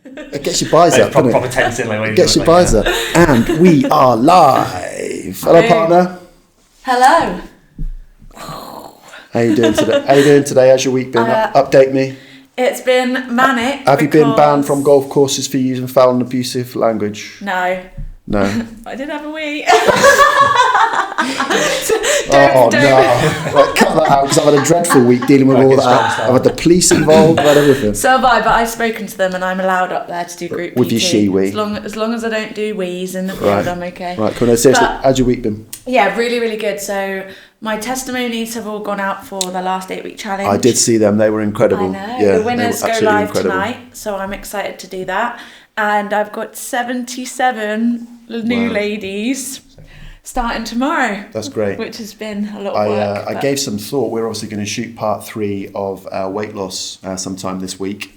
It gets your buys up, doesn't proper it? tense in like It gets your buys up. And we are live. Hello, partner. Hello. How you doing today? How's your week been? Update me. It's been manic. Have you been banned from golf courses for using foul and abusive language? No. I did have a wee. No. Right, cut that out because I've had a dreadful week dealing with all that. I've had the police involved, I've had everything. So have I, but I've spoken to them and I'm allowed up there to do group with PT. your she-wee. As long as I don't do wees in the field, I'm okay. Right, cool. No, seriously, how's your week been? Yeah, really, really good. So my testimonies have all gone out for the last 8-week challenge. I did see them. They were incredible. I know. Yeah, the winners go live incredible. tonight, so I'm excited to do that. And I've got 77 new ladies starting tomorrow. That's great. Which has been a lot of work. I gave some thought. We're obviously going to shoot part 3 of weight loss sometime this week.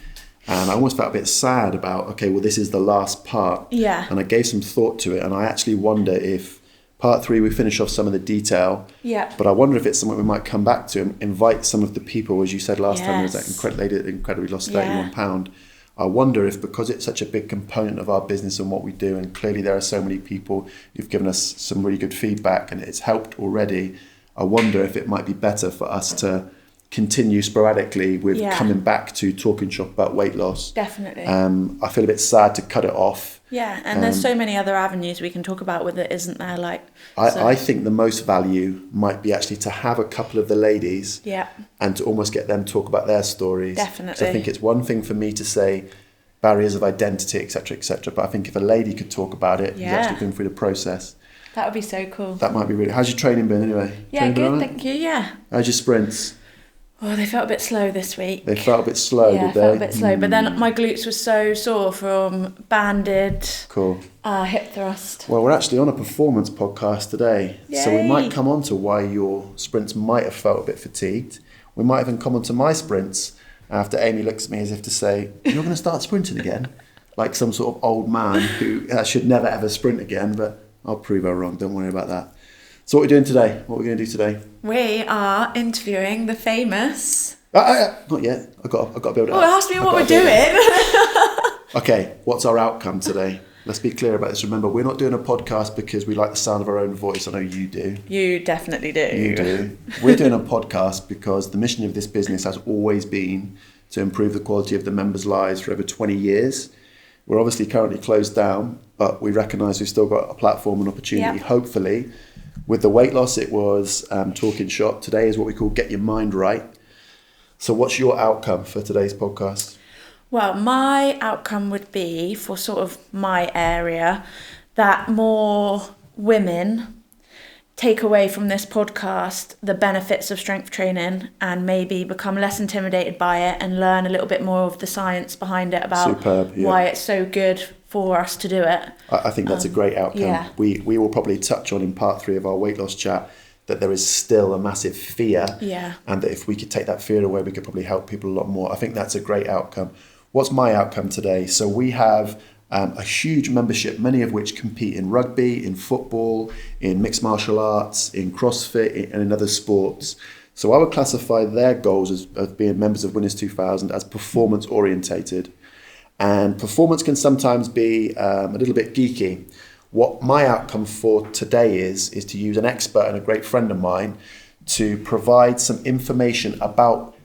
And I almost felt a bit sad about, okay, well, this is the last part. Yeah. And I gave some thought to it. And I actually wonder if part 3, we finish off some of the detail. Yeah. But I wonder if it's something we might come back to and invite some of the people, as you said last time, there was that lady that incredibly lost 31 pound. I wonder if, because it's such a big component of our business and what we do, and clearly there are so many people who've given us some really good feedback and it's helped already, I wonder if it might be better for us to continue sporadically with coming back to talking shop about weight loss. Definitely. I feel a bit sad to cut it off. Yeah, and there's so many other avenues we can talk about with it, isn't there? I think the most value might be actually to have a couple of the ladies and to almost get them to talk about their stories. Definitely. So I think it's one thing for me to say barriers of identity, etc., but I think if a lady could talk about it, who's actually been through the process. That would be so cool. That might be really... How's your training been anyway? Yeah, good, thank you, yeah. How's your sprints? Oh, they felt a bit slow this week. They felt a bit slow, did they? Yeah, felt a bit slow. But then my glutes were so sore from banded hip thrust. Well, we're actually on a performance podcast today. Yay. So we might come on to why your sprints might have felt a bit fatigued. We might even come on to my sprints after Amy looks at me as if to say, you're going to start sprinting again? Like some sort of old man who should never ever sprint again. But I'll prove her wrong. Don't worry about that. So what are we doing today? What are we going to do today? We are interviewing the famous... Not yet. I've got to build it up. Well, ask me what we're doing. Okay, what's our outcome today? Let's be clear about this. Remember, we're not doing a podcast because we like the sound of our own voice. I know you do. You definitely do. You do. We're doing a podcast because the mission of this business has always been to improve the quality of the members' lives for over 20 years. We're obviously currently closed down, but we recognise we've still got a platform and opportunity, hopefully. With the weight loss, it was talking shop. Today is what we call get your mind right. So what's your outcome for today's podcast? Well, my outcome would be, for sort of my area, that more women take away from this podcast the benefits of strength training and maybe become less intimidated by it and learn a little bit more of the science behind it about why it's so good for us to do it. I think that's a great outcome. Yeah. We will probably touch on in part 3 of our weight loss chat that there is still a massive fear and that if we could take that fear away, we could probably help people a lot more. I think that's a great outcome. What's my outcome today? So we have a huge membership, many of which compete in rugby, in football, in mixed martial arts, in CrossFit and in other sports. So I would classify their goals as being members of Winners 2000 as performance orientated. And performance can sometimes be a little bit geeky. What my outcome for today is to use an expert and a great friend of mine to provide some information about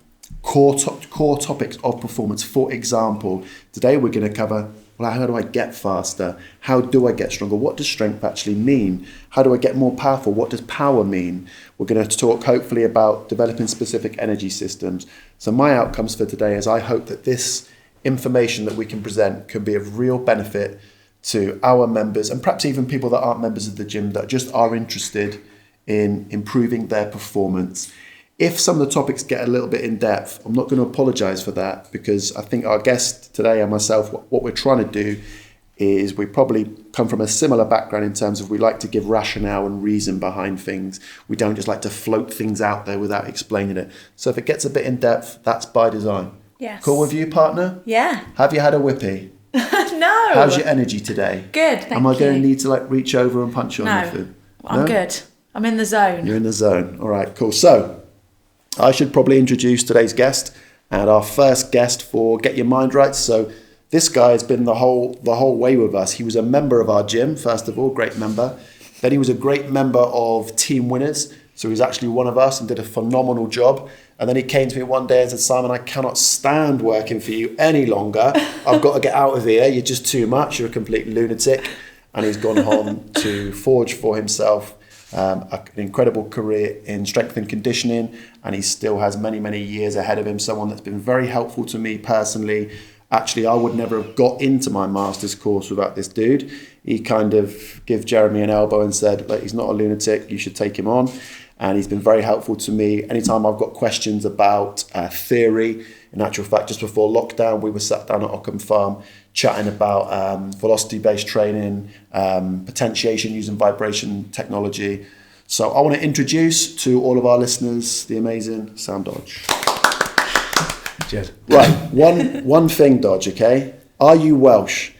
core topics of performance. For example, today we're going to cover, well, how do I get faster? How do I get stronger? What does strength actually mean? How do I get more powerful? What does power mean? We're going to talk hopefully about developing specific energy systems. So my outcomes for today is I hope that this information that we can present can be of real benefit to our members and perhaps even people that aren't members of the gym that just are interested in improving their performance. If some of the topics get a little bit in depth, I'm not going to apologise for that because I think our guest today and myself, what we're trying to do is we probably come from a similar background in terms of we like to give rationale and reason behind things. We don't just like to float things out there without explaining it. So if it gets a bit in depth, that's by design. Yes. Cool with you, partner? Yeah. Have you had a whippy? No. How's your energy today? Good, thank you. Am I going to need to reach over and punch you on No, anything? I'm good. I'm in the zone. You're in the zone. All right, cool. So I should probably introduce today's guest and our first guest for Get Your Mind Right. So this guy has been the whole way with us. He was a member of our gym, first of all, great member. Then he was a great member of Team Winners. So he was actually one of us and did a phenomenal job. And then he came to me one day and said, Simon, I cannot stand working for you any longer. I've got to get out of here. You're just too much. You're a complete lunatic. And he's gone on to forge for himself an incredible career in strength and conditioning. And he still has many, many years ahead of him. Someone that's been very helpful to me personally. Actually, I would never have got into my master's course without this dude. He kind of gave Jeremy an elbow and said, look, he's not a lunatic. You should take him on. And he's been very helpful to me. Anytime I've got questions about theory, in actual fact, just before lockdown, we were sat down at Ockham Farm chatting about velocity-based training, potentiation using vibration technology. So I want to introduce to all of our listeners the amazing Sam Dodge. Cheers. Right, one thing, Dodge, okay? Are you Welsh?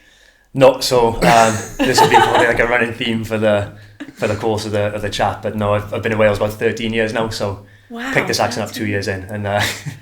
No, so this will be probably like a running theme for the course of the chat, but no, I've been in Wales about 13 years now, so picked this accent up 2 years in, and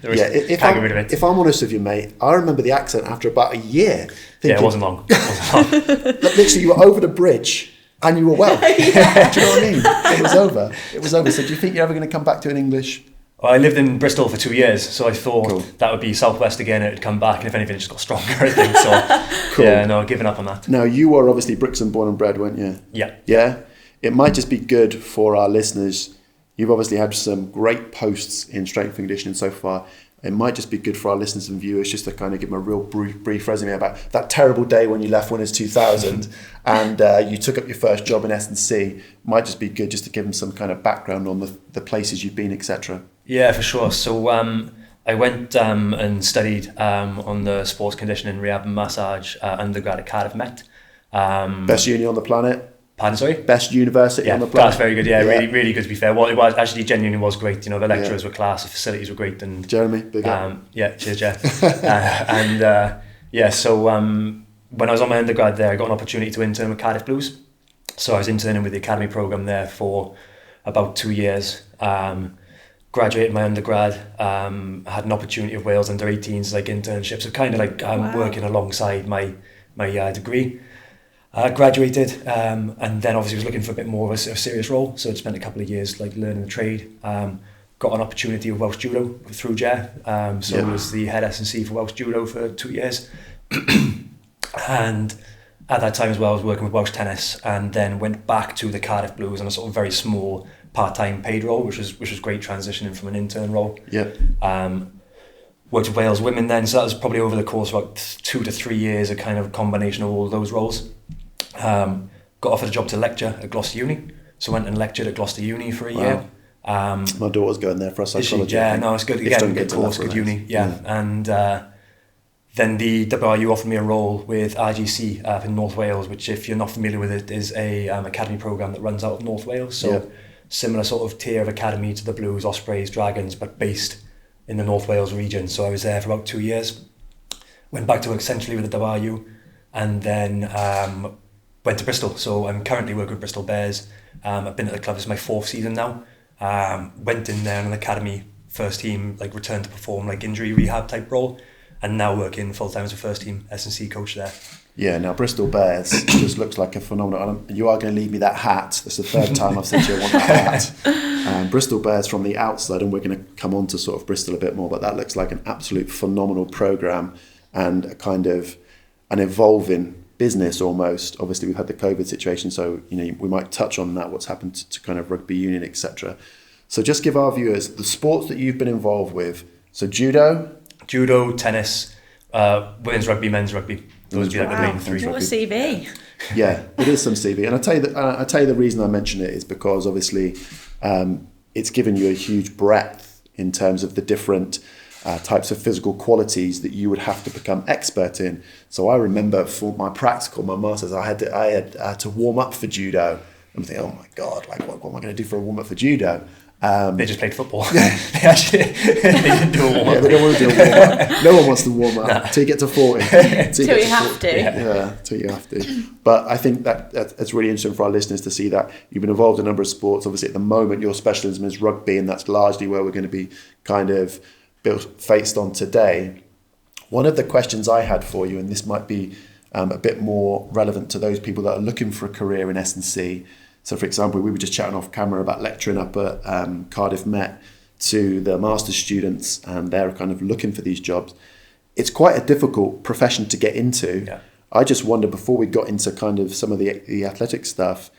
if I'm honest with you, mate, I remember the accent after about a year. Thinking, it wasn't long. Literally, you were over the bridge and you were Welsh. Do you know what I mean? It was over. So do you think you're ever going to come back to an English? Well, I lived in Bristol for 2 years, so I thought that would be Southwest again, it would come back, and if anything, it just got stronger, I think. So, yeah, no, giving up on that. Now, you were obviously Brixton born and bred, weren't you? Yeah. Yeah? It might just be good for our listeners. You've obviously had some great posts in strength and conditioning so far. It might just be good for our listeners and viewers just to kind of give them a real brief resume about that terrible day when you left Winners 2000 and you took up your first job in S&C. Might just be good just to give them some kind of background on the places you've been, etc. Yeah, for sure. So I went and studied on the sports conditioning, rehab and massage undergrad at Cardiff Met. Best uni on the planet. Pardon, sorry? Best university on the planet. That's very good. Yeah, really, really good to be fair. Well, it was actually genuinely was great. You know, the lecturers were class, the facilities were great, and Jeremy, big up. Yeah, cheers, Jeff. So when I was on my undergrad there, I got an opportunity to intern with Cardiff Blues. So I was interning with the academy program there for about 2 years. Graduated my undergrad, had an opportunity of Wales under 18s like internship, so kind of like working alongside my degree. Graduated and then obviously was looking for a bit more of a serious role, so I'd spent a couple of years like learning the trade. Got an opportunity of Welsh Judo through Jer, I was the head S&C for Welsh Judo for 2 years. And at that time as well I was working with Welsh Tennis, and then went back to the Cardiff Blues on a sort of very small part-time paid role, which was great, transitioning from an intern role. Worked with Wales Women then, so that was probably over the course of about 2 to 3 years, a kind of combination of all those roles. Got offered a job to lecture at Gloucester Uni, so went and lectured at Gloucester Uni for a year. My daughter's going there for a psychology. Yeah, no, it's good. Again, good course, good uni. And then the WRU offered me a role with RGC up in North Wales, which, if you're not familiar with it, is a academy programme that runs out of North Wales. So similar sort of tier of academy to the Blues, Ospreys, Dragons, but based in the North Wales region. So I was there for about 2 years. Went back to work centrally with the WRU, and then went to Bristol. So I'm currently working with Bristol Bears. I've been at the club, this is my 4th season now. Went in there in an academy first team, like return to perform, like injury rehab type role, and now working full time as a first team S&C coach there. Yeah, now Bristol Bears just looks like a phenomenal. You are going to leave me that hat. That's the 3rd time I've said to you I want that hat. Bristol Bears from the outside, and we're going to come on to sort of Bristol a bit more, but that looks like an absolute phenomenal programme and a kind of an evolving business almost. Obviously, we've had the COVID situation, so we might touch on that, what's happened to kind of rugby union, etc. So just give our viewers the sports that you've been involved with. So judo, tennis, women's rugby, men's rugby. Those would be like the main 3. What a CV. Yeah, it is some CV. And I tell you the reason I mention it is because obviously it's given you a huge breadth in terms of the different types of physical qualities that you would have to become expert in. So I remember for my practical, my masters, I had to warm up for judo. I'm thinking, oh my God, like what am I going to do for a warm up for judo? They just played football. they didn't do a warm up. Yeah, they don't want to do a warm up. No one wants to warm up till you get to 40. Till you have to. Yeah, till you have to. But I think that's really interesting for our listeners to see that you've been involved in a number of sports. Obviously, at the moment, your specialism is rugby, and that's largely where we're going to be kind of based on today. One of the questions I had for you, and this might be a bit more relevant to those people that are looking for a career in S&C. So, for example, we were just chatting off camera about lecturing up at Cardiff Met to the master's students, and they're kind of looking for these jobs. It's quite a difficult profession to get into. Yeah. I just wonder, before we got into kind of some of the athletic stuff,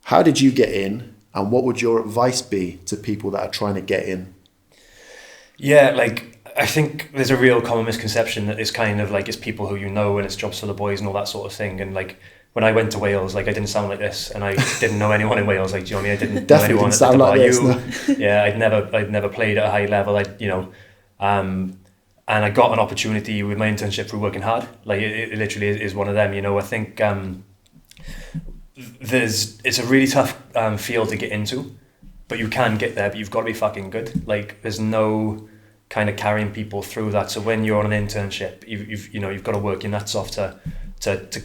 how did you get in, and what would your advice be to people that are trying to get in? Yeah, like, I think there's a real common misconception that it's kind of like it's people who you know and it's jobs for the boys and all that sort of thing. And like when I went to Wales, like I didn't sound like this, and I didn't know anyone in Wales. Like, do you know what I mean? I didn't know anyone didn't sound like this, no. Yeah, I'd never played at a high level. And I got an opportunity with my internship through working hard. Like it literally is one of them. I think it's a really tough field to get into, but you can get there. But you've got to be fucking good. Like there's no kind of carrying people through that. So when you're on an internship, you've got to work your nuts off to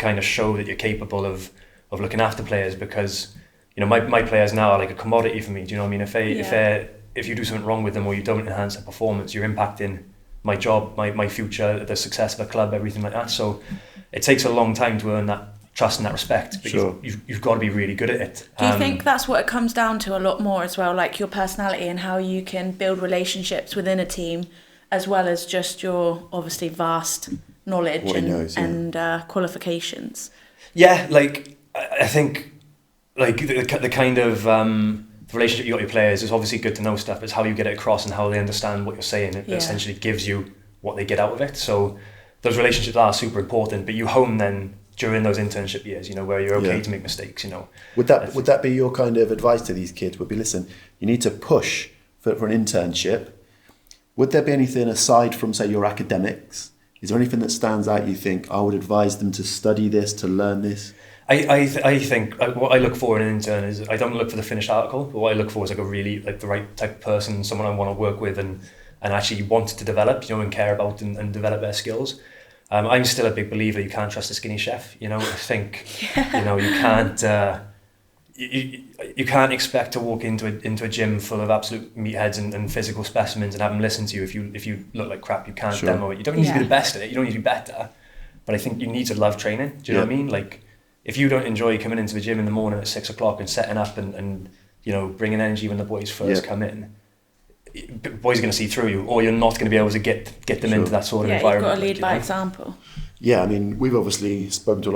kind of show that you're capable of looking after players, because my players now are like a commodity for me. Do you know what I mean? If you do something wrong with them or you don't enhance their performance, you're impacting my job, my future, the success of a club, everything like that. So it takes a long time to earn that trust and that respect, but sure. you've got to be really good at it. Do you think that's what it comes down to a lot more as well, like your personality and how you can build relationships within a team, as well as just your obviously vast knowledge and qualifications? Yeah, like I think like the kind of the relationship you got with your players is obviously good to know stuff, but it's how you get it across and how they understand what you're saying. It essentially gives you what they get out of it. So those relationships are super important, but you hone then during those internship years, where you're okay to make mistakes, Would that be your kind of advice to these kids? Would be, listen, you need to push for an internship. Would there be anything aside from, say, your academics? Is there anything that stands out you think, I would advise them to study this, to learn this? I think what I look for in an intern is, I don't look for the finished article, but what I look for is like a really like the right type of person, someone I want to work with and actually want to develop, and care about and develop their skills. I'm still a big believer you can't trust a skinny chef. I think you can't expect to walk into a gym full of absolute meatheads and physical specimens and have them listen to you if you look like crap. You can't demo it. You don't need to be the best at it. You don't need to be better. But I think you need to love training. Do you know what I mean? Like if you don't enjoy coming into the gym in the morning at 6 o'clock and setting up and bringing energy when the boys first come in, boys are going to see through you, or you're not going to be able to get them into that sort of environment. You've got to lead by example. Yeah, I mean, we've obviously spoken to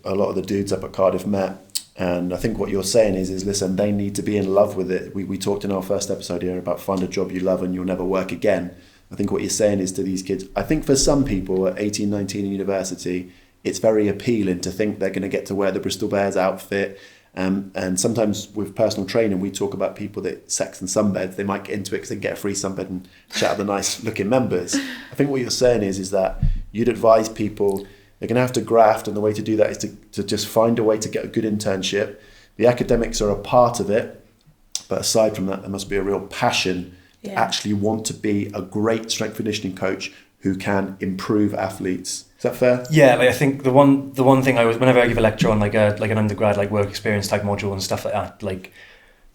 a lot of the dudes up at Cardiff Met, and I think what you're saying is listen, they need to be in love with it. We talked in our first episode here about find a job you love and you'll never work again. I think what you're saying is to these kids, I think for some people at 18, 19 in university, it's very appealing to think they're going to get to wear the Bristol Bears outfit. And sometimes with personal training, we talk about people that sex and sunbeds, they might get into it because they can get a free sunbed and chat with the nice looking members. I think what you're saying is that you'd advise people, they're going to have to graft, and the way to do that is to just find a way to get a good internship. The academics are a part of it, but aside from that, there must be a real passion to actually want to be a great strength conditioning coach who can improve athletes. Is that fair? Yeah, like I think the one thing whenever I give a lecture on like an undergrad like work experience type module and stuff like that, like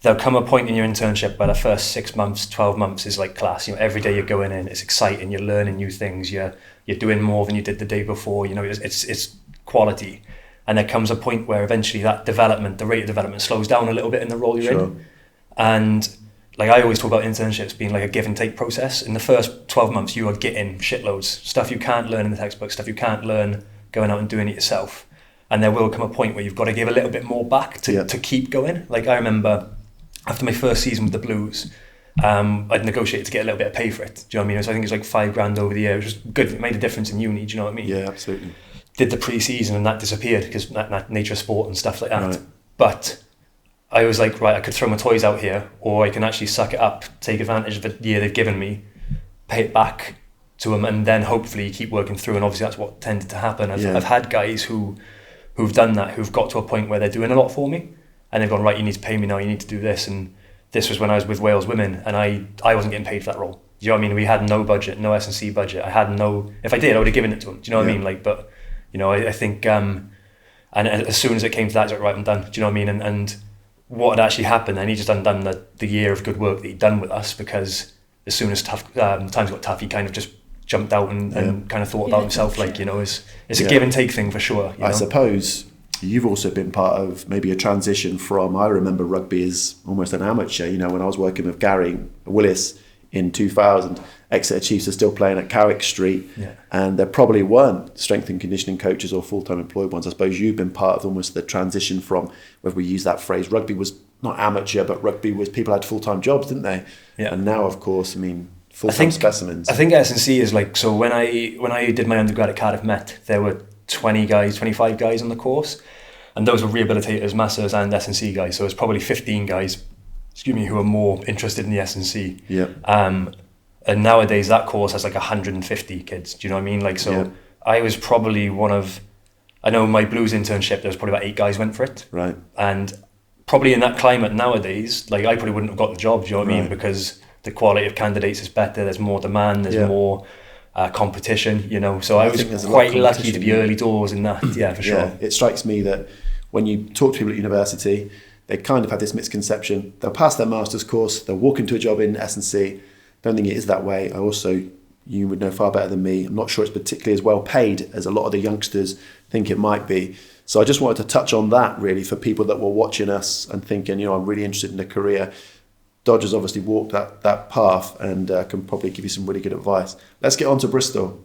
there'll come a point in your internship where the first 6 months, 12 months is like class. Every day you're going in, it's exciting, you're learning new things, you're doing more than you did the day before. It's quality, and there comes a point where eventually that development, the rate of development, slows down a little bit in the role you're in, and like I always talk about internships being like a give and take process. In the first 12 months, you are getting shitloads. Stuff you can't learn in the textbook, stuff you can't learn going out and doing it yourself. And there will come a point where you've got to give a little bit more back to keep going. Like I remember after my first season with the Blues, I'd negotiated to get a little bit of pay for it. Do you know what I mean? So I think it was like $5,000 over the year. It was just good. It made a difference in uni. Do you know what I mean? Yeah, absolutely. Did the pre-season and that disappeared because that nature of sport and stuff like that. Right. But I was like, right, I could throw my toys out here, or I can actually suck it up, take advantage of the year they've given me, pay it back to them, and then hopefully keep working through. And obviously that's what tended to happen. I've had guys who've done that, who've got to a point where they're doing a lot for me, and they've gone, right, you need to pay me now, you need to do this. And this was when I was with Wales Women, and I wasn't getting paid for that role. Do you know what I mean? We had no budget, no S&C budget. If I did, I would have given it to them. Do you know what I mean? Like, but I think, and as soon as it came to that, I was like, right, I'm done. Do you know what I mean? And what had actually happened, and he just undone the year of good work that he'd done with us, because as soon as times got tough, he kind of just jumped out and kind of thought about himself. Like, you know, it's a give and take thing for sure. You know? I suppose you've also been part of maybe a transition from, I remember rugby as almost an amateur, you know, when I was working with Gary Willis in 2000, Exeter Chiefs are still playing at Cowick Street, and there probably weren't strength and conditioning coaches or full-time employed ones. I suppose you've been part of almost the transition from, whether we use that phrase, rugby was not amateur, but rugby was, people had full-time jobs, didn't they? Yeah. And now, of course, I mean, full-time specimens. I think S&C is like, so when I did my undergrad at Cardiff Met, there were 25 guys on the course, and those were rehabilitators, masseurs and S&C guys, so it's probably 15 guys, who are more interested in the S&C. Yeah. And nowadays that course has like 150 kids. Do you know what I mean? Like, so I was probably one of, I know my Blues internship, there was probably about 8 guys went for it. Right. And probably in that climate nowadays, like I probably wouldn't have got the job, do you know what I mean? Because the quality of candidates is better, there's more demand, there's more competition, you know. So I was quite lucky to be early doors in that, for sure. Yeah, it strikes me that when you talk to people at university, they kind of have this misconception. They'll pass their master's course, they'll walk into a job in S&C. Don't think it is that way. You would know far better than me. I'm not sure it's particularly as well paid as a lot of the youngsters think it might be. So I just wanted to touch on that really for people that were watching us and thinking, you know, I'm really interested in a career. Dodger's obviously walked that path and can probably give you some really good advice. Let's get on to Bristol.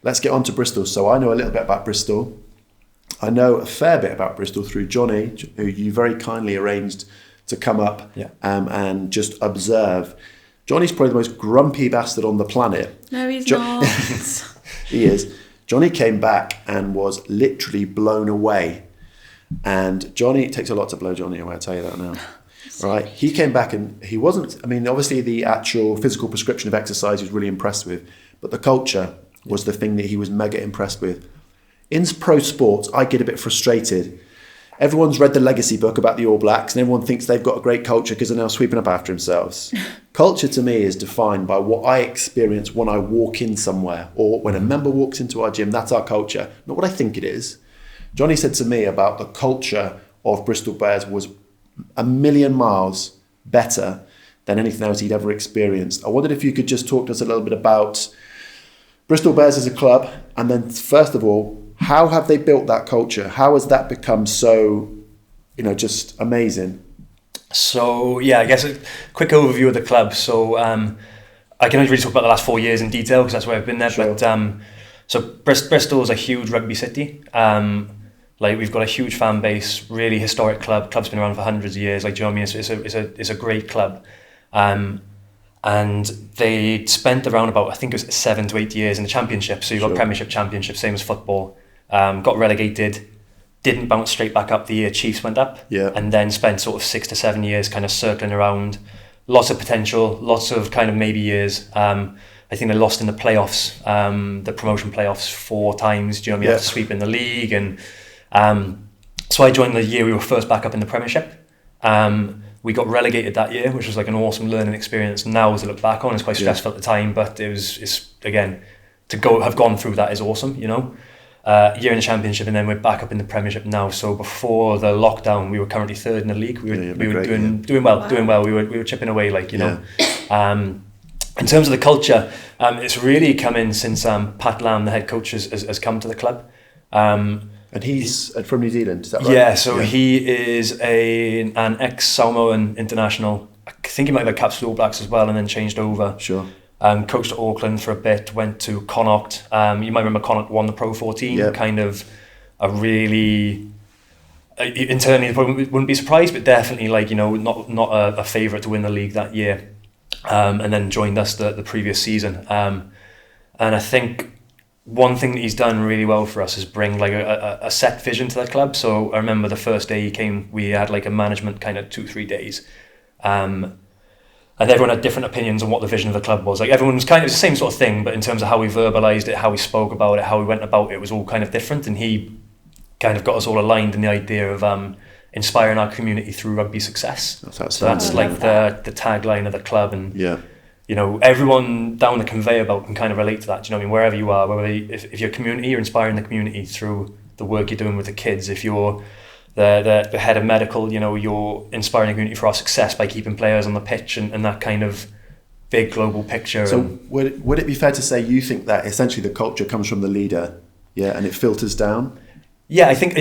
So I know a little bit about Bristol. I know a fair bit about Bristol through Johnny, who you very kindly arranged to come up and just observe. Johnny's probably the most grumpy bastard on the planet. No, he's not. He is. Johnny came back and was literally blown away. And Johnny, it takes a lot to blow Johnny away, I'll tell you that now. Right? He came back and he wasn't, I mean, obviously the actual physical prescription of exercise he was really impressed with, but the culture was the thing that he was mega impressed with. In pro sports, I get a bit frustrated. Everyone's read the legacy book about the All Blacks and everyone thinks they've got a great culture because they're now sweeping up after themselves. Culture to me is defined by what I experience when I walk in somewhere or when a member walks into our gym. That's our culture, not what I think it is. Johnny said to me about the culture of Bristol Bears was a million miles better than anything else he'd ever experienced. I wondered if you could just talk to us a little bit about Bristol Bears as a club, and then first of all, how have they built that culture? How has that become so, you know, just amazing? So, I guess a quick overview of the club. So, I can only really talk about the last 4 years in detail because that's where I've been there. Sure. But so Bristol is a huge rugby city. Like we've got a huge fan base, really historic club. Club's been around for hundreds of years. Like, do you know what I mean? It's a great club. And they spent around about, I think it was 7 to 8 years in the championship. So you've got Premiership, Championship, same as football. Got relegated, didn't bounce straight back up the year Chiefs went up, and then spent sort of 6 to 7 years kind of circling around. Lots of potential, lots of kind of maybe years. I think they lost in the playoffs, the promotion playoffs 4 times. Do you know what I mean? After sweeping the league, and so I joined the year we were first back up in the Premiership. We got relegated that year, which was like an awesome learning experience. Now, as I look back on, it's quite stressful at the time, but it's again to have gone through that is awesome, you know. Year in the Championship, and then we're back up in the Premiership now. So before the lockdown, we were currently 3rd in the league. We were doing well. We were chipping away, like, you know. In terms of the culture, it's really come in since Pat Lam, the head coach, has come to the club. And he's from New Zealand, is that right? Yeah, so he is an ex-Samoan international. I think he might have had caps for the All Blacks as well, and then changed over. Sure. Coached at Auckland for a bit, went to Connacht. You might remember Connacht won the Pro 14, kind of a really, internally probably wouldn't be surprised, but definitely, like, you know, not a favourite to win the league that year. And then joined us the previous season. And I think one thing that he's done really well for us is bring like a set vision to the club. So I remember the first day he came, we had like a management kind of 2-3 days. And everyone had different opinions on what the vision of the club was. Like everyone was kind of the same sort of thing, but in terms of how we verbalised it, how we spoke about it, how we went about it, was all kind of different. And he kind of got us all aligned in the idea of inspiring our community through rugby success. So that's like the tagline of the club. And you know, everyone down the conveyor belt can kind of relate to that. Do you know what I mean? Wherever you are, if you're a community, you're inspiring the community through the work you're doing with the kids. If you're the head of medical, you know, you're inspiring the community for our success by keeping players on the pitch and that kind of big global picture. So would it be fair to say you think that essentially the culture comes from the leader, and it filters down? Yeah, I think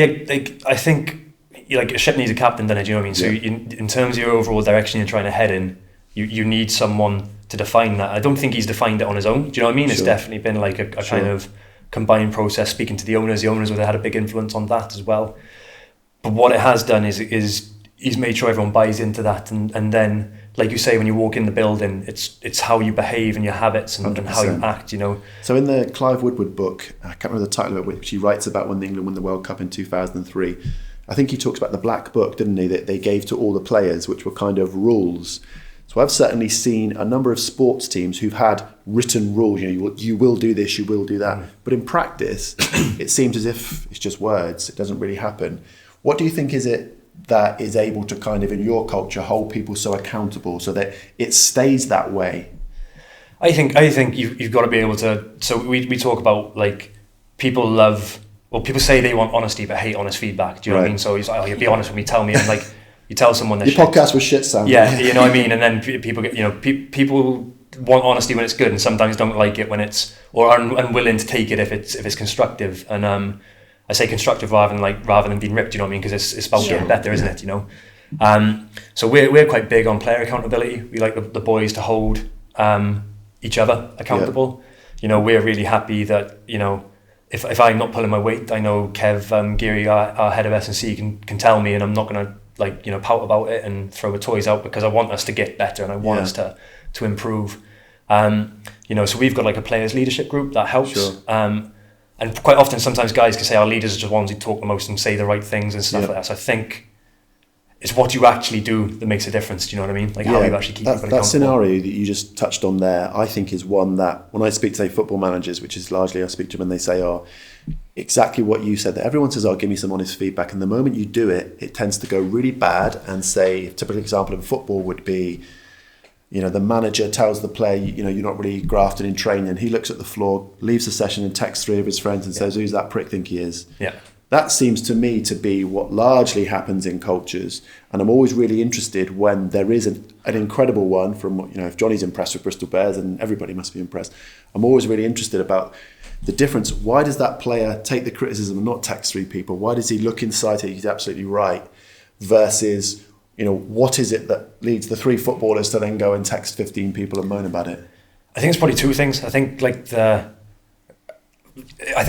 like a ship needs a captain, doesn't it? Do you know what I mean? So in terms of your overall direction you're trying to head in, you need someone to define that. I don't think he's defined it on his own. Do you know what I mean? It's definitely been like a kind of combined process, speaking to the owners. The owners would have had a big influence on that as well. But what it has done is he's made sure everyone buys into that, and then, like you say, when you walk in the building, it's how you behave and your habits and how you act, you know. So in the Clive Woodward book, I can't remember the title of it, which he writes about when England won the World Cup in 2003. I think he talks about the Black Book, didn't he, that they gave to all the players, which were kind of rules. So I've certainly seen a number of sports teams who've had written rules. You will do this, you will do that. But in practice, it seems as if it's just words. It doesn't really happen. What do you think is it that is able to kind of, in your culture, hold people so accountable so that it stays that way? I think you've got to be able to. So we talk about, like, people say they want honesty but hate honest feedback. Do you know what I mean? So he's like, be honest with me, tell me. And like, you tell someone that your podcast was shit sound. Yeah, you know what I mean? And then people get, people want honesty when it's good and sometimes don't like it when it's, or are unwilling to take it if it's constructive. And I say constructive rather than being ripped, you know what I mean? Because it's about getting better, isn't it? You know? So we're quite big on player accountability. We like the boys to hold each other accountable. You know, we're really happy that, if I'm not pulling my weight, I know Kev Geary, our head of S&C, can tell me, and I'm not going to pout about it and throw the toys out, because I want us to get better and I want us to improve. So we've got like a players leadership group that helps. Sure. And quite often, sometimes guys can say our leaders are just ones who talk the most and say the right things and stuff like that. So I think it's what you actually do that makes a difference. Do you know what I mean? Like how you actually keep people accountable. That scenario that you just touched on there, I think is one that when I speak to, say, football managers, which is largely I speak to them and they say, exactly what you said, that everyone says, give me some honest feedback. And the moment you do it, it tends to go really bad. And say, a typical example of football would be, the manager tells the player, you're not really grafted in training. He looks at the floor, leaves the session and texts 3 of his friends and says, who's that prick think he is? Yeah. That seems to me to be what largely happens in cultures. And I'm always really interested when there is an incredible one from, if Johnny's impressed with Bristol Bears, and everybody must be impressed. I'm always really interested about the difference. Why does that player take the criticism and not text 3 people? Why does he look inside it? He's absolutely right. Versus, what is it that leads the 3 footballers to then go and text 15 people and moan about it? I think it's probably 2 things. I think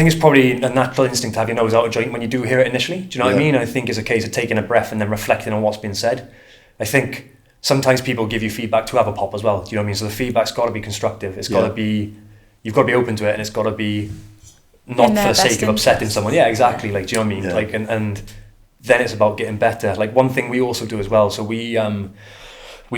it's probably a natural instinct to have your nose out of joint when you do hear it initially. Do you know what I mean? I think it's a case of taking a breath and then reflecting on what's been said. I think sometimes people give you feedback to have a pop as well. Do you know what I mean? So the feedback's got to be constructive. It's got to be, you've got to be open to it, and it's got to be not for the sake of upsetting someone. Yeah, exactly. Like, do you know what I mean? Yeah. Like, and then it's about getting better. Like, one thing we also do as well. So we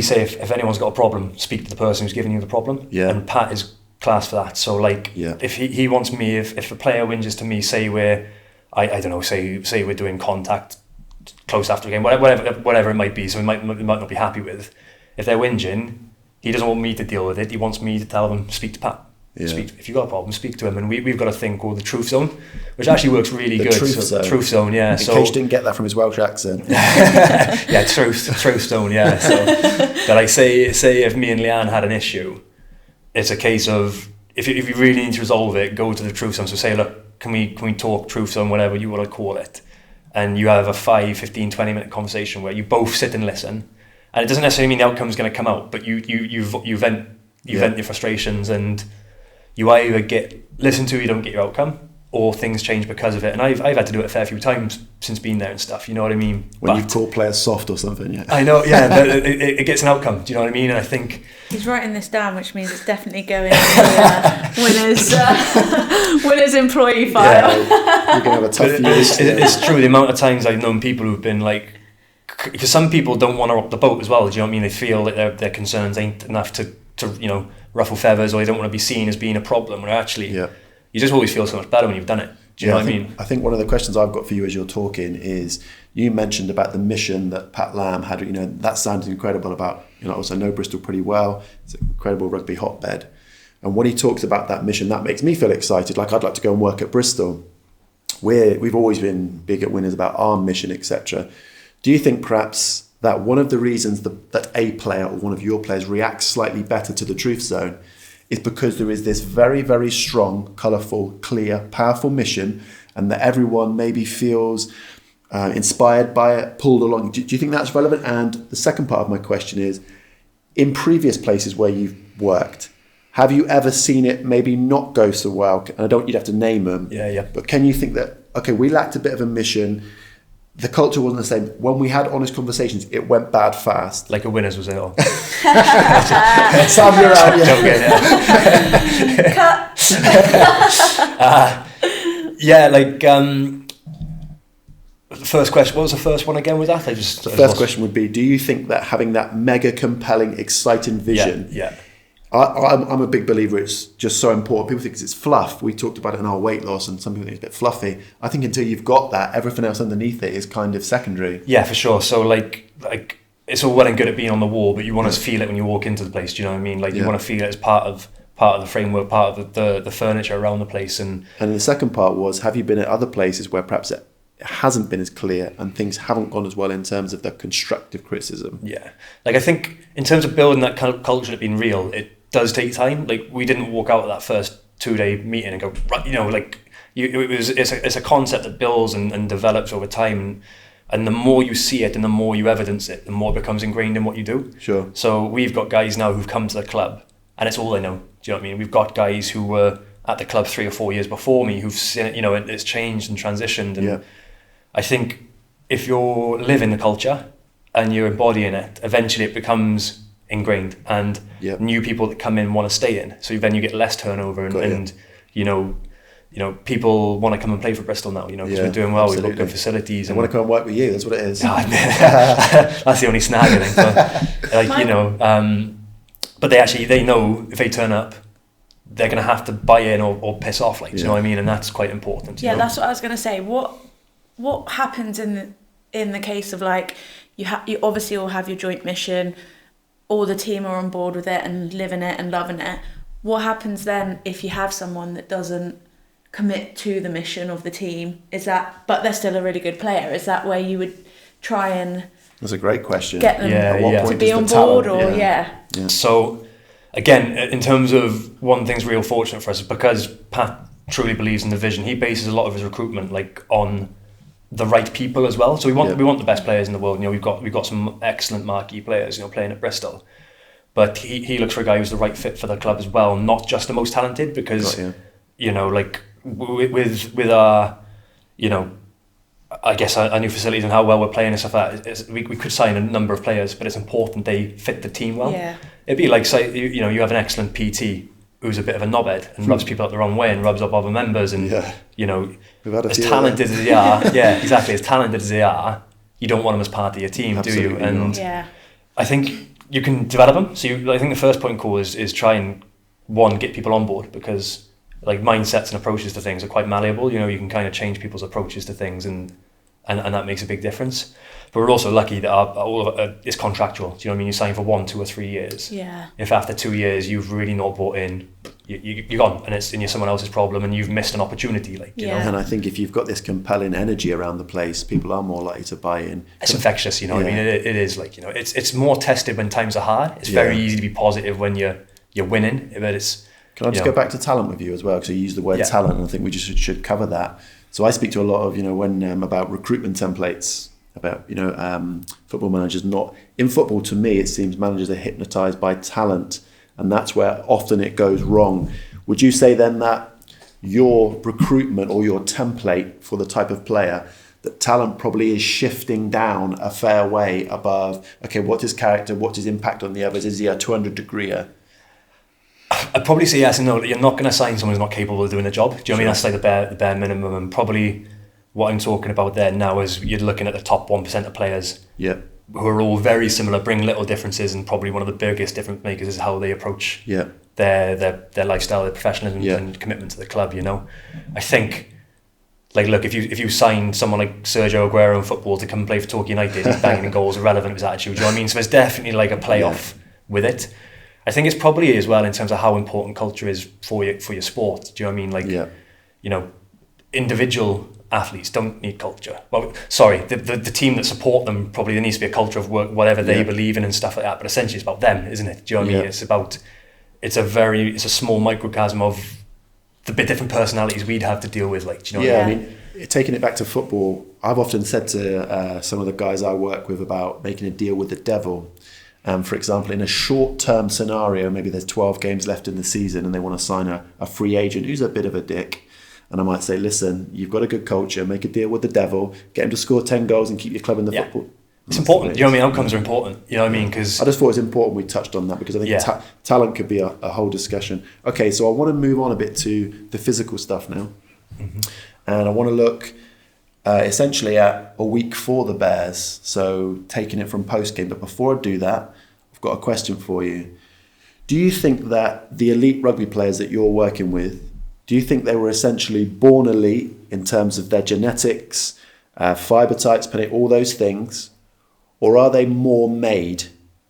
say if anyone's got a problem, speak to the person who's giving you the problem. Yeah. And Pat is class for that. So like, if he wants me, if a player whinges to me, say we're, I don't know, say we're doing contact close after a game, whatever it might be, so we might not be happy with. If they're whinging, he doesn't want me to deal with it. He wants me to tell them, speak to Pat. Yeah. If you've got a problem, speak to him. And we've got a thing called the truth zone, which actually works really good. Truth zone, yeah. In case you didn't get that from his Welsh accent. Yeah, truth zone, yeah. So that I say if me and Leanne had an issue, it's a case of if you really need to resolve it, go to the truth zone. So say, look, can we talk truth zone, whatever you want to call it, and you have a 5, 15, 20-minute conversation where you both sit and listen, and it doesn't necessarily mean the outcome's going to come out, but you vent your frustrations, and you either get listened to, you don't get your outcome, or things change because of it. And I've had to do it a fair few times since being there and stuff, you know what I mean? When you've called players soft or something, yeah. I know, yeah, but it gets an outcome, do you know what I mean? And I think... He's writing this down, which means it's definitely going to winner's employee file. Yeah, you're going to have a tough year. It's true, the amount of times I've known people who've been like... Because some people don't want to rock the boat as well, do you know what I mean? They feel that their concerns ain't enough to ruffle feathers, or they don't want to be seen as being a problem, or actually... Yeah. You just always feel so much better when you've done it. Do you know what I mean? I think one of the questions I've got for you as you're talking is, you mentioned about the mission that Pat Lam had. That sounded incredible about, also know Bristol pretty well. It's an incredible rugby hotbed. And when he talks about that mission, that makes me feel excited. Like, I'd like to go and work at Bristol. We've always been big at Winners about our mission, etc. Do you think perhaps that one of the reasons that a player or one of your players reacts slightly better to the truth zone is because there is this very, very strong, colourful, clear, powerful mission, and that everyone maybe feels inspired by it, pulled along. Do you think that's relevant? And the second part of my question is, in previous places where you've worked, have you ever seen it maybe not go so well? And I don't want you to have to name them. Yeah. But can you think that, okay, we lacked a bit of a mission, the culture wasn't the same. When we had honest conversations, it went bad fast. Like a winners was it all? Sam, you're out. First question, what was the first one again with that? The first question would be, do you think that having that mega compelling, exciting vision... Yeah. I'm a big believer it's just so important. People think it's fluff. We talked about it in our weight loss and some people think it's a bit fluffy. I think until you've got that, everything else underneath it is kind of secondary. Yeah, for sure. So like it's all well and good at being on the wall, but you want to feel it when you walk into the place. Do you know what I mean? Like you want to feel it as part of the framework, part of the furniture around the place. And the second part was, have you been at other places where perhaps it hasn't been as clear and things haven't gone as well in terms of the constructive criticism? Yeah. Like I think in terms of building that culture of being real, it does take time. Like we didn't walk out of that first 2-day meeting and go, right, it's a concept that builds and develops over time, and the more you see it and the more you evidence it, the more it becomes ingrained in what you do. Sure. So we've got guys now who've come to the club and it's all they know. Do you know what I mean? We've got guys who were at the club 3 or 4 years before me who've seen it, it's changed and transitioned. And I think if you're living the culture and you're embodying it, eventually it becomes ingrained, and new people that come in want to stay in. So then you get less turnover, and people want to come and play for Bristol now. Because we're doing well. Absolutely. We've got good facilities. They want to come and work with you. That's what it is. That's the only snag, I think. But they know if they turn up, they're going to have to buy in or piss off. Do you know what I mean? And that's quite important. Yeah, that's what I was going to say. What happens in the case of you obviously all have your joint mission, all the team are on board with it and living it and loving it. What happens then if you have someone that doesn't commit to the mission of the team? But they're still a really good player. Is that where you would try and... That's a great question. Get them to be on board So again, in terms of one thing's real fortunate for us is because Pat truly believes in the vision. He bases a lot of his recruitment on the right people as well. So we want the best players in the world. We've got some excellent marquee players, playing at Bristol. But he looks for a guy who's the right fit for the club as well, not just the most talented, because with our I guess our new facilities and how well we're playing and stuff like that, we could sign a number of players, but it's important they fit the team well. Yeah. It'd be like, say, you have an excellent PT who's a bit of a knobhead and rubs people up the wrong way and rubs up other members, and as talented as they are, as talented as they are, you don't want them as part of your team. Absolutely, do you? And I think you can develop them. So I think the first point call is try and get people on board, because mindsets and approaches to things are quite malleable. You can kind of change people's approaches to things, and that makes a big difference. But we're also lucky that all of it is contractual. Do you know what I mean? You sign for 1, 2 or 3 years. Yeah. If after 2 years you've really not bought in, you're gone, and you're someone else's problem, and you've missed an opportunity. You know. And I think if you've got this compelling energy around the place, people are more likely to buy in. It's infectious, what I mean. It is it's more tested when times are hard. It's very easy to be positive when you're winning, but it's. Can I just go back to talent with you as well? Because you use the word talent, and I think we just should cover that. So I speak to a lot of, when about recruitment templates, about, football managers. Not in football, to me, it seems managers are hypnotised by talent, and that's where often it goes wrong. Would you say then that your recruitment or your template for the type of player, that talent probably is shifting down a fair way above, okay, what's his character, what's his impact on the others? Is he a 200-degreer? I'd probably say yes and no. You're not going to sign someone who's not capable of doing the job. Do you know what I mean? That's the bare minimum. And probably what I'm talking about there now is you're looking at the top 1% of players who are all very similar, bring little differences, and probably one of the biggest difference makers is how they approach their lifestyle, their professionalism and commitment to the club. I think, look, if you sign someone like Sergio Aguero in football to come and play for Torquay United, he's banging in goals, irrelevant of his attitude. Do you know what I mean? So there's definitely a playoff with it. I think it's probably as well in terms of how important culture is for your sport. Do you know what I mean? individual athletes don't need culture. Well, sorry, the team that support them, probably there needs to be a culture of work, whatever they believe in and stuff like that. But essentially, it's about them, isn't it? Do you know what I mean? It's a small microcosm of the bit different personalities we'd have to deal with. Like, do you know what I mean? Taking it back to football, I've often said to some of the guys I work with about making a deal with the devil. For example, in a short-term scenario, maybe there's 12 games left in the season and they want to sign a free agent who's a bit of a dick. And I might say, listen, you've got a good culture, make a deal with the devil, get him to score 10 goals and keep your club in the football. It's important. You know what I mean? Outcomes are important. You know what I mean? Because I just thought it was important we touched on that, because I think talent could be a whole discussion. Okay, so I want to move on a bit to the physical stuff now. Mm-hmm. And I want to look essentially at a week for the Bears, so taking it from post-game. But before I do that, I've got a question for you. Do you think that the elite rugby players that you're working with, do you think they were essentially born elite in terms of their genetics, fibre types, all those things, or are they more made?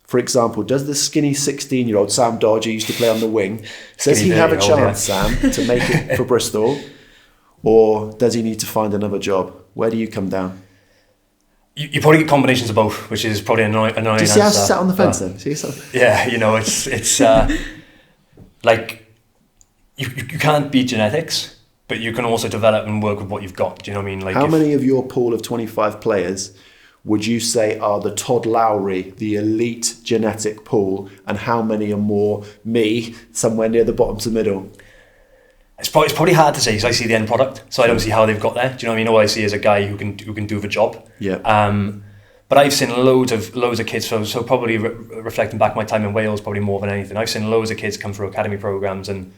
For example, does the skinny 16-year-old Sam Dodge, who used to play on the wing, does he have a chance, Sam, to make it for Bristol? Or does he need to find another job? Where do you come down? You probably get combinations of both, which is probably annoying. Do you see how I sat on the fence then? Yeah, it's like you can't beat genetics, but you can also develop and work with what you've got. Do you know what I mean? Like, how many of your pool of 25 players would you say are the Todd Lowry, the elite genetic pool, and how many are more me, somewhere near the bottom to middle? It's probably hard to say because I see the end product, so I don't see how they've got there. Do you know what I mean? All I see is a guy who can do the job. Yeah. But I've seen loads of kids. So probably reflecting back my time in Wales, probably more than anything, I've seen loads of kids come through academy programs, and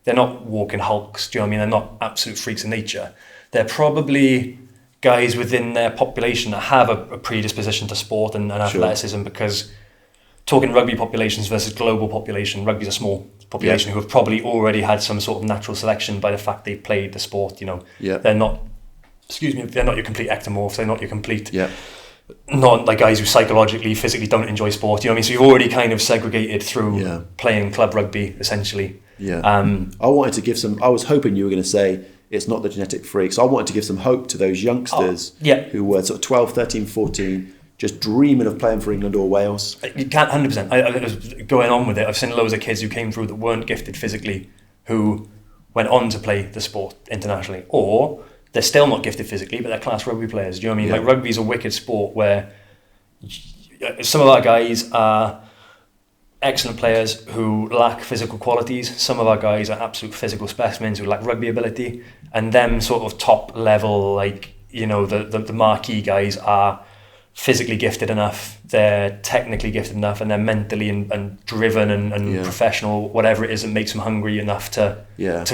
they're not walking hulks. Do you know what I mean? They're not absolute freaks of nature. They're probably guys within their population that have a predisposition to sport and athleticism, because talking rugby populations versus global population, rugby's a small population who have probably already had some sort of natural selection by the fact they've played the sport. You know, they're not your complete ectomorphs. They're not your complete, not like guys who psychologically, physically don't enjoy sport. You know what I mean? So you've already kind of segregated through playing club rugby, essentially. Yeah. I wanted to give some. I was hoping you were going to say it's not the genetic freaks. I wanted to give some hope to those youngsters who were sort of 12, 13, 14. Just dreaming of playing for England or Wales. You can't, 100%. I was going on with it. I've seen loads of kids who came through that weren't gifted physically, who went on to play the sport internationally, or they're still not gifted physically, but they're class rugby players. Do you know what I mean? Like, rugby's a wicked sport where some of our guys are excellent players who lack physical qualities. Some of our guys are absolute physical specimens who lack rugby ability, and them sort of top level, like, you know, the marquee guys are physically gifted enough, they're technically gifted enough, and they're mentally and driven and professional, whatever it is that makes them hungry enough to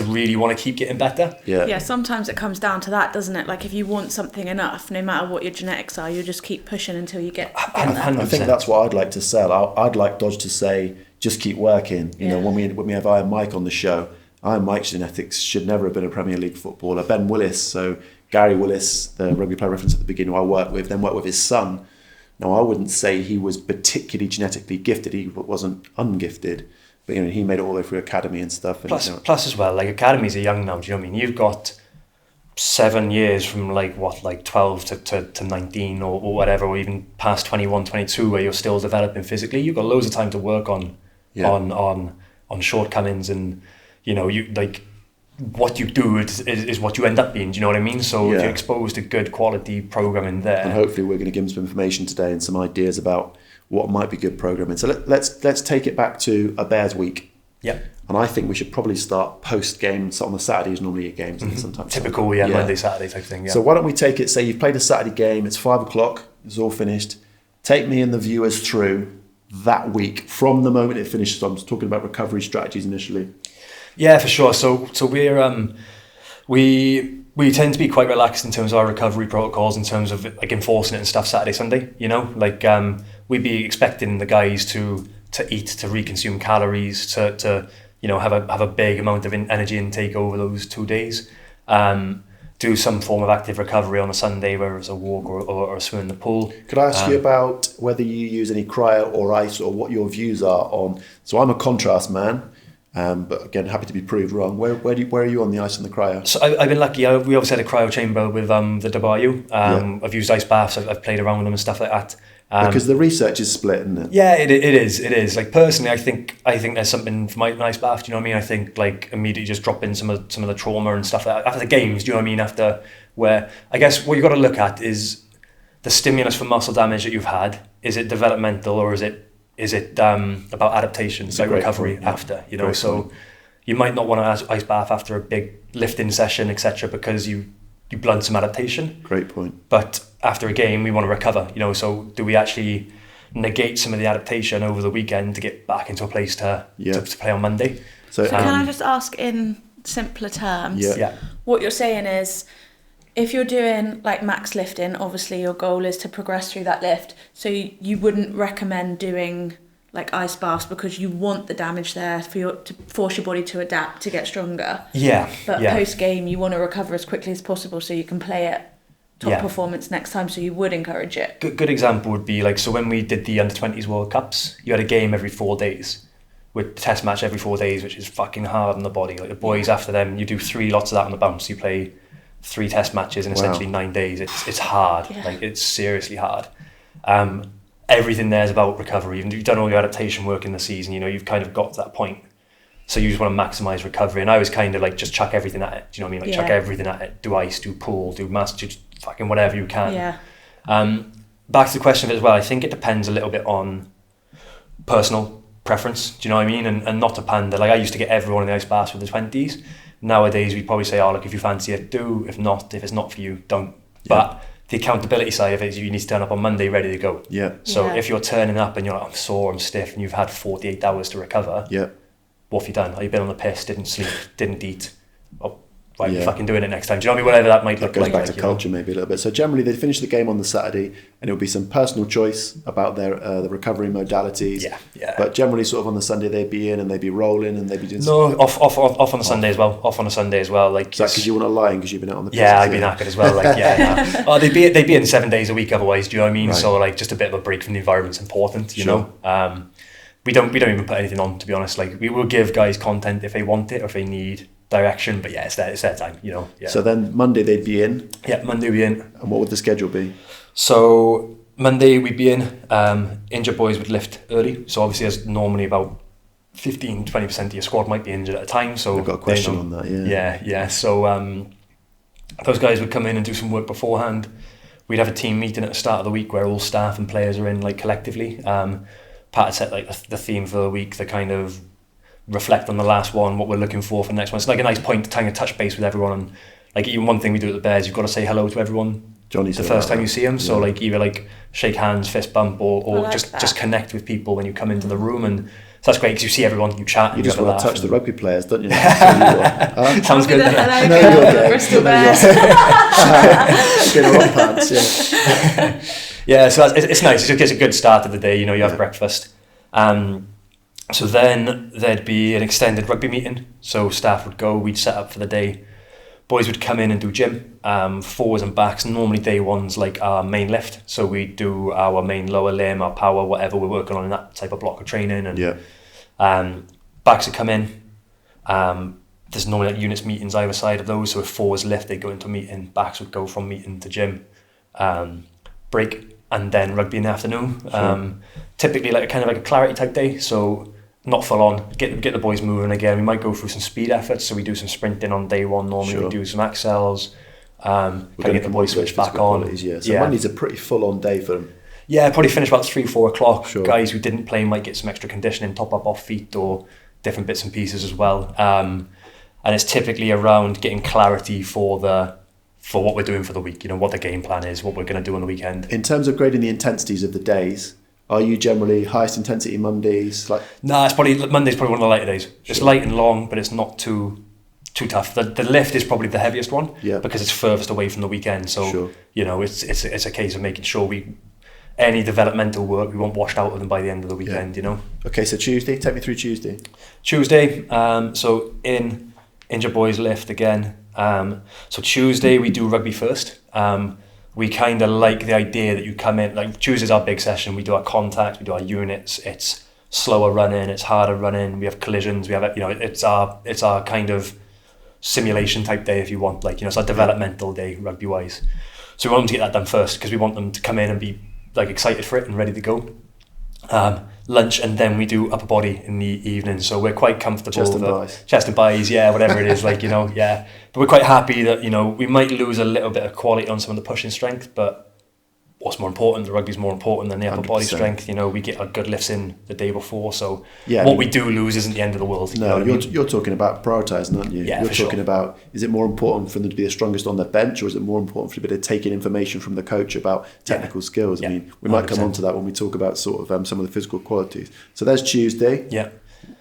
really want to keep getting better. Yeah, sometimes it comes down to that, doesn't it? Like, if you want something enough, no matter what your genetics are, you just keep pushing until you get there. 100%. I think that's what I'd like to sell. I'd like Dodge to say, just keep working. You know, when we have Iron Mike on the show, Iron Mike's genetics should never have been a Premier League footballer. Ben Willis, so Gary Willis, the rugby player reference at the beginning, who I worked with his son. Now, I wouldn't say he was particularly genetically gifted. He wasn't ungifted, but you know, he made it all the way through academy and stuff. And, plus as well, like, academies are young now. Do you know what I mean? You've got 7 years from like 12 to 19 or whatever, or even past 21, 22, where you're still developing physically. You've got loads of time to work on shortcomings, and you know, you like. What you do is what you end up being. Do you know what I mean? So if you're exposed to good quality programming there, and hopefully we're going to give them some information today and some ideas about what might be good programming. So let's take it back to a Bears week. Yeah. And I think we should probably start post game. So on the Saturdays, normally at games, and sometimes typical Monday, Saturday type thing. Yeah. So why don't we take it? Say you've played a Saturday game. It's 5:00. It's all finished. Take me and the viewers through that week from the moment it finishes. So I'm just talking about recovery strategies initially. Yeah, for sure. So we're we tend to be quite relaxed in terms of our recovery protocols, in terms of like enforcing it and stuff Saturday, Sunday. You know, like we'd be expecting the guys to eat, to reconsume calories, to you know, have a big amount of energy intake over those 2 days. Do some form of active recovery on a Sunday, whether it's a walk or a swim in the pool. Could I ask you about whether you use any cryo or ice, or what your views are on? So I'm a contrast man. But again, happy to be proved wrong. Where are you on the ice and the cryo? So I've been lucky. We obviously had a cryo chamber with the W. I've used ice baths. I've played around with them and stuff like that. Because the research is split, isn't it? Yeah, it is. Like personally, I think there's something for an ice bath. Do you know what I mean? I think like immediately just drop in some of the trauma and stuff like that after the games. Do you know what I mean? After where I guess what you got to look at is the stimulus for muscle damage that you've had. Is it developmental or is it about adaptation, like recovery after? You know, so you might not want to ice bath after a big lifting session, etc., because you blunt some adaptation. Great point. But after a game, we want to recover, you know, so do we actually negate some of the adaptation over the weekend to get back into a place to play on Monday? So can I just ask in simpler terms? What you're saying is, if you're doing like max lifting, obviously your goal is to progress through that lift. So you wouldn't recommend doing like ice baths because you want the damage there to force your body to adapt to get stronger. But post game, you want to recover as quickly as possible so you can play at top performance next time. So you would encourage it. Good example would be like, so when we did the under-20s World Cups, you had a game every 4 days with test match every 4 days, which is fucking hard on the body. Like the boys after them, you do 3 lots of that on the bounce. You play 3 test matches in essentially 9 days. It's hard. Like it's seriously hard. Everything there is about recovery. You've done all your adaptation work in the season, you know, you've kind of got to that point. So you just want to maximise recovery. And I was kind of like, just chuck everything at it. Do you know what I mean? Like chuck everything at it. Do ice, do pool, do mass, do fucking whatever you can. Back to the question of it as well, I think it depends a little bit on personal preference. Do you know what I mean? And not to pander. Like I used to get everyone in the ice baths with the 20s. Nowadays, we probably say, oh, look, if you fancy it, do. If it's not for you, don't. But the accountability side of it is you need to turn up on Monday ready to go. So if you're turning up and you're like, I'm sore, I'm stiff, and you've had 48 hours to recover, what have you done? Have you been on the piss, didn't sleep, didn't eat? Oh, why are you fucking doing it next time? Do you know what I mean? Whatever that might look like. That goes back to culture maybe a little bit. So generally they finish the game on the Saturday and it'll be some personal choice about their the recovery modalities. But generally sort of on the Sunday they'd be in and they'd be rolling and they'd be doing... No, off on the Sunday as well. Off on a Sunday as well. Like, is that because you want to lie because you've been out on the piss? Yeah, I'd be knackered as well. Like, Oh, they'd be in 7 days a week otherwise, do you know what I mean? Right. So like just a bit of a break from the environment's important, you know? We don't even put anything on, to be honest. Like we will give guys content if they want it or if they need direction, but it's their time, you know. So then Monday they'd be in. Monday we'd be in. And what would the schedule be? So Monday we'd be in. Injured boys would lift early. So obviously there's normally about 15-20% of your squad might be injured at a time. So I've got a question on that. Yeah. So those guys would come in and do some work beforehand. We'd have a team meeting at the start of the week where all staff and players are in like collectively. Pat had set like the theme for the week, the kind of reflect on the last one, what we're looking for the next one. It's like a nice point to kind of touch base with everyone. And like even one thing we do at the Bears, you've got to say hello to everyone the first time you see them. So like either like shake hands, fist bump, or like just connect with people when you come into the room. And so that's great because you see everyone, you chat. You just want to touch the rugby players, don't you? Sounds good. Bristol Bears. Yeah, so it's nice. It just gives a good start of the day. You know, you have breakfast. So then there'd be an extended rugby meeting. So staff would go, we'd set up for the day. Boys would come in and do gym, forwards and backs. Normally day one's like our main lift. So we do our main lower limb, our power, whatever we're working on in that type of block of training. And backs would come in. There's normally like units meetings either side of those. So if forwards lift, they go into meeting. Backs would go from meeting to gym. Break. And then rugby in the afternoon. Typically like a clarity type day, so not full on. Get the boys moving again. We might go through some speed efforts, so we do some sprinting on day one. Normally we do some accels. Kind of get the boys switched back on. So Monday's a pretty full on day for them. Yeah, probably finish about 3-4 o'clock. Guys who didn't play might get some extra conditioning, top up off feet or different bits and pieces as well. And it's typically around getting clarity for what we're doing for the week, you know, what the game plan is, what we're going to do on the weekend. In terms of grading the intensities of the days, are you generally highest intensity Mondays? Monday's probably one of the lighter days. It's light and long, but it's not too tough. The lift is probably the heaviest one because it's furthest away from the weekend. So you know, it's a case of making sure any developmental work we want washed out of them by the end of the weekend. You know. Okay, so Tuesday. Take me through Tuesday. So in Injured Boys lift again. So Tuesday we do rugby first. We kind of like the idea that you come in, like Tuesday's our big session, we do our contacts, we do our units, it's slower running, it's harder running, we have collisions, we have, it's our kind of simulation type day, if you want, like, it's our developmental day rugby wise. So we want them to get that done first, because we want them to come in and be like excited for it and ready to go. Lunch, and then we do upper body in the evening, so we're quite comfortable. Chest and buys, yeah, whatever it is, like, yeah. But we're quite happy that, we might lose a little bit of quality on some of the pushing strength, but what's more important, the rugby's more important than the upper 100%. Body strength. We get our good lifts in the day before, so we do lose isn't the end of the world. No, you're talking about prioritising, aren't you? Yeah, you're talking about, is it more important for them to be the strongest on the bench, or is it more important for them to take in information from the coach about technical skills? I mean, we might 100%. Come on to that when we talk about sort of some of the physical qualities. So there's Tuesday. Yeah.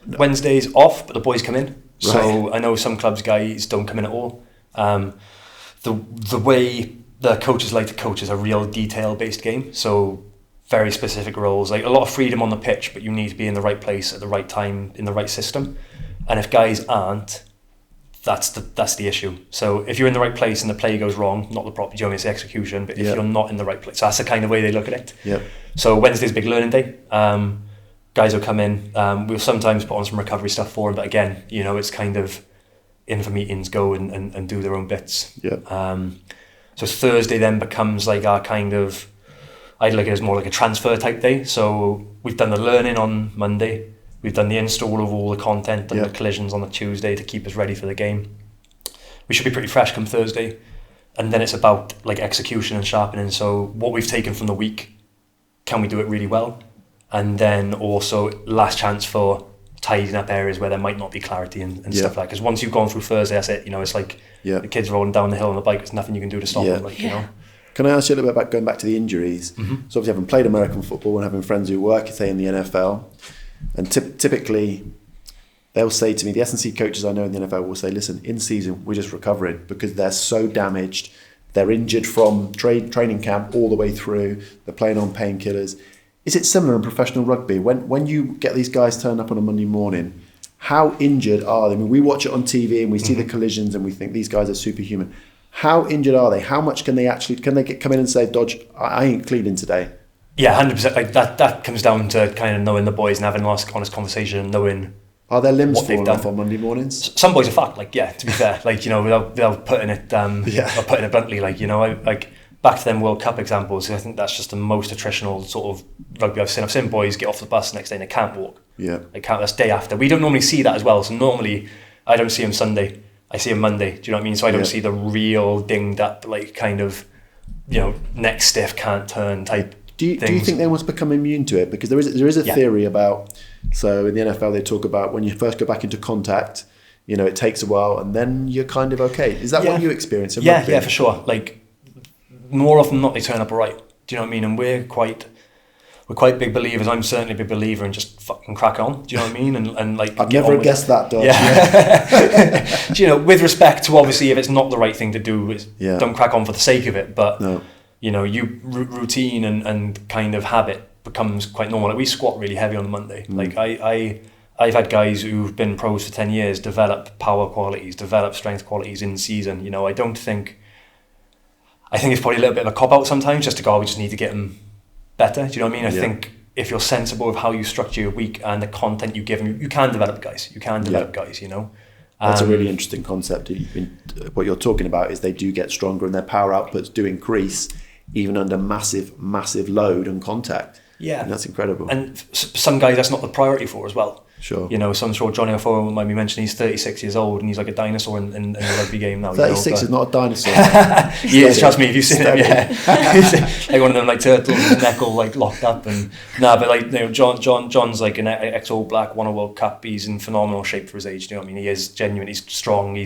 Wednesday's off, but the boys come in. Right. So I know some clubs guys don't come in at all. The way the coaches like to coach is a real detail-based game, so very specific roles, like a lot of freedom on the pitch, but you need to be in the right place at the right time in the right system. And if guys aren't, that's the issue. So if you're in the right place and the play goes wrong, not the proper, it's the execution, but if you're not in the right place, so that's the kind of way they look at it. Yep. So Wednesday's a big learning day. Guys will come in. We'll sometimes put on some recovery stuff for them, but again, it's kind of in for meetings, go and do their own bits. Yeah. So Thursday then becomes like our kind of, I'd look at it as more like a transfer type day. So we've done the learning on Monday, we've done the install of all the content and the collisions on the Tuesday to keep us ready for the game. We should be pretty fresh come Thursday, and then it's about like execution and sharpening. So what we've taken from the week, can we do it really well? And then also last chance for tidying up areas where there might not be clarity and stuff like that. Because once you've gone through Thursday, that's it. It's like the kids rolling down the hill on the bike. There's nothing you can do to stop them. Can I ask you a little bit about going back to the injuries? Mm-hmm. So obviously having played American football and having friends who work, say, in the NFL, and typically they'll say to me, the S&C coaches I know in the NFL will say, listen, in season, we're just recovering because they're so damaged. They're injured from training camp all the way through. They're playing on painkillers. Is it similar in professional rugby? When you get these guys turn up on a Monday morning, how injured are they? I mean, we watch it on TV and we see the collisions and we think these guys are superhuman. How injured are they? How much can they come in and say, Dodge, I ain't cleaning today? Yeah, 100%. Like that comes down to kind of knowing the boys and having an honest conversation and knowing. Are their limbs falling off on Monday mornings? Some boys are fucked. Like, to be fair, like, without putting it, putting it bluntly, like, back to them World Cup examples, I think that's just the most attritional sort of rugby I've seen. I've seen boys get off the bus the next day and they can't walk. Yeah. That's day after. We don't normally see that as well. So normally I don't see them Sunday. I see them Monday. Do you know what I mean? So I don't see the real dinged up, like kind of, neck stiff, can't turn type Do you think they must become immune to it? Because there is a theory about, so in the NFL they talk about when you first go back into contact, it takes a while and then you're kind of okay. Is that what you experience in rugby? Yeah, for sure. Like, more often than not, they turn up all right. Do you know what I mean? And we're quite big believers. I'm certainly a big believer in just fucking crack on. Do you know what I mean? And like, I've never guessed that, Dodge. Yeah. Do you know, with respect to obviously if it's not the right thing to do, don't crack on for the sake of it. But you routine and kind of habit becomes quite normal. Like, we squat really heavy on the Monday. Like I've had guys who've been pros for 10 years develop power qualities, develop strength qualities in season. I think it's probably a little bit of a cop-out sometimes just to go, we just need to get them better. Do you know what I mean? I think if you're sensible with how you structure your week and the content you give them, you can develop guys. That's a really interesting concept. What you're talking about is they do get stronger and their power outputs do increase even under massive, massive load and contact. Yeah. And that's incredible. And some guys that's not the priority for as well. Sure. So I'm sure Johnny O'Foran might be mentioning he's 36 years old and he's like a dinosaur in the rugby game now. 36 is not a dinosaur. He is, trust me, if you've seen him, He's like one of them like turtles, his neck all like locked up John's like an ex-All Black, won a World Cup, he's in phenomenal shape for his age, do you know what I mean? He is genuine, he's strong,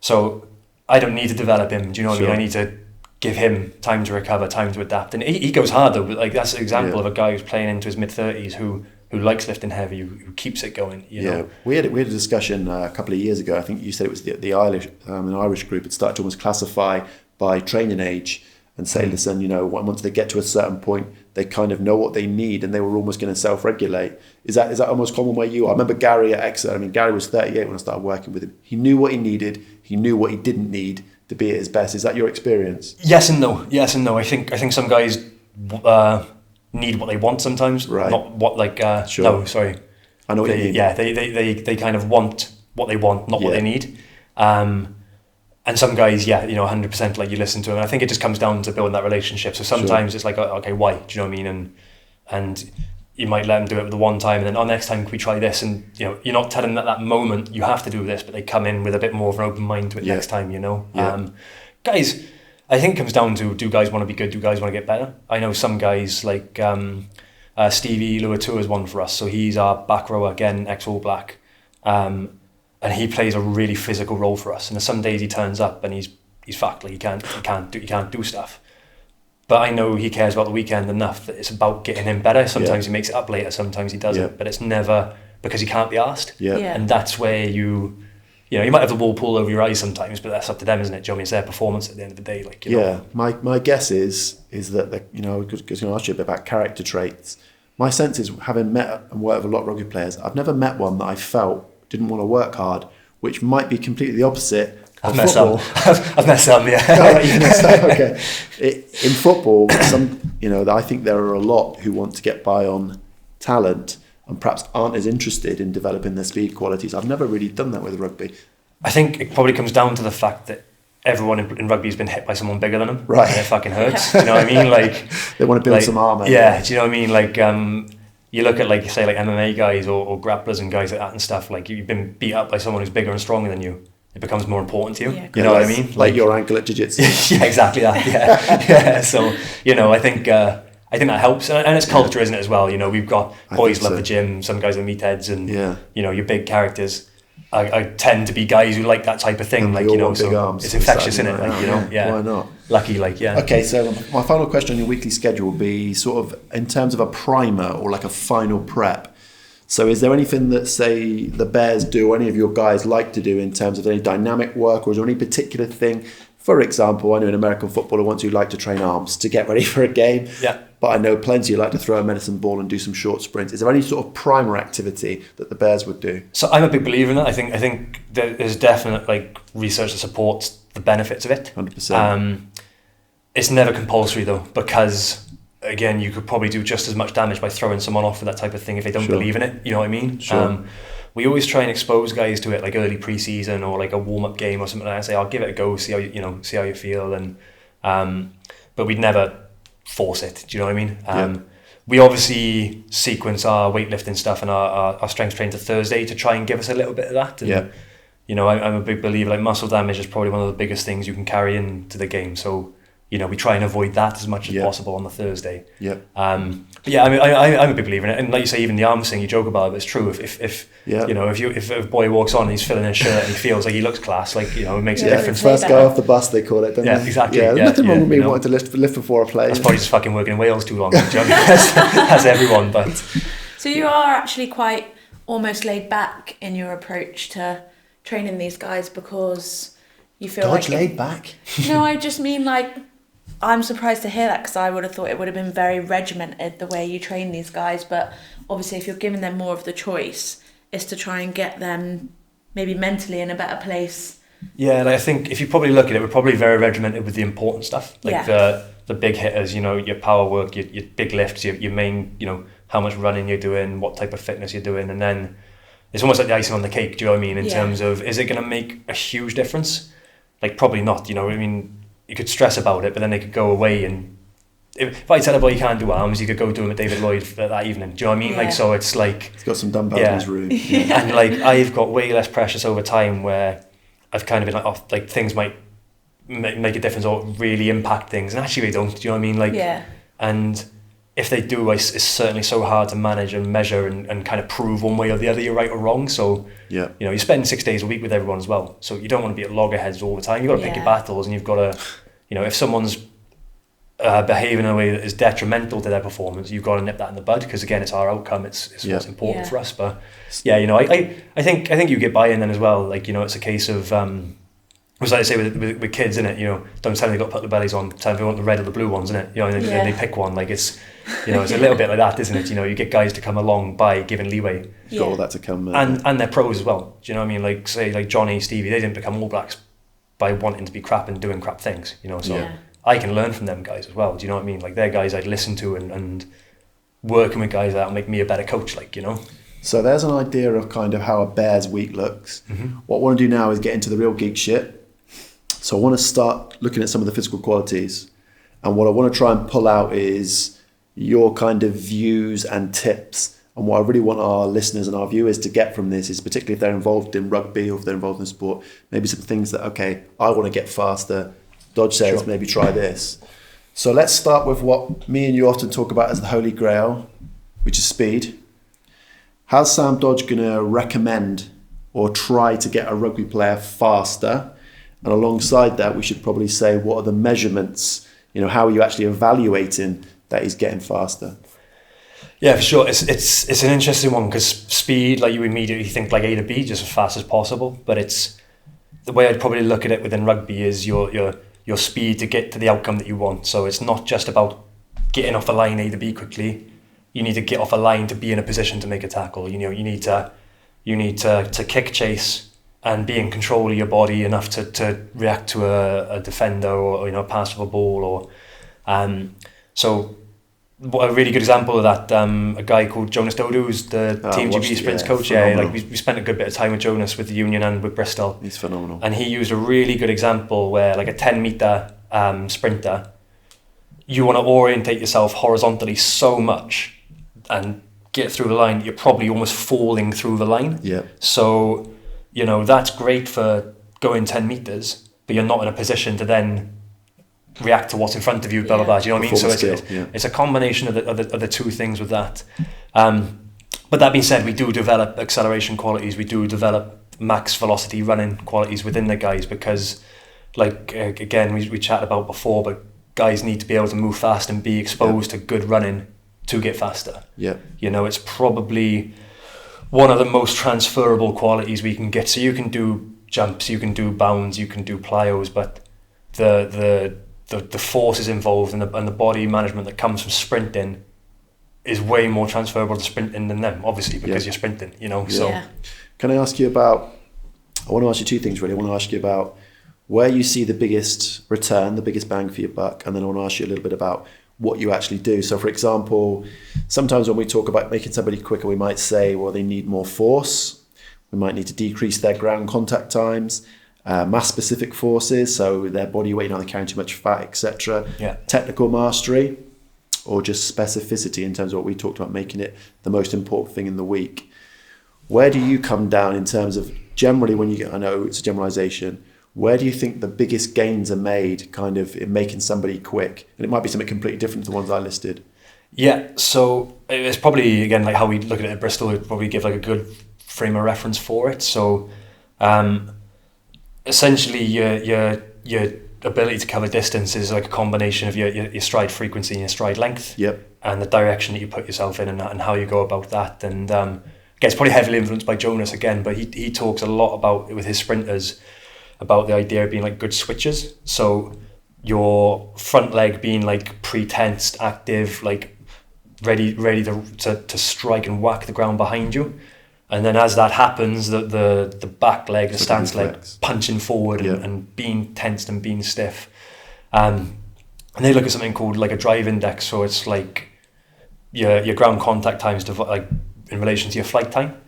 so I don't need to develop him, do you know what I mean? I need to give him time to recover, time to adapt, and he goes hard though. Like, that's an example of a guy who's playing into his mid-30s who likes lifting heavy, who keeps it going. You know? We had a discussion a couple of years ago. I think you said it was the Irish, an Irish group had started to almost classify by training age and say, listen, once they get to a certain point, they kind of know what they need and they were almost going to self-regulate. Is that almost common where you are? I remember Gary at Exeter. I mean, Gary was 38 when I started working with him. He knew what he needed. He knew what he didn't need to be at his best. Is that your experience? Yes and no. I think some guys need what they want sometimes, right. not what like sure. no, sorry. I know what you mean. Yeah, they kind of want what they want, not what they need. And some guys, 100%, like you listen to them. And I think it just comes down to building that relationship. So sometimes it's like, okay, why? Do you know what I mean? And you might let them do it the one time, and then, next time can we try this? And you're not telling them at that moment you have to do this, but they come in with a bit more of an open mind to it next time. Guys, I think it comes down to, do guys want to be good? Do guys want to get better? I know some guys like Stevie Luatua is one for us. So he's our back rower, again, ex-All Black. And he plays a really physical role for us. And some days he turns up and he's fucked, like he can't do stuff. But I know he cares about the weekend enough that it's about getting him better. Sometimes he makes it up later, sometimes he doesn't. But it's never because he can't be asked. And that's where you might have the wool pulled over your eyes sometimes, but that's up to them, isn't it? Do you know what I mean? It's their performance at the end of the day. Like, my guess is that I was going to ask you a bit about character traits. My sense is, having met and worked with a lot of rugby players, I've never met one that I felt didn't want to work hard, which might be completely the opposite. I've met some. I've met some, yeah. You've met some, okay. In football, I think there are a lot who want to get by on talent and perhaps aren't as interested in developing their speed qualities. I've never really done that with rugby. I think it probably comes down to the fact that everyone in rugby has been hit by someone bigger than them. Right. And it fucking hurts. Do you know what I mean? Like, they want to build some armour. Yeah, do you know what I mean? Like, you look at, like, say, like MMA guys or grapplers and guys like that and stuff, like, you've been beat up by someone who's bigger and stronger than you. It becomes more important to you. Yeah, you know what I mean? Like your ankle at jiu-jitsu. Yeah, exactly that. Yeah. So, I think that helps. And it's culture, isn't it, as well? We've got boys love the gym, some guys are meatheads, and, your big characters. I tend to be guys who like that type of thing, and so arms, it's infectious, isn't it? Like, why not? Lucky, like, yeah. Okay, so my final question on your weekly schedule will be sort of in terms of a primer or like a final prep. So is there anything that, say, the Bears do, or any of your guys like to do in terms of any dynamic work, or is there any particular thing? For example, I know an American footballer once who like to train arms to get ready for a game. Yeah. But I know plenty who like to throw a medicine ball and do some short sprints. Is there any sort of primer activity that the Bears would do? So I'm a big believer in that. I think there's definite research that supports the benefits of it. 100%. It's never compulsory though, because again, you could probably do just as much damage by throwing someone off with that type of thing if they don't believe in it. You know what I mean? Sure. We always try and expose guys to it, like early pre-season or like a warm-up game or something like that. And say, I'll give it a go, see how you feel, and but we'd never force it. Do you know what I mean? We obviously sequence our weightlifting stuff and our strength training to Thursday to try and give us a little bit of that. And, I'm a big believer, like, muscle damage is probably one of the biggest things you can carry into the game. So, we try and avoid that as much as possible on the Thursday. But yeah, I mean, I'm a big believer in it. And like you say, even the arms thing you joke about, but it's true. If a boy walks on and he's filling his shirt and he feels like he looks class, it makes a difference. First guy off the bus, they call it, don't they? Exactly. Yeah, there's nothing wrong with me wanting to lift before I play. That's probably just fucking working in Wales too long. As everyone, but... So you are actually quite almost laid back in your approach to training these guys, because you feel laid back? No, I just mean, I'm surprised to hear that, because I would have thought it would have been very regimented the way you train these guys, but obviously if you're giving them more of the choice, is to try and get them maybe mentally in a better place. Yeah, I think if you probably look at it, we're probably very regimented with the important stuff, the big hitters, your power work, your big lifts, your main, how much running you're doing, what type of fitness you're doing, and then it's almost like the icing on the cake, do you know what I mean, in terms of, is it going to make a huge difference? Probably not, you could stress about it, but then they could go away, and if I tell a boy you can't do arms, you could go do them at David Lloyd for that evening. Do you know what I mean? Yeah. So it's like... He's got some dumbbells in his room. Yeah. And I've got way less pressures over time where I've kind of been things might make a difference or really impact things, and actually they don't. Do you know what I mean? And if they do, it's certainly so hard to manage and measure and kind of prove one way or the other you're right or wrong. So you spend 6 days a week with everyone as well, so you don't want to be at loggerheads all the time. You've got to pick your battles, and you've got to, if someone's behaving in a way that is detrimental to their performance, you've got to nip that in the bud, because again, it's our outcome, it's what's important for us. But I think you get buy-in then as well. It's a case of it's like I say with kids, innit? Don't tell them they've got to put the bellies on, tell them they want the red or the blue ones, innit? And they pick one. It's it's a little bit like that, isn't it? You get guys to come along by giving leeway. You've got all that to come. And they're pros as well. Do you know what I mean? Say Johnny, Stevie, they didn't become All Blacks by wanting to be crap and doing crap things, so I can learn from them guys as well. Do you know what I mean? They're guys I'd listen to and working with guys that'll make me a better coach, like, you know. So there's an idea of kind of how a Bears week looks. What I want to do now is get into the real geek shit. So I want to start looking at some of the physical qualities. And what I want to try and pull out is your kind of views and tips. And what I really want our listeners and our viewers to get from this is, particularly if they're involved in rugby or if they're involved in sport, maybe some things that, okay, I want to get faster. Dodge says, maybe try this. So let's start with what me and you often talk about as the holy grail, which is speed. How's Sam Dodge going to recommend or try to get a rugby player faster? And alongside that, we should probably say, what are the measurements? You know, how are you actually evaluating that he's getting faster? Yeah, for sure. It's an interesting one, because speed, like, you immediately think like A to B, just as fast as possible. But it's the way I'd probably look at it within rugby is your speed to get to the outcome that you want. So it's not just about getting off the line A to B quickly. You need to get off a line to be in a position to make a tackle. You know, you need to kick chase and be in control of your body enough to react to a defender or, you know, a pass of a ball or so. A really good example of that, a guy called Jonas Dodo, who's the Team GB Sprints coach. Yeah, like we spent a good bit of time with Jonas with the Union and with Bristol. He's phenomenal. And he used a really good example where, like, a 10-meter sprinter, you want to orientate yourself horizontally so much and get through the line, you're probably almost falling through the line. Yeah. So, you know, that's great for going 10 meters, but you're not in a position to then react to what's in front of you, blah, blah, blah. Do you know what I mean? So it's a combination of the two things with that. But that being said, we do develop acceleration qualities. We do develop max velocity running qualities within the guys because, like, again, we chatted about before, but guys need to be able to move fast and be exposed to good running to get faster. Yeah. You know, it's probably one of the most transferable qualities we can get. So you can do jumps, you can do bounds, you can do plyos, but the forces involved and the body management that comes from sprinting is way more transferable to sprinting than them, obviously, because you're sprinting, you know. So can I ask you about, I want to ask you two things really. I want to ask you about where you see the biggest return, the biggest bang for your buck, and then I want to ask you a little bit about what you actually do. So for example, sometimes when we talk about making somebody quicker, we might say, well, they need more force. We might need to decrease their ground contact times, mass specific forces, so their body weight, they're carrying too much fat, etc. Technical mastery, or just specificity in terms of what we talked about, making it the most important thing in the week. Where do you come down in terms of generally when you get, I know it's a generalization, where do you think the biggest gains are made kind of in making somebody quick? And it might be something completely different to the ones I listed. Yeah, so it's probably, again, like how we look at it at Bristol, we'd probably give like a good frame of reference for it. So essentially your ability to cover distance is like a combination of your stride frequency and your stride length. Yep. And the direction that you put yourself in and how you go about that. And again, it's probably heavily influenced by Jonas again, but he talks a lot about, with his sprinters, about the idea of being like good switches. So your front leg being like pre-tensed, active, like ready to strike and whack the ground behind you. And then as that happens, the back leg, the stance leg, punching forward and being tensed and being stiff. And they look at something called like a drive index. So it's like your ground contact times like in relation to your flight time.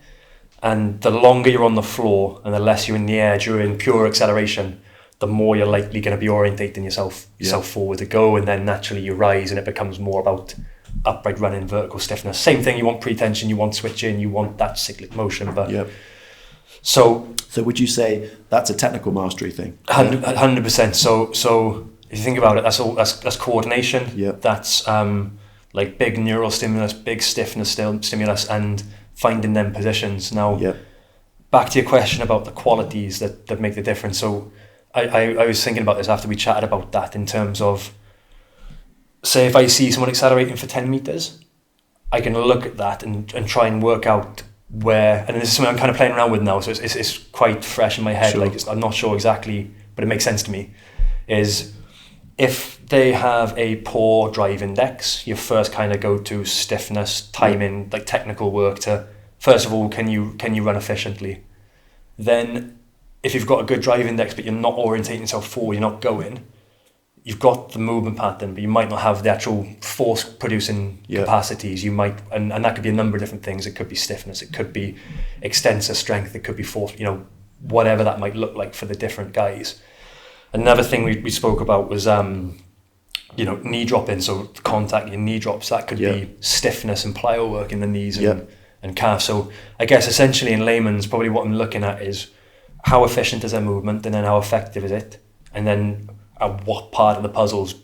And the longer you're on the floor and the less you're in the air during pure acceleration, the more you're likely going to be orientating yourself forward to go. And then naturally you rise and it becomes more about upright running, vertical stiffness. Same thing, you want pre-tension, you want switching, you want that cyclic motion. But so would you say that's a technical mastery thing? 100%. So if you think about it, that's coordination. Yep. That's like big neural stimulus, big stiffness stimulus, and finding them positions. Now, back to your question about the qualities that make the difference. So I was thinking about this after we chatted about that in terms of, say if I see someone accelerating for 10 meters, I can look at that and try and work out where, and this is something I'm kind of playing around with now, so it's quite fresh in my head, I'm not sure exactly, but it makes sense to me, is if they have a poor drive index, you first kind of go to stiffness, timing, like technical work to, first of all, can you run efficiently? Then if you've got a good drive index but you're not orientating yourself forward, you're not going, you've got the movement pattern, but you might not have the actual force producing capacities. You might, and that could be a number of different things. It could be stiffness, it could be extensor strength, it could be force, whatever that might look like for the different guys. Another thing we spoke about was, knee dropping, so contact your knee drops. That could be stiffness and plyo work in the knees and calves. So I guess essentially in layman's, probably what I'm looking at is how efficient is their movement, and then how effective is it, and then what part of the puzzle's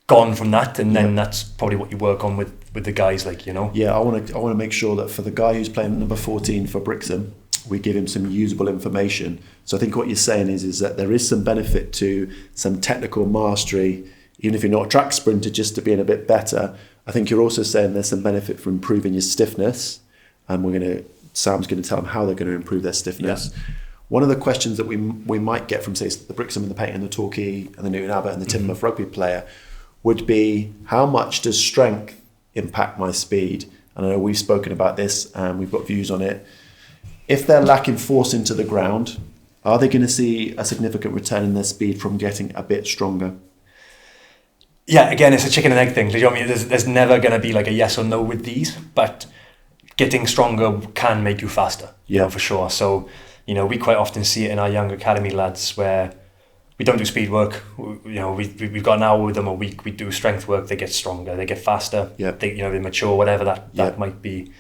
gone from that, and then that's probably what you work on with the guys, Yeah, I want to make sure that for the guy who's playing number 14 for Brixham, we give him some usable information. So I think what you're saying is that there is some benefit to some technical mastery, even if you're not a track sprinter, just to being a bit better. I think you're also saying there's some benefit for improving your stiffness, and Sam's going to tell them how they're going to improve their stiffness. Yeah. One of the questions that we might get from, say, the Brixham and the Payton and the Torquay and the Newton Abbott and the Timbermouth rugby player would be, how much does strength impact my speed? And I know we've spoken about this and we've got views on it. If they're lacking force into the ground, are they going to see a significant return in their speed from getting a bit stronger? Yeah, again, it's a chicken and egg thing. You know what I mean? There's never going to be like a yes or no with these, but getting stronger can make you faster, for sure. So, we quite often see it in our young academy lads where we don't do speed work. We've got an hour with them a week. We do strength work. They get stronger. They get faster. Yep. They mature, whatever that might be.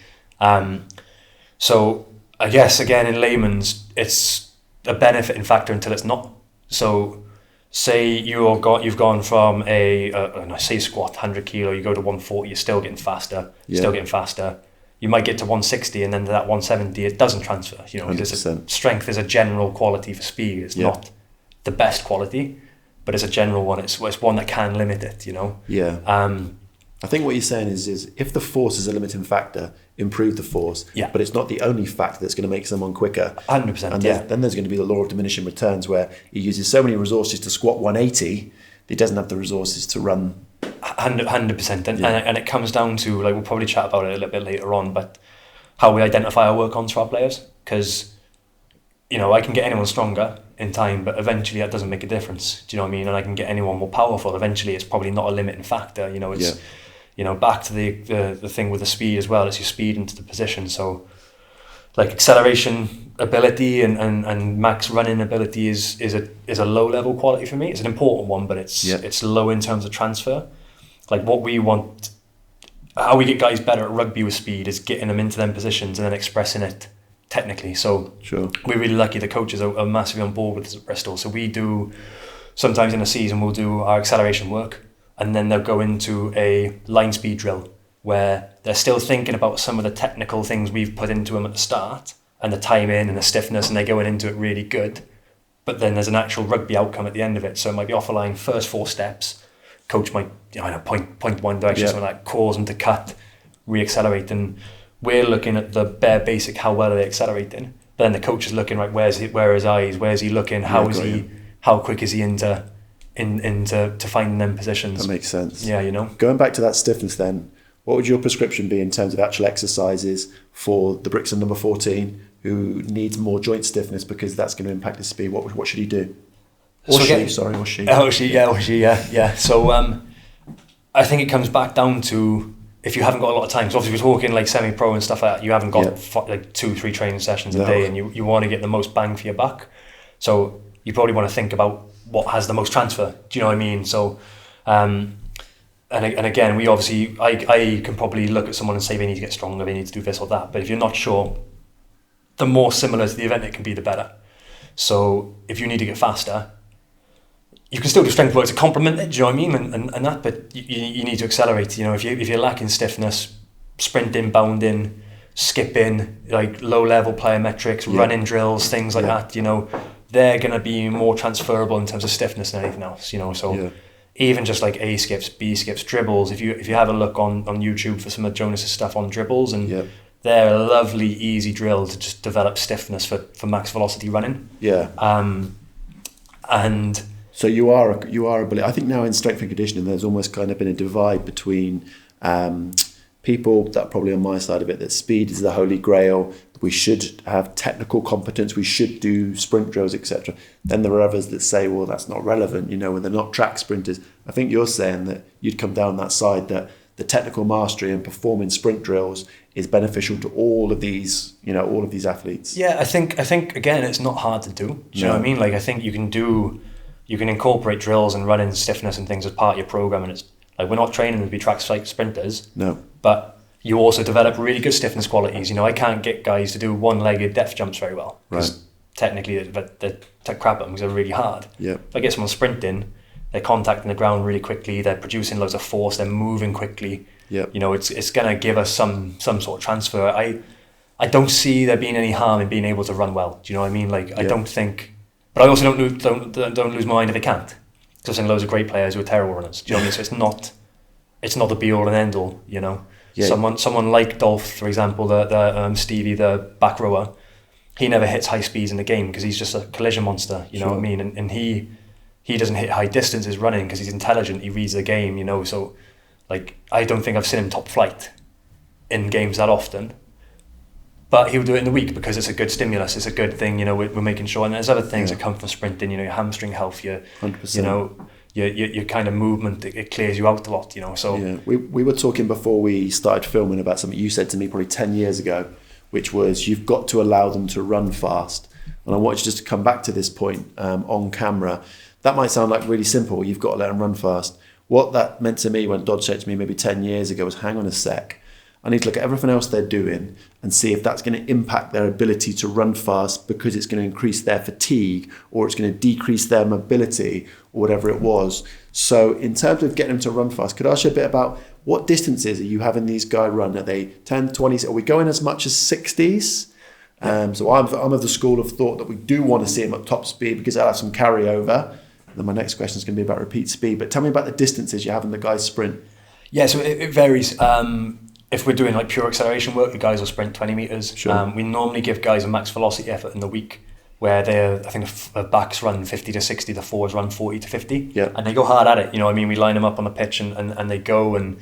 So I guess again in layman's, it's a benefiting factor until it's not. So say you've gone from say squat 100 kilo, you go to 140. You're still getting faster. Still getting faster. You might get to 160 and then to that 170 it doesn't transfer. 100%. Strength is a general quality for speed. It's not the best quality, but it's a general one. It's one that can limit it. Yeah. I think what you're saying is if the force is a limiting factor, improve the force. Yeah. But it's not the only factor that's going to make someone quicker. 100%. And then there's going to be the law of diminishing returns, where he uses so many resources to squat 180, he doesn't have the resources to run. 100%, and it comes down to, like, we'll probably chat about it a little bit later on, but how we identify our work-ons for our players, because I can get anyone stronger in time, but eventually that doesn't make a difference. Do you know what I mean? And I can get anyone more powerful. Eventually, it's probably not a limiting factor. It's back to the thing with the speed as well. It's your speed into the position. So, like, acceleration ability and max running ability is a low level quality for me. It's an important one, but it's low in terms of transfer. Like, what we want, how we get guys better at rugby with speed is getting them into them positions and then expressing it technically. So we're really lucky the coaches are massively on board with us at Bristol. So we do, sometimes in a season we'll do our acceleration work, and then they'll go into a line speed drill where they're still thinking about some of the technical things we've put into them at the start and the timing and the stiffness, and they're going into it really good. But then there's an actual rugby outcome at the end of it. So it might be off a line, first 4 steps, coach might point one direction, something like cause them to cut, re-accelerate, and we're looking at the bare basic, how well are they accelerating, but then the coach is looking, right, where are his eyes, where's he looking, how quick is he into finding them positions. That makes sense. Going back to that stiffness then, what would your prescription be in terms of actual exercises for the Brixham number 14 who needs more joint stiffness, because that's going to impact his speed? What should he do? Or she. So I think it comes back down to, if you haven't got a lot of time, so obviously we're talking like semi-pro and stuff like that, you haven't got like 2-3 training sessions a day, and you want to get the most bang for your buck. So you probably want to think about what has the most transfer. Do you know what I mean? So, and again, we obviously, I can probably look at someone and say they need to get stronger, they need to do this or that. But if you're not sure, the more similar to the event it can be, the better. So if you need to get faster, you can still do strength work to complement it, do you know what I mean? And that, but you need to accelerate. If you're lacking stiffness, sprinting, bounding, skipping, like low level plyometrics, running drills, things like that, they're going to be more transferable in terms of stiffness than anything else, So even just like A skips, B skips, dribbles, if you have a look on YouTube for some of Jonas's stuff on dribbles, and they're a lovely, easy drill to just develop stiffness for max velocity running. And so you are I think now in strength and conditioning, there's almost kind of been a divide between people that are probably on my side of it, that speed is the holy grail, we should have technical competence, we should do sprint drills, etc. Then there are others that say, well, that's not relevant, when they're not track sprinters. I think you're saying that you'd come down that side, that the technical mastery and performing sprint drills is beneficial to all of these, all of these athletes. Yeah, I think again, it's not hard to do. Do you know what I mean? Like, I think you can incorporate drills and running stiffness and things as part of your program, and it's like, we're not training to be track sprinters. No. But you also develop really good stiffness qualities. I can't get guys to do one-legged depth jumps very well. Because technically the crab buttons are really hard. Yeah. If I get someone sprinting, they're contacting the ground really quickly, they're producing loads of force, they're moving quickly. Yeah. It's going to give us some sort of transfer. I don't see there being any harm in being able to run well. Do you know what I mean? Like, I don't think... But I also don't lose my mind if they can't. Because I've seen loads of great players who are terrible runners. Do you know what I mean? So it's not the be-all and end-all, Yeah. Someone like Dolph, for example, the Stevie, the back rower, he never hits high speeds in the game because he's just a collision monster, you know what I mean? And he doesn't hit high distances running because he's intelligent, he reads the game, so like, I don't think I've seen him top flight in games that often, but he'll do it in the week because it's a good stimulus, it's a good thing, we're making sure. And there's other things that come from sprinting, your hamstring health, your 100%. Your kind of movement, it clears you out a lot, so... Yeah, we were talking before we started filming about something you said to me probably 10 years ago, which was you've got to allow them to run fast. And I want you just to come back to this point on camera. That might sound like really simple, you've got to let them run fast. What that meant to me when Dodd said to me maybe 10 years ago was, hang on a sec, I need to look at everything else they're doing and see if that's going to impact their ability to run fast because it's going to increase their fatigue or it's going to decrease their mobility or whatever it was. So in terms of getting them to run fast, could I ask you a bit about what distances are you having these guys run? Are they 10, 20s? Are we going as much as 60s? So I'm of the school of thought that we do want to see them at top speed because they'll have some carryover. And then my next question is going to be about repeat speed. But tell me about the distances you're having the guys sprint. Yeah, so it varies. If we're doing like pure acceleration work, the guys will sprint 20 metres. Sure. We normally give guys a max velocity effort in the week where I think the backs run 50 to 60, the forwards run 40 to 50. Yeah. And they go hard at it. We line them up on the pitch and they go, and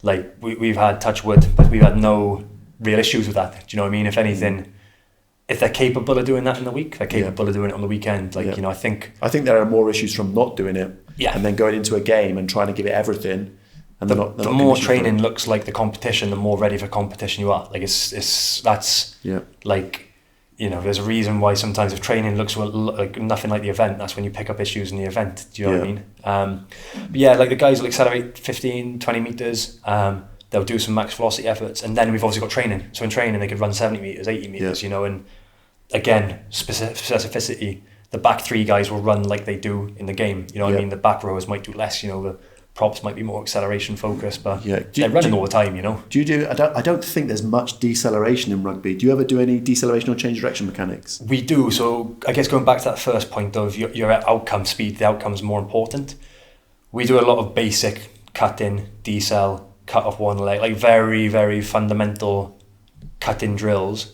like we've had, touch wood, but we've had no real issues with that. Do you know what I mean? If anything, if they're capable of doing that in the week, they're capable of doing it on the weekend. I think there are more issues from not doing it and then going into a game and trying to give it everything. And the more training looks like the competition, the more ready for competition you are. Like there's a reason why sometimes if training looks like nothing like the event, that's when you pick up issues in the event. Do you know what I mean? But yeah, like the guys will accelerate 15, 20 meters. They'll do some max velocity efforts, and then we've obviously got training. So in training, they could run 70 meters, 80 meters. And again, specificity. The back three guys will run like they do in the game. You know what I mean? The back rowers might do less. The props might be more acceleration focused, but they're running all the time, Do you do? I don't think there's much deceleration in rugby. Do you ever do any deceleration or change direction mechanics? We do. So I guess going back to that first point of your outcome speed, the outcome is more important. We do a lot of basic cut in, decel, cut off one leg, like very, very fundamental cut in drills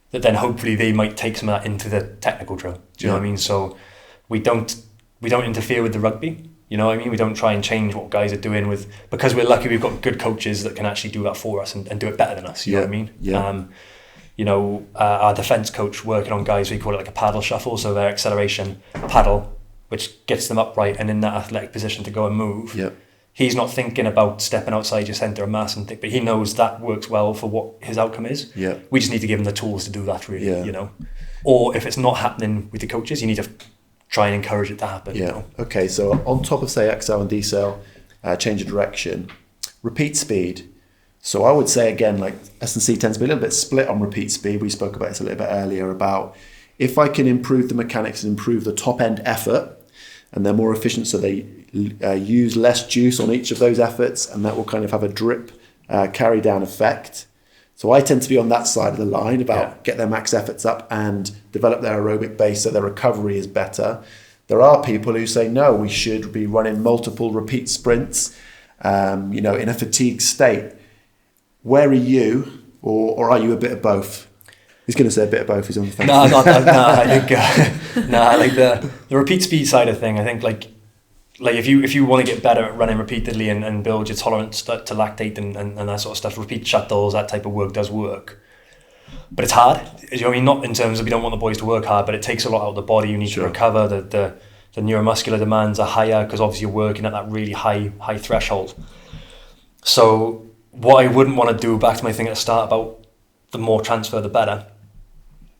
that then hopefully they might take some of that into the technical drill. Do you know what I mean? So we don't interfere with the rugby. You know what I mean? We don't try and change what guys are doing because we're lucky we've got good coaches that can actually do that for us and do it better than us. You know what I mean? Yeah. Our defence coach working on guys, we call it like a paddle shuffle. So their acceleration paddle, which gets them upright and in that athletic position to go and move. Yeah. He's not thinking about stepping outside your centre of mass but he knows that works well for what his outcome is. Yeah. We just need to give him the tools to do that really, Or if it's not happening with the coaches, you need to try and encourage it to happen. Yeah. Okay. So on top of say accel and decel, change of direction, repeat speed. So I would say again, like S&C tends to be a little bit split on repeat speed. We spoke about this a little bit earlier about if I can improve the mechanics and improve the top end effort, and they're more efficient, so they use less juice on each of those efforts, and that will kind of have a drip carry down effect. So I tend to be on that side of the line about get their max efforts up and develop their aerobic base so their recovery is better. There are people who say, no, we should be running multiple repeat sprints, in a fatigued state. Where are you, or are you a bit of both? He's going to say a bit of both. He's on the fence. No, I think like the repeat speed side of thing. I think like if you want to get better at running repeatedly and build your tolerance to lactate and that sort of stuff, repeat shuttles, that type of work does work. But it's hard. You know what I mean? Not in terms of we don't want the boys to work hard, but it takes a lot out of the body. You need to recover. The neuromuscular demands are higher because obviously you're working at that really high threshold. So what I wouldn't want to do, back to my thing at the start about the more transfer, the better.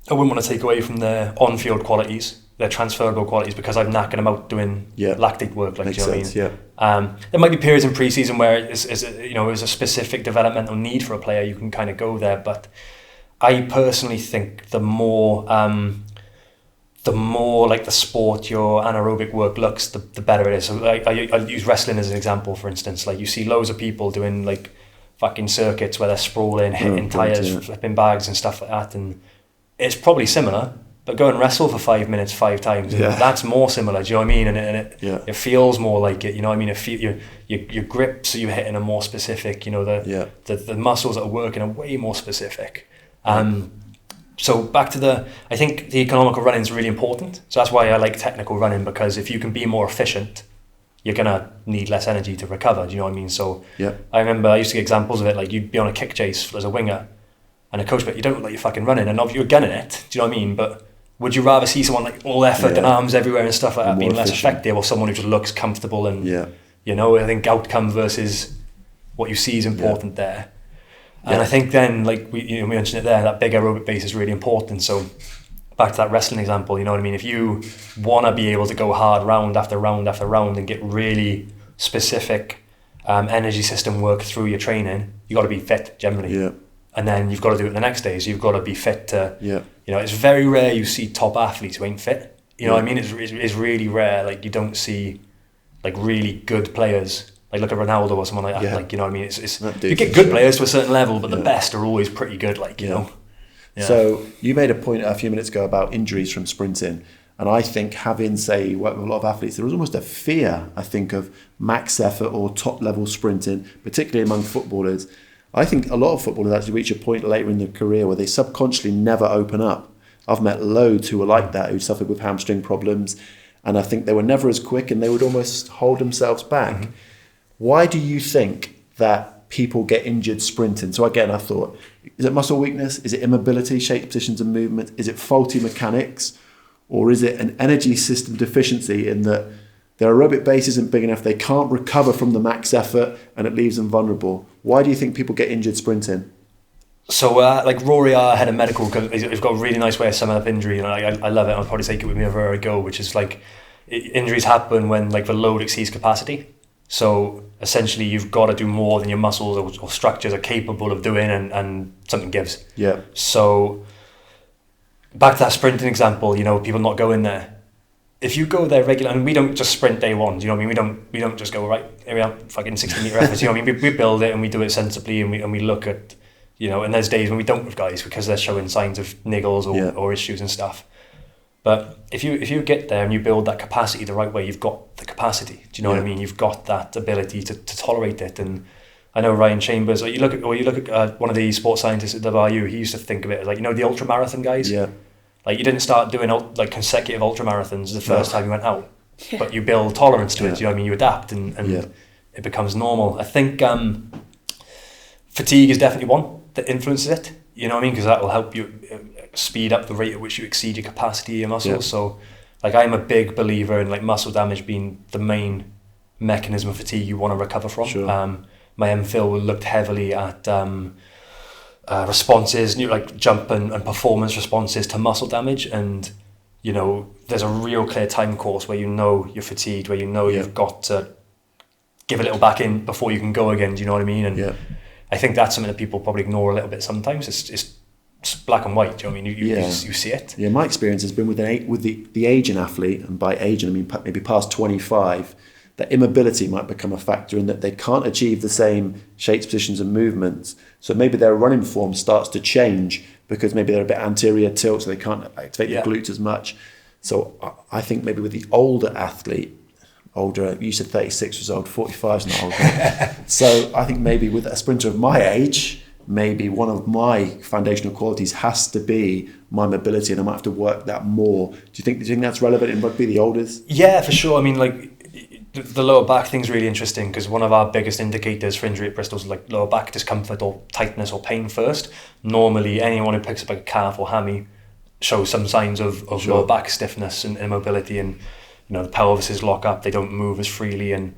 I wouldn't want to take away from their on-field qualities, their transferable qualities, because I'm knacking them out doing lactate work. Like, makes do you know sense, what I mean? There might be periods in pre-season where it's there's a specific developmental need for a player. You can kind of go there, but I personally think the more like the sport your anaerobic work looks, the better it is. So I'll use wrestling as an example, for instance. Like, you see loads of people doing like fucking circuits where they're sprawling, hitting tires, flipping bags and stuff like that, and it's probably similar. But go and wrestle for 5 minutes 5 times. That's more similar. Do you know what I mean? And it feels more like it. You know what I mean? Your grips you're hitting are more specific. You know, the muscles that are working are way more specific. So back to I think the economical running is really important. So that's why I like technical running, because if you can be more efficient, you're gonna need less energy to recover. Do you know what I mean? So I remember I used to get examples of it. Like, you'd be on a kick chase as a winger, and a coach, but you don't look like you're fucking running, and obviously you're gunning it. Do you know what I mean? But would you rather see someone like all effort and arms everywhere and stuff like that being less effective, or someone who just looks comfortable and you know? I think outcome versus what you see is important there. And I think then, like we mentioned it there, that big aerobic base is really important. So back to that wrestling example, you know what I mean? If you want to be able to go hard round after round after round and get really specific energy system work through your training, you got to be fit generally. And then you've got to do it the next day. So you've got to be fit to, you know, it's very rare you see top athletes who ain't fit. You know what I mean? It's really rare. Like, you don't see like really good players. Like, look at Ronaldo or someone like that. Like, you know what I mean? It's you get good players to a certain level, but the best are always pretty good. Like, you know. So you made a point a few minutes ago about injuries from sprinting, and I think having, say, worked with a lot of athletes, there was almost a fear, I think, of max effort or top level sprinting, particularly among footballers. I think a lot of footballers actually reach a point later in their career where they subconsciously never open up. I've met loads who were like that, who suffered with hamstring problems, and I think they were never as quick and they would almost hold themselves back. Why do you think that people get injured sprinting? So again, I thought, is it muscle weakness? Is it immobility, shape, positions and movement? Is it faulty mechanics? Or is it an energy system deficiency in that their aerobic base isn't big enough, they can't recover from the max effort, and it leaves them vulnerable? Why do you think people get injured sprinting? So like Rory, our head of medical, he's got a really nice way of summing up injury, and I love it. I'll probably take it with me wherever I go, which is like injuries happen when like the load exceeds capacity. So essentially you've got to do more than your muscles or structures are capable of doing, and something gives. So back to that sprinting example, you know, people not going there. If you go there regularly, and we don't just sprint day one, do you know what I mean? We don't just go, right, here we are, fucking 60 metre efforts, you know what I mean? We build it and we do it sensibly, and we look at, you know, and there's days when we don't with guys because they're showing signs of niggles or issues and stuff. But if you get there and you build that capacity the right way, you've got the capacity. Do you know what I mean? You've got that ability to tolerate it. And I know Ryan Chambers, or you look at one of the sports scientists at WRU, he used to think of it as like, you know, the ultra marathon guys. Like, you didn't start doing like consecutive ultra marathons the first time you went out, but you build tolerance to it. You know what I mean? You adapt, and it becomes normal. I think fatigue is definitely one that influences it. You know what I mean? Because that will help you speed up the rate at which you exceed your capacity of your muscles. So, like, I'm a big believer in like muscle damage being the main mechanism of fatigue you want to recover from. My MPhil looked heavily at responses, like jump and performance responses to muscle damage, and you know, there's a real clear time course where you know you're fatigued, where you know you've got to give a little back in before you can go again. Do you know what I mean? And I think that's something that people probably ignore a little bit sometimes. It's black and white. Do you know what I mean? You see it. Yeah, my experience has been with the aging athlete, and by aging I mean maybe past 25. That immobility might become a factor in that they can't achieve the same shapes, positions and movements. So maybe their running form starts to change because maybe they're a bit anterior tilt, so they can't activate the glutes as much. So I think maybe with the older athlete, you said 36 was old, 45 is not old. So I think maybe with a sprinter of my age, maybe one of my foundational qualities has to be my mobility, and I might have to work that more. Do you think that's relevant in rugby, the oldest? Yeah, for sure. I mean, like, the lower back thing's really interesting because one of our biggest indicators for injury at Bristol is like lower back discomfort or tightness or pain first. Normally, anyone who picks up like a calf or hammy shows some signs of Sure. lower back stiffness and immobility, and the pelvises lock up, they don't move as freely. And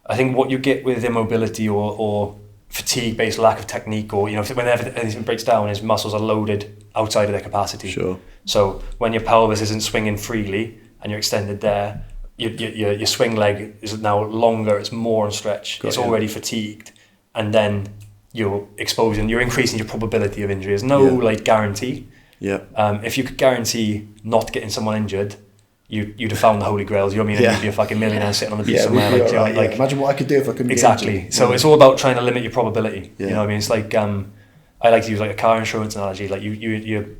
I think what you get with immobility or fatigue-based lack of technique, or whenever anything breaks down, is muscles are loaded outside of their capacity. Sure. So when your pelvis isn't swinging freely and you're extended there, your swing leg is now longer, it's more on stretch, it's already fatigued, and then you're increasing your probability of injury. There's no like guarantee. Yeah. If you could guarantee not getting someone injured, you'd have found the holy grails. You know what I mean? And you'd be a fucking millionaire sitting on the beach somewhere. Like, imagine what I could do if I couldn't exactly. get injured. So it's all about trying to limit your probability. Yeah. You know what I mean? It's like I like to use like a car insurance analogy. Like you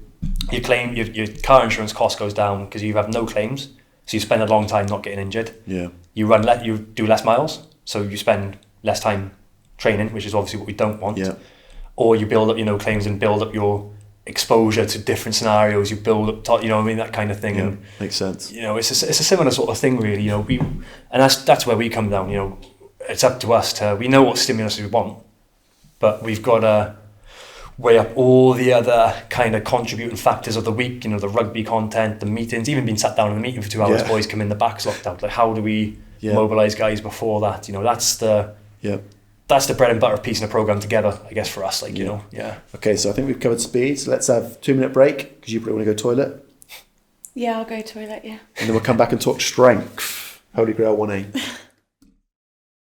claim your car insurance cost goes down because you have no claims, so you spend a long time not getting injured. Yeah. You do less miles, so you spend less time training, which is obviously what we don't want. Yeah. Or you build up your no claims and build up your exposure to different scenarios. You build up, that kind of thing. Yeah, and makes sense. It's a similar sort of thing, really. And that's where we come down. It's up to us we know what stimulus we want, but we've got to weigh up all the other kind of contributing factors of the week. The rugby content, the meetings, even being sat down in a meeting for 2 hours. Boys come in, the back's locked out. Like, how do we mobilise guys before that? That's the bread and butter of piecing a program together, I guess, for us. Okay, so I think we've covered speed. So let's have a 2-minute break because you probably want to go toilet. Yeah, I'll go toilet. Yeah. And then we'll come back and talk strength. Holy Grail 1A.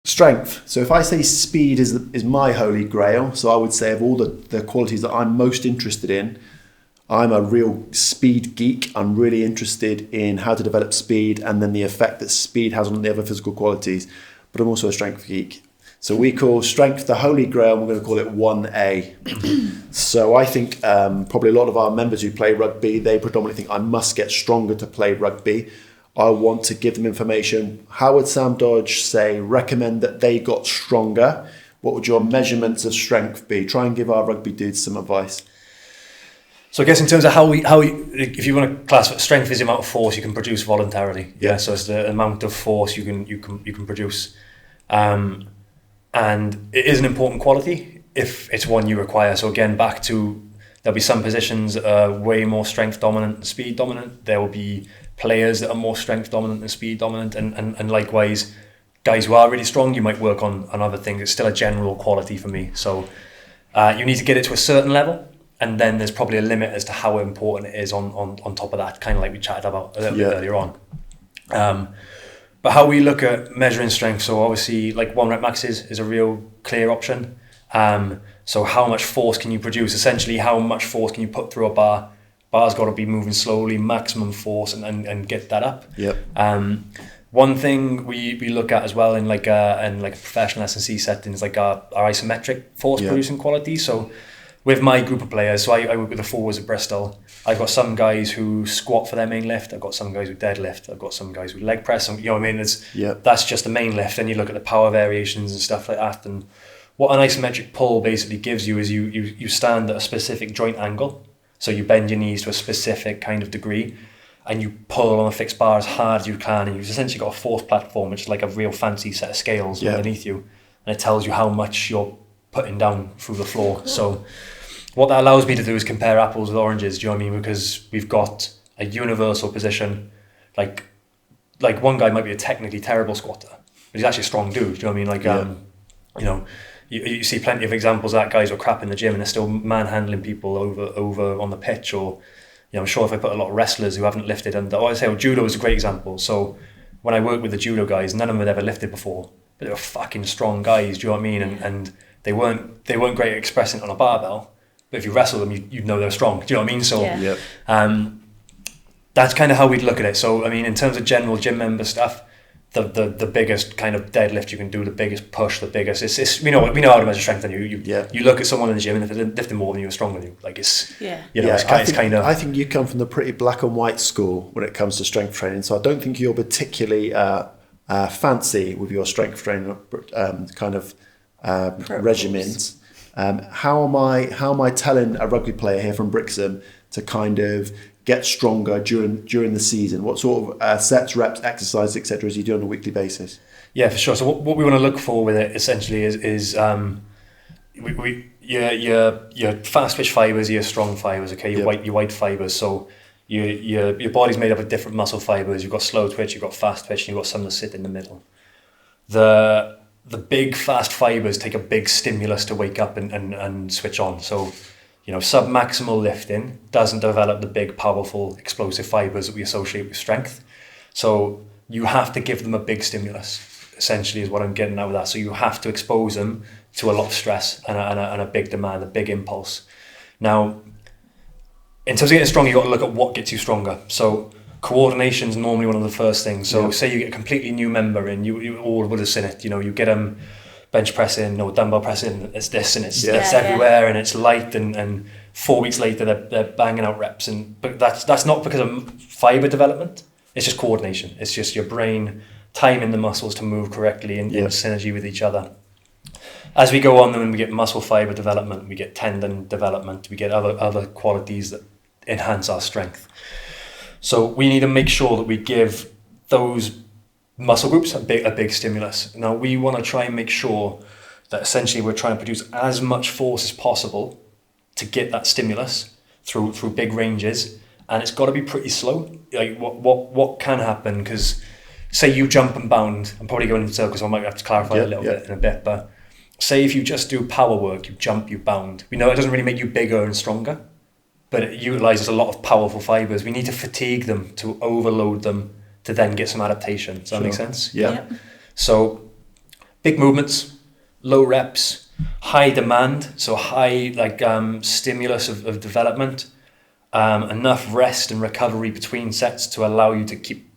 Strength. So if I say speed is my holy grail, so I would say of all the qualities that I'm most interested in, I'm a real speed geek. I'm really interested in how to develop speed and then the effect that speed has on the other physical qualities. But I'm also a strength geek. So we call strength the holy grail, and we're going to call it 1A. So I think probably a lot of our members who play rugby, they predominantly think I must get stronger to play rugby. I want to give them information. How would Sam Dodge recommend that they got stronger? What would your measurements of strength be? Try and give our rugby dudes some advice. So I guess in terms of how if you want to class strength is the amount of force you can produce voluntarily. Yeah. So it's the amount of force you can produce. And it is an important quality if it's one you require. So again, back to, there'll be some positions that are way more strength dominant than speed dominant. There will be players that are more strength dominant than speed dominant. And likewise, guys who are really strong, you might work on other things. It's still a general quality for me. So you need to get it to a certain level. And then there's probably a limit as to how important it is on top of that, kind of like we chatted about a little bit earlier on. But how we look at measuring strength, so obviously like 1 rep maxes is a real clear option. So how much force can you produce? Essentially, how much force can you put through a bar? Bar's got to be moving slowly, maximum force, and get that up. Yep. One thing we look at as well in like a professional S&C setting is like our isometric force producing quality. So with my group of players, so I work with the forwards at Bristol. I've got some guys who squat for their main lift. I've got some guys who deadlift. I've got some guys who leg press. You know what I mean? That's just the main lift. Then you look at the power variations and stuff like that. And what an isometric pull basically gives you is you stand at a specific joint angle. So you bend your knees to a specific kind of degree and you pull on a fixed bar as hard as you can. And you've essentially got a force platform, which is like a real fancy set of scales underneath you. And it tells you how much you're putting down through the floor. So what that allows me to do is compare apples with oranges, do you know what I mean? Because we've got a universal position, like one guy might be a technically terrible squatter, but he's actually a strong dude, do you know what I mean? You see plenty of examples of that guys who are crap in the gym and they're still manhandling people over on the pitch, or I'm sure if I put a lot of wrestlers who haven't lifted, and judo is a great example. So when I work with the judo guys, none of them had ever lifted before, but they were fucking strong guys, do you know what I mean? And they weren't great at expressing it on a barbell. But if you wrestle them, you'd know they're strong. Do you know what I mean? So that's kind of how we'd look at it. So, I mean, in terms of general gym member stuff, the biggest kind of deadlift you can do, the biggest push, the biggest, it's we know how to measure strength on you. You look at someone in the gym and if they're lifting more than you, are stronger than you. Like it's kind of. I think you come from the pretty black and white school when it comes to strength training. So I don't think you're particularly fancy with your strength training kind of regimens. How am I telling a rugby player here from Brixham to kind of get stronger during the season? What sort of sets, reps, exercises, etc. is you do on a weekly basis? Yeah, for sure. So what we want to look for with it essentially is your fast twitch fibers, your strong fibers, okay, your white fibers. So your body's made up of different muscle fibers. You've got slow twitch, you've got fast twitch, and you've got some that sit in the middle. The big fast fibers take a big stimulus to wake up and switch on. So, sub-maximal lifting doesn't develop the big, powerful, explosive fibers that we associate with strength. So you have to give them a big stimulus, essentially, is what I'm getting out of that. So you have to expose them to a lot of stress and a big demand, a big impulse. Now, in terms of getting stronger, you've got to look at what gets you stronger. So coordination is normally one of the first things. So say you get a completely new member in, you all would have seen it, you get them bench pressing or dumbbell pressing, it's this and it's everywhere and it's light and 4 weeks later they're banging out reps. But that's not because of fiber development, it's just coordination. It's just your brain timing the muscles to move correctly in synergy with each other. As we go on, then we get muscle fiber development, we get tendon development, we get other qualities that enhance our strength. So we need to make sure that we give those muscle groups a big stimulus. Now we want to try and make sure that essentially we're trying to produce as much force as possible to get that stimulus through big ranges, and it's got to be pretty slow. Like what can happen, because say you jump and bound, I'm probably going in circles, so I might have to clarify a little bit in a bit, but say if you just do power work, you jump, you bound, we know it doesn't really make you bigger and stronger, but it utilizes a lot of powerful fibers. We need to fatigue them, to overload them, to then get some adaptation. Does that make sense? Yeah. So big movements, low reps, high demand, so high stimulus of development, enough rest and recovery between sets to allow you to keep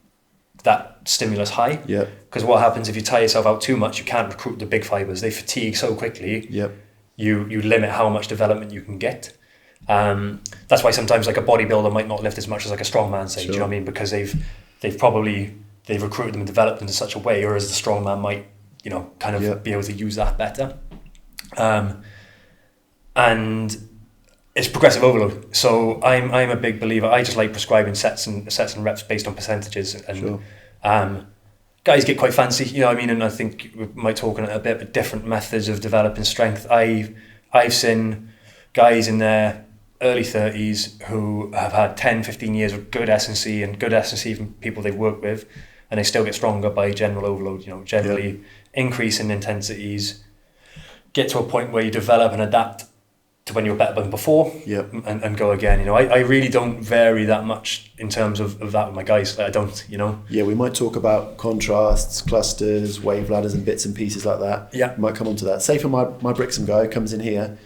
that stimulus high. Yeah. Because what happens if you tire yourself out too much, you can't recruit the big fibers. They fatigue so quickly. Yep. You limit how much development you can get. That's why sometimes like a bodybuilder might not lift as much as like a strongman, say. Do you know what I mean? Because they've recruited them and developed them in such a way, whereas the strongman might be able to use that better. And it's progressive overload. So I'm a big believer. I just like prescribing sets and reps based on percentages. And guys get quite fancy, and I think we might talk on it a bit, but different methods of developing strength. I've seen guys in their early 30s who have had 10, 15 years of good S&C and good S&C from people they've worked with, and they still get stronger by general overload, generally increase in intensities, get to a point where you develop and adapt to when you were better than before, and go again. I really don't vary that much in terms of that with my guys. I don't, Yeah, we might talk about contrasts, clusters, wave ladders and bits and pieces like that. Yeah. We might come on to that. Say for my Brixham guy who comes in here,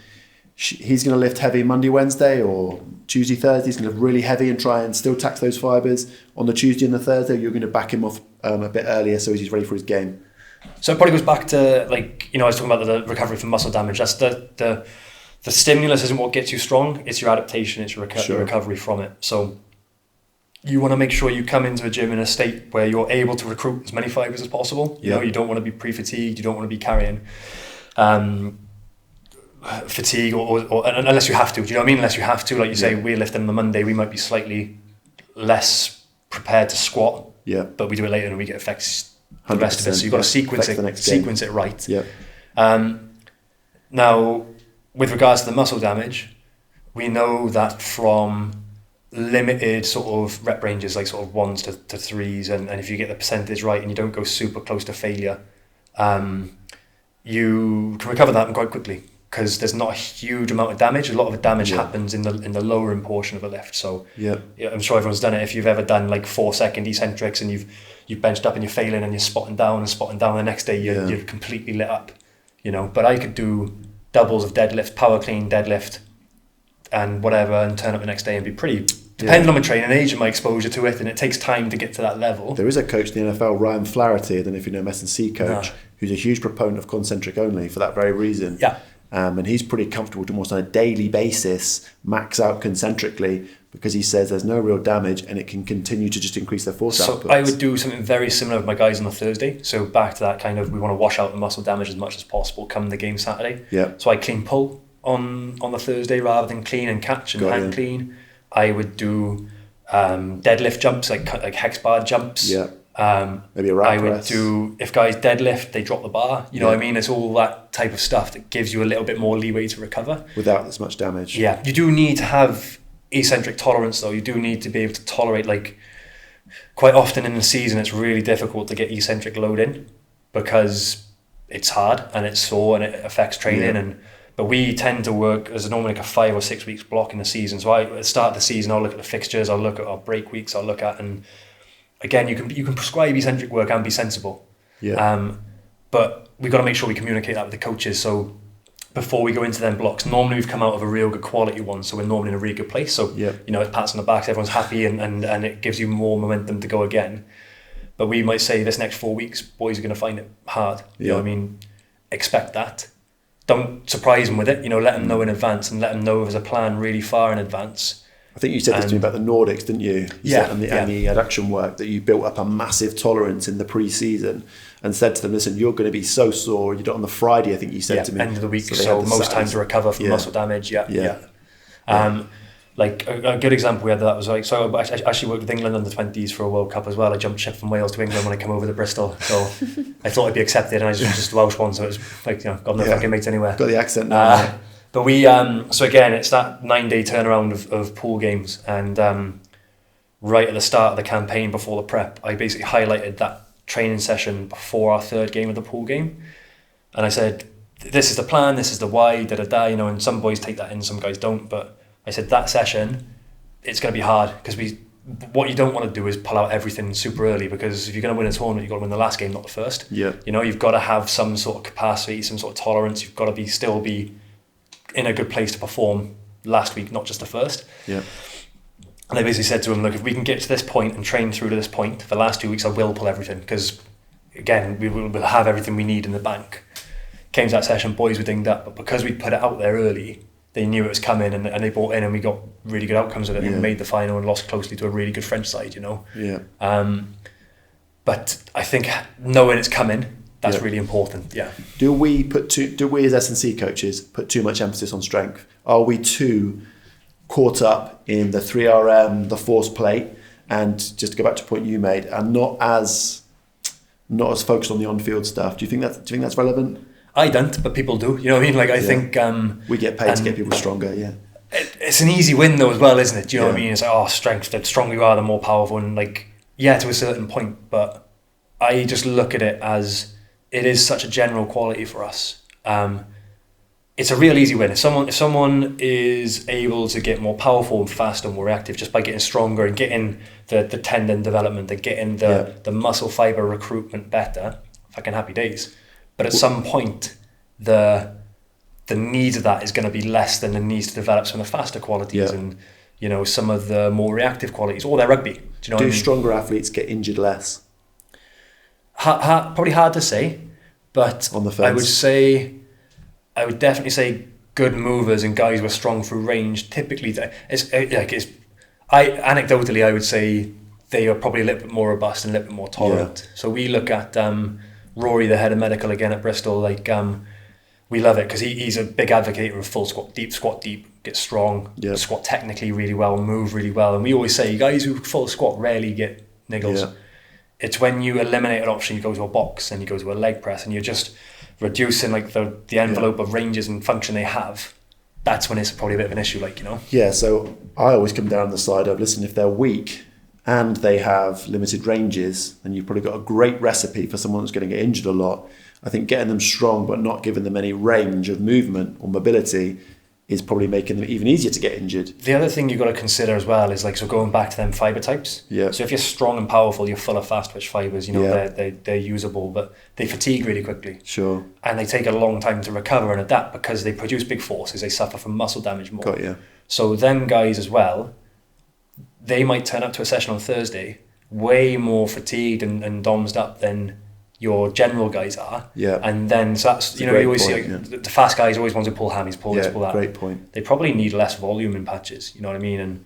he's going to lift heavy Monday, Wednesday or Tuesday, Thursday. He's going to lift really heavy and try and still tax those fibers. On the Tuesday and the Thursday, you're going to back him off a bit earlier so he's ready for his game. So it probably goes back to, I was talking about the recovery from muscle damage. That's the stimulus isn't what gets you strong, it's your adaptation, it's your recovery from it. So you want to make sure you come into a gym in a state where you're able to recruit as many fibers as possible. You don't want to be pre-fatigued, you don't want to be carrying fatigue or unless you have to. Do you know what I mean? Unless you have to, like you say, we're lifting on the Monday, we might be slightly less prepared to squat. Yeah. But we do it later in the week, it affects the rest of it. So you've got to sequence it right. Yeah. Now, with regards to the muscle damage, we know that from limited sort of rep ranges, like sort of 1s to 3s, and if you get the percentage right and you don't go super close to failure, you can recover that quite quickly because there's not a huge amount of damage. A lot of the damage happens in the lowering portion of a lift. So I'm sure everyone's done it. If you've ever done like 4-second eccentrics and you've benched up and you're failing and you're spotting down, the next day you're completely lit up, But I could do doubles of deadlift, power clean deadlift and whatever, and turn up the next day and be pretty, depending on my training age and my exposure to it, and it takes time to get to that level. There is a coach in the NFL, Ryan Flaherty, I don't know if you know him, S&C coach, who's a huge proponent of concentric only for that very reason. Yeah. And he's pretty comfortable to almost on a daily basis max out concentrically because he says there's no real damage and it can continue to just increase their force output. So I would do something very similar with my guys on the Thursday. So back to that kind of, we want to wash out the muscle damage as much as possible come the game Saturday. Yeah. So I clean pull on the Thursday rather than clean and catch and hand clean. I would do deadlift jumps, like hex bar jumps. Yeah. Maybe a rack press. If guys deadlift, they drop the bar. You know what I mean? It's all that type of stuff that gives you a little bit more leeway to recover. Without as much damage. Yeah. You do need to have eccentric tolerance though. You do need to be able to tolerate, like, quite often in the season it's really difficult to get eccentric load in because it's hard and it's sore and it affects training. But we tend to work as normally like a 5 or 6 weeks block in the season. So at the start of the season, I'll look at the fixtures, I'll look at our break weeks, and again, you can prescribe eccentric work and be sensible. Yeah. But we've got to make sure we communicate that with the coaches. So before we go into them blocks, normally we've come out of a real good quality one, so we're normally in a really good place. So it's pats on the back, everyone's happy, and it gives you more momentum to go again. But we might say this next 4 weeks, boys are going to find it hard. You know what I mean? Expect that. Don't surprise them with it. Let them know in advance, and let them know there's a plan really far in advance. I think you said this to me about the Nordics, didn't you? And the adduction work, that you built up a massive tolerance in the pre-season and said to them, listen, you're going to be so sore. You do it on the Friday, I think you said to me. End of the week, so most time to recover from muscle damage. Like a good example we had that was like, so I actually worked with England under 20s for a World Cup as well. I jumped ship from Wales to England when I came over to Bristol, so I thought I'd be accepted, and I was just a Welsh one, so it was like, got no fucking mates anywhere. Got the accent now. But we, so again, it's that 9-day turnaround of pool games, and right at the start of the campaign before the prep, I basically highlighted that training session before our third game of the pool game, and I said, this is the plan, this is the why, and some boys take that in, some guys don't, but I said that session, it's going to be hard, because what you don't want to do is pull out everything super early, because if you're going to win a tournament, you've got to win the last game, not the first. You've got to have some sort of capacity, some sort of tolerance, you've got to still be in a good place to perform last week, not just the first. And I basically said to him, look, if we can get to this point and train through to this point, the last 2 weeks I will pull everything, because again, we will have everything we need in the bank. Came to that session, boys were dinged up, but because we put it out there early, they knew it was coming, and they bought in, and we got really good outcomes of it, and made the final and lost closely to a really good French side, But I think knowing it's coming, that's really important. Do we as S&C coaches put too much emphasis on strength? Are we too caught up in the 3RM, the force plate, and just to go back to a point you made, and not as focused on the on-field stuff? Do you think that's relevant? I don't, but people do. You know what I mean? Like, I think we get paid to get people stronger. It's an easy win though as well, isn't it? Do you know what I mean? It's like, strength. The stronger you are, the more powerful, and like, to a certain point. But I just look at it as it is such a general quality for us. It's a real easy win. If someone is able to get more powerful and faster and more reactive just by getting stronger and getting the tendon development and getting the muscle fiber recruitment better, fucking happy days. But at some point, the need of that is going to be less than the needs to develop some of the faster qualities and some of the more reactive qualities, or their rugby. Do you know what I mean? Stronger athletes get injured less? Probably hard to say, but on the fence. I would definitely say good movers and guys who are strong through range. Typically, anecdotally, I would say they are probably a little bit more robust and a little bit more tolerant. So we look at Rory, the head of medical again at Bristol, we love it because he's a big advocate of full squat deep, get strong, squat technically really well, move really well. And we always say, guys who full squat rarely get niggles. It's when you eliminate an option, you go to a box and you go to a leg press and you're just reducing like the envelope of ranges and function they have. That's when it's probably a bit of an issue, so I always come down the side of, listen, if they're weak and they have limited ranges, then you've probably got a great recipe for someone that's going to get injured a lot. I think getting them strong but not giving them any range of movement or mobility is probably making them even easier to get injured. The other thing you've got to consider as well is so going back to them fiber types. So if you're strong and powerful, you're full of fast twitch fibers, they're usable, but they fatigue really quickly. Sure. And they take a long time to recover and adapt because they produce big forces, they suffer from muscle damage more. Got you. So them guys as well, they might turn up to a session on Thursday way more fatigued and domsed up than your general guys are. And then, so that's, you always see the fast guys always want to pull hammies, pull this, pull that. Great point. They probably need less volume in patches, you know what I mean? And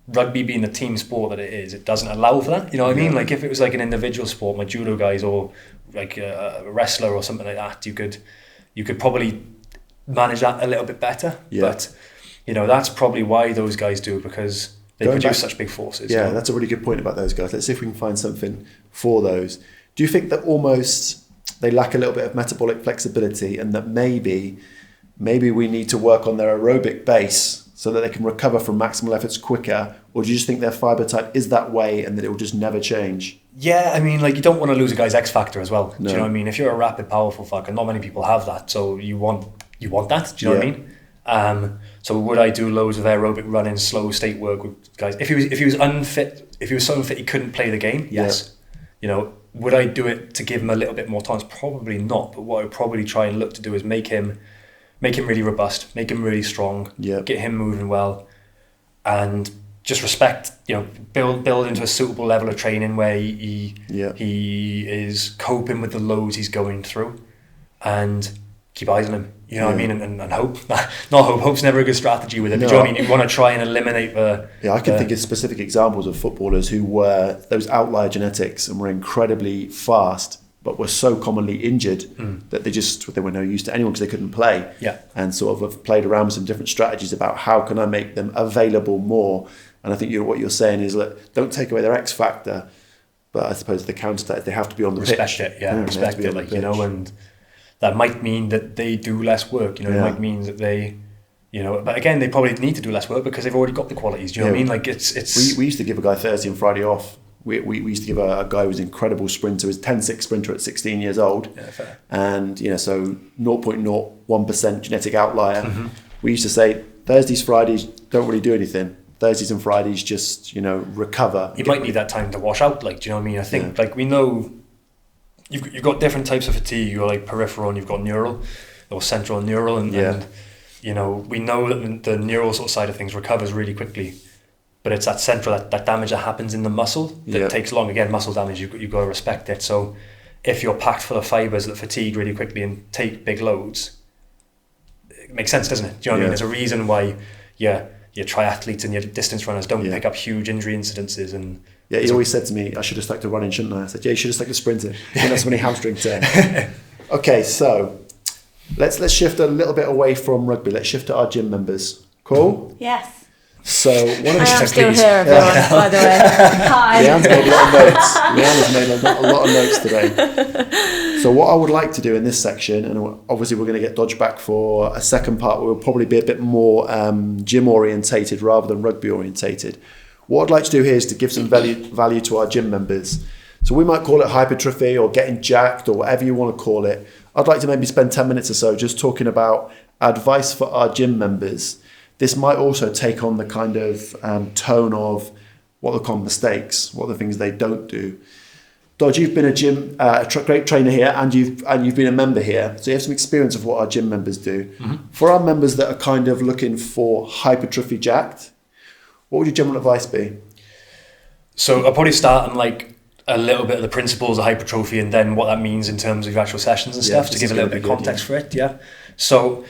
rugby being the team sport that it is, it doesn't allow for that, you know what I mean? Like if it was like an individual sport, my judo guys or like a wrestler or something like that, you could probably manage that a little bit better. But, that's probably why those guys do it, because They produce such big forces. Yeah, that's a really good point about those guys. Let's see if we can find something for those. Do you think that almost they lack a little bit of metabolic flexibility, and that maybe we need to work on their aerobic base so that they can recover from maximal efforts quicker? Or do you just think their fibre type is that way and that it will just never change? Yeah, I mean, like, you don't want to lose a guy's X factor as well. No. Do you know what I mean? If you're a rapid, powerful fucker, not many people have that, so you want that. Do you know what I mean? So would I do loads of aerobic running, slow state work with guys? If he was unfit, if he was so unfit he couldn't play the game, yes. You know, would I do it to give him a little bit more time? Probably not. But what I would probably try and look to do is make him really robust, make him really strong, get him moving well, and just respect, you know, build into a suitable level of training where he is coping with the loads he's going through, and keep eyes on him. You know what I mean? And hope. Not hope. Hope's never a good strategy with it. No. Do you know what I mean? You want to try and eliminate the... Yeah, I can think of specific examples of footballers who were those outlier genetics and were incredibly fast, but were so commonly injured that they were no use to anyone because they couldn't play. Yeah. And sort of have played around with some different strategies about how can I make them available more. And I think what you're saying is, look, don't take away their X factor, but I suppose the counter to that is they have to be on the pitch. Respect it, like, you know, and that might mean that they do less work, you know, it might mean that they, you know, but again, they probably need to do less work because they've already got the qualities, do you know what I mean? Like, it's... We used to give a guy Thursday and Friday off. We used to give a guy who was an incredible sprinter, was 10.6 sprinter at 16 years old. Yeah, fair. And, you know, so 0.01% genetic outlier. We used to say, Thursdays, Fridays, don't really do anything. Thursdays and Fridays, just, you know, recover. You might need that time to wash out, like, do you know what I mean? I think, like, we know... You've got different types of fatigue. You've got like peripheral and you've got neural, or central and neural, and you know, we know that the neural sort of side of things recovers really quickly, but it's that central, that damage that happens in the muscle that takes long. Again, muscle damage, you've got to respect it. So if you're packed full of fibres that fatigue really quickly and take big loads, it makes sense, doesn't it? Do you know what I mean? There's a reason why your triathletes and your distance runners don't pick up huge injury incidences. And yeah, he always said to me, I should have stuck to running, shouldn't I? I said, yeah, you should have stuck to sprinting. You don't have so many hamstring tear. Okay, so let's shift a little bit away from rugby. Let's shift to our gym members. Cool? Yes. So one of I am still here, everyone, by the way. Hi. Leanne's made a lot of notes. Leanne has made a lot of notes today. So what I would like to do in this section, and obviously we're going to get Dodge back for a second part where we'll probably be a bit more gym orientated rather than rugby orientated. What I'd like to do here is to give some value to our gym members. So we might call it hypertrophy or getting jacked or whatever you want to call it. I'd like to maybe spend 10 minutes or so just talking about advice for our gym members. This might also take on the kind of tone of what they call mistakes, what are the things they don't do. Dodge, you've been a great trainer here, and you've been a member here, so you have some experience of what our gym members do. Mm-hmm. For our members that are kind of looking for hypertrophy jacked, what would your general advice be? So I'll probably start on like a little bit of the principles of hypertrophy and then what that means in terms of your actual sessions and stuff to give a little bit of context for it. Yeah. So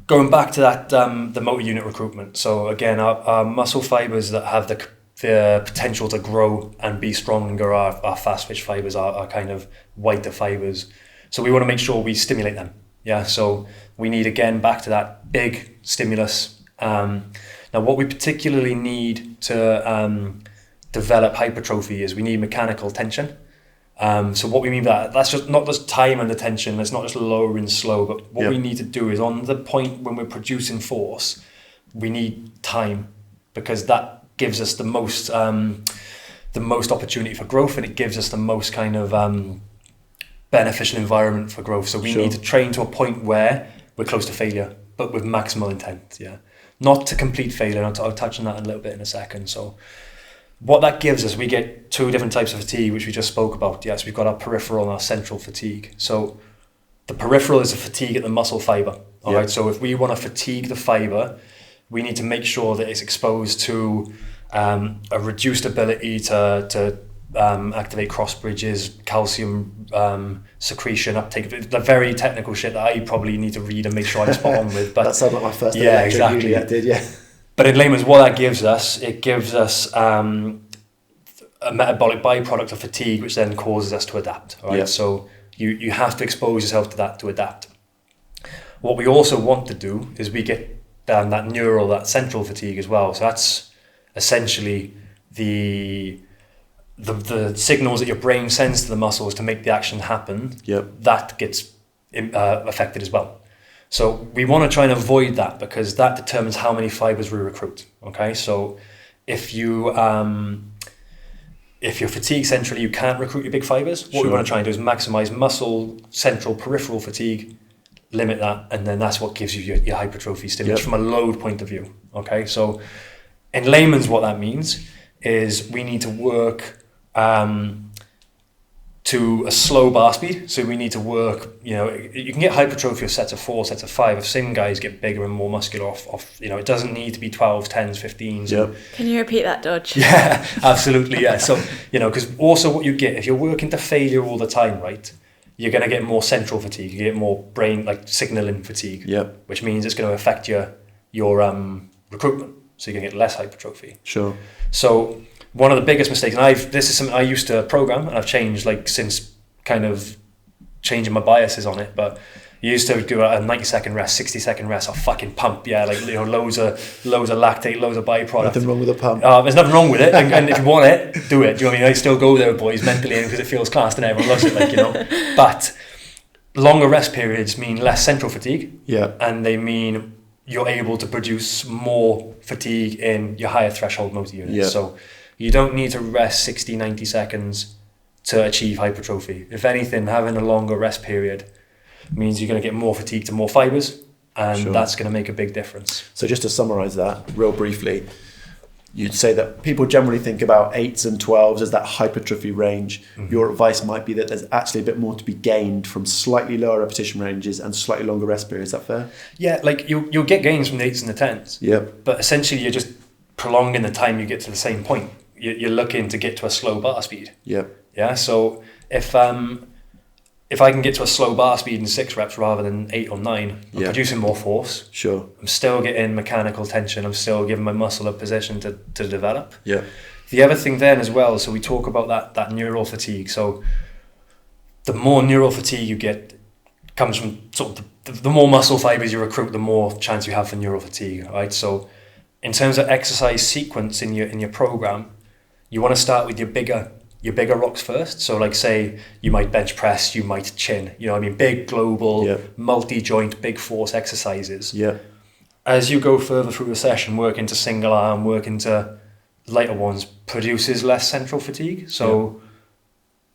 going back to that, the motor unit recruitment. So again, our muscle fibers that have the potential to grow and be stronger are fast twitch fibers, are kind of whiter fibers. So we want to make sure we stimulate them. Yeah. So we need, again, back to that big stimulus. Now, what we particularly need to develop hypertrophy is we need mechanical tension. So what we mean by that's just not just time under tension, it's not just lower and slow, but what we need to do is on the point when we're producing force, we need time, because that gives us the most opportunity for growth, and it gives us the most kind of beneficial environment for growth. So we need to train to a point where we're close to failure, but with maximal intent. Yeah. Not to complete failure. I'll touch on that a little bit in a second. So what that gives us, we get two different types of fatigue, which we just spoke about. Yes, we've got our peripheral and our central fatigue. So the peripheral is a fatigue at the muscle fiber. All right. So if we want to fatigue the fiber, we need to make sure that it's exposed to a reduced ability to activate cross bridges, calcium secretion, uptake, the very technical shit that I probably need to read and make sure I'm spot on with. But that sounded like my first exactly. I did, yeah. But in layman's, what that gives us, it gives us a metabolic byproduct of fatigue, which then causes us to adapt. Right? Yeah. So you have to expose yourself to that to adapt. What we also want to do is we get that neural, that central fatigue as well. So that's essentially the signals that your brain sends to the muscles to make the action happen, that gets affected as well. So we want to try and avoid that, because that determines how many fibers we recruit. Okay, so if you're fatigued centrally, you can't recruit your big fibers. What we want to try and do is maximize muscle central peripheral fatigue, limit that, and then that's what gives you your hypertrophy stimulus from a load point of view. Okay, so in layman's, what that means is we need to work to a slow bar speed. So we need to work, you can get hypertrophy of sets of 4, sets of 5. I've seen guys get bigger and more muscular off it doesn't need to be 12s, 10s, 15s. Yep. Can you repeat that, Dodge? Yeah, absolutely, yeah. So, because also what you get, if you're working to failure all the time, right, you're going to get more central fatigue, you get more brain, like signaling fatigue, which means it's going to affect your recruitment. So you're going to get less hypertrophy. Sure. So one of the biggest mistakes, and this is something I used to program, and I've changed since kind of changing my biases on it, but you used to do a 90-second rest, 60-second rest, or fucking pump, loads of lactate, loads of byproduct. Nothing wrong with a pump. There's nothing wrong with it, and if you want it, do it. Do you know what I mean? I still go there, boys, mentally, because it feels class and everyone loves it, But longer rest periods mean less central fatigue, and they mean you're able to produce more fatigue in your higher threshold motor units. So you don't need to rest 60, 90 seconds to achieve hypertrophy. If anything, having a longer rest period means you're going to get more fatigue to more fibers, and that's going to make a big difference. So just to summarize that real briefly, you'd say that people generally think about 8s and 12s as that hypertrophy range. Mm-hmm. Your advice might be that there's actually a bit more to be gained from slightly lower repetition ranges and slightly longer rest periods. Is that fair? Yeah, you'll get gains from the 8s and the 10s. Yep. But essentially you're just prolonging the time you get to the same point. You're looking to get to a slow bar speed. Yep. Yeah, so if I can get to a slow bar speed in 6 reps rather than 8 or 9, I'm producing more force. Sure. I'm still getting mechanical tension. I'm still giving my muscle a position to develop. Yeah. The other thing then as well, so we talk about that neural fatigue. So the more neural fatigue you get comes from sort of the more muscle fibers you recruit, the more chance you have for neural fatigue, right? So in terms of exercise sequence in your program, you want to start with your bigger rocks first. So say you might bench press, you might chin, big global, multi-joint, big force exercises. Yeah. As you go further through the session, work into single arm, work into lighter ones, produces less central fatigue. So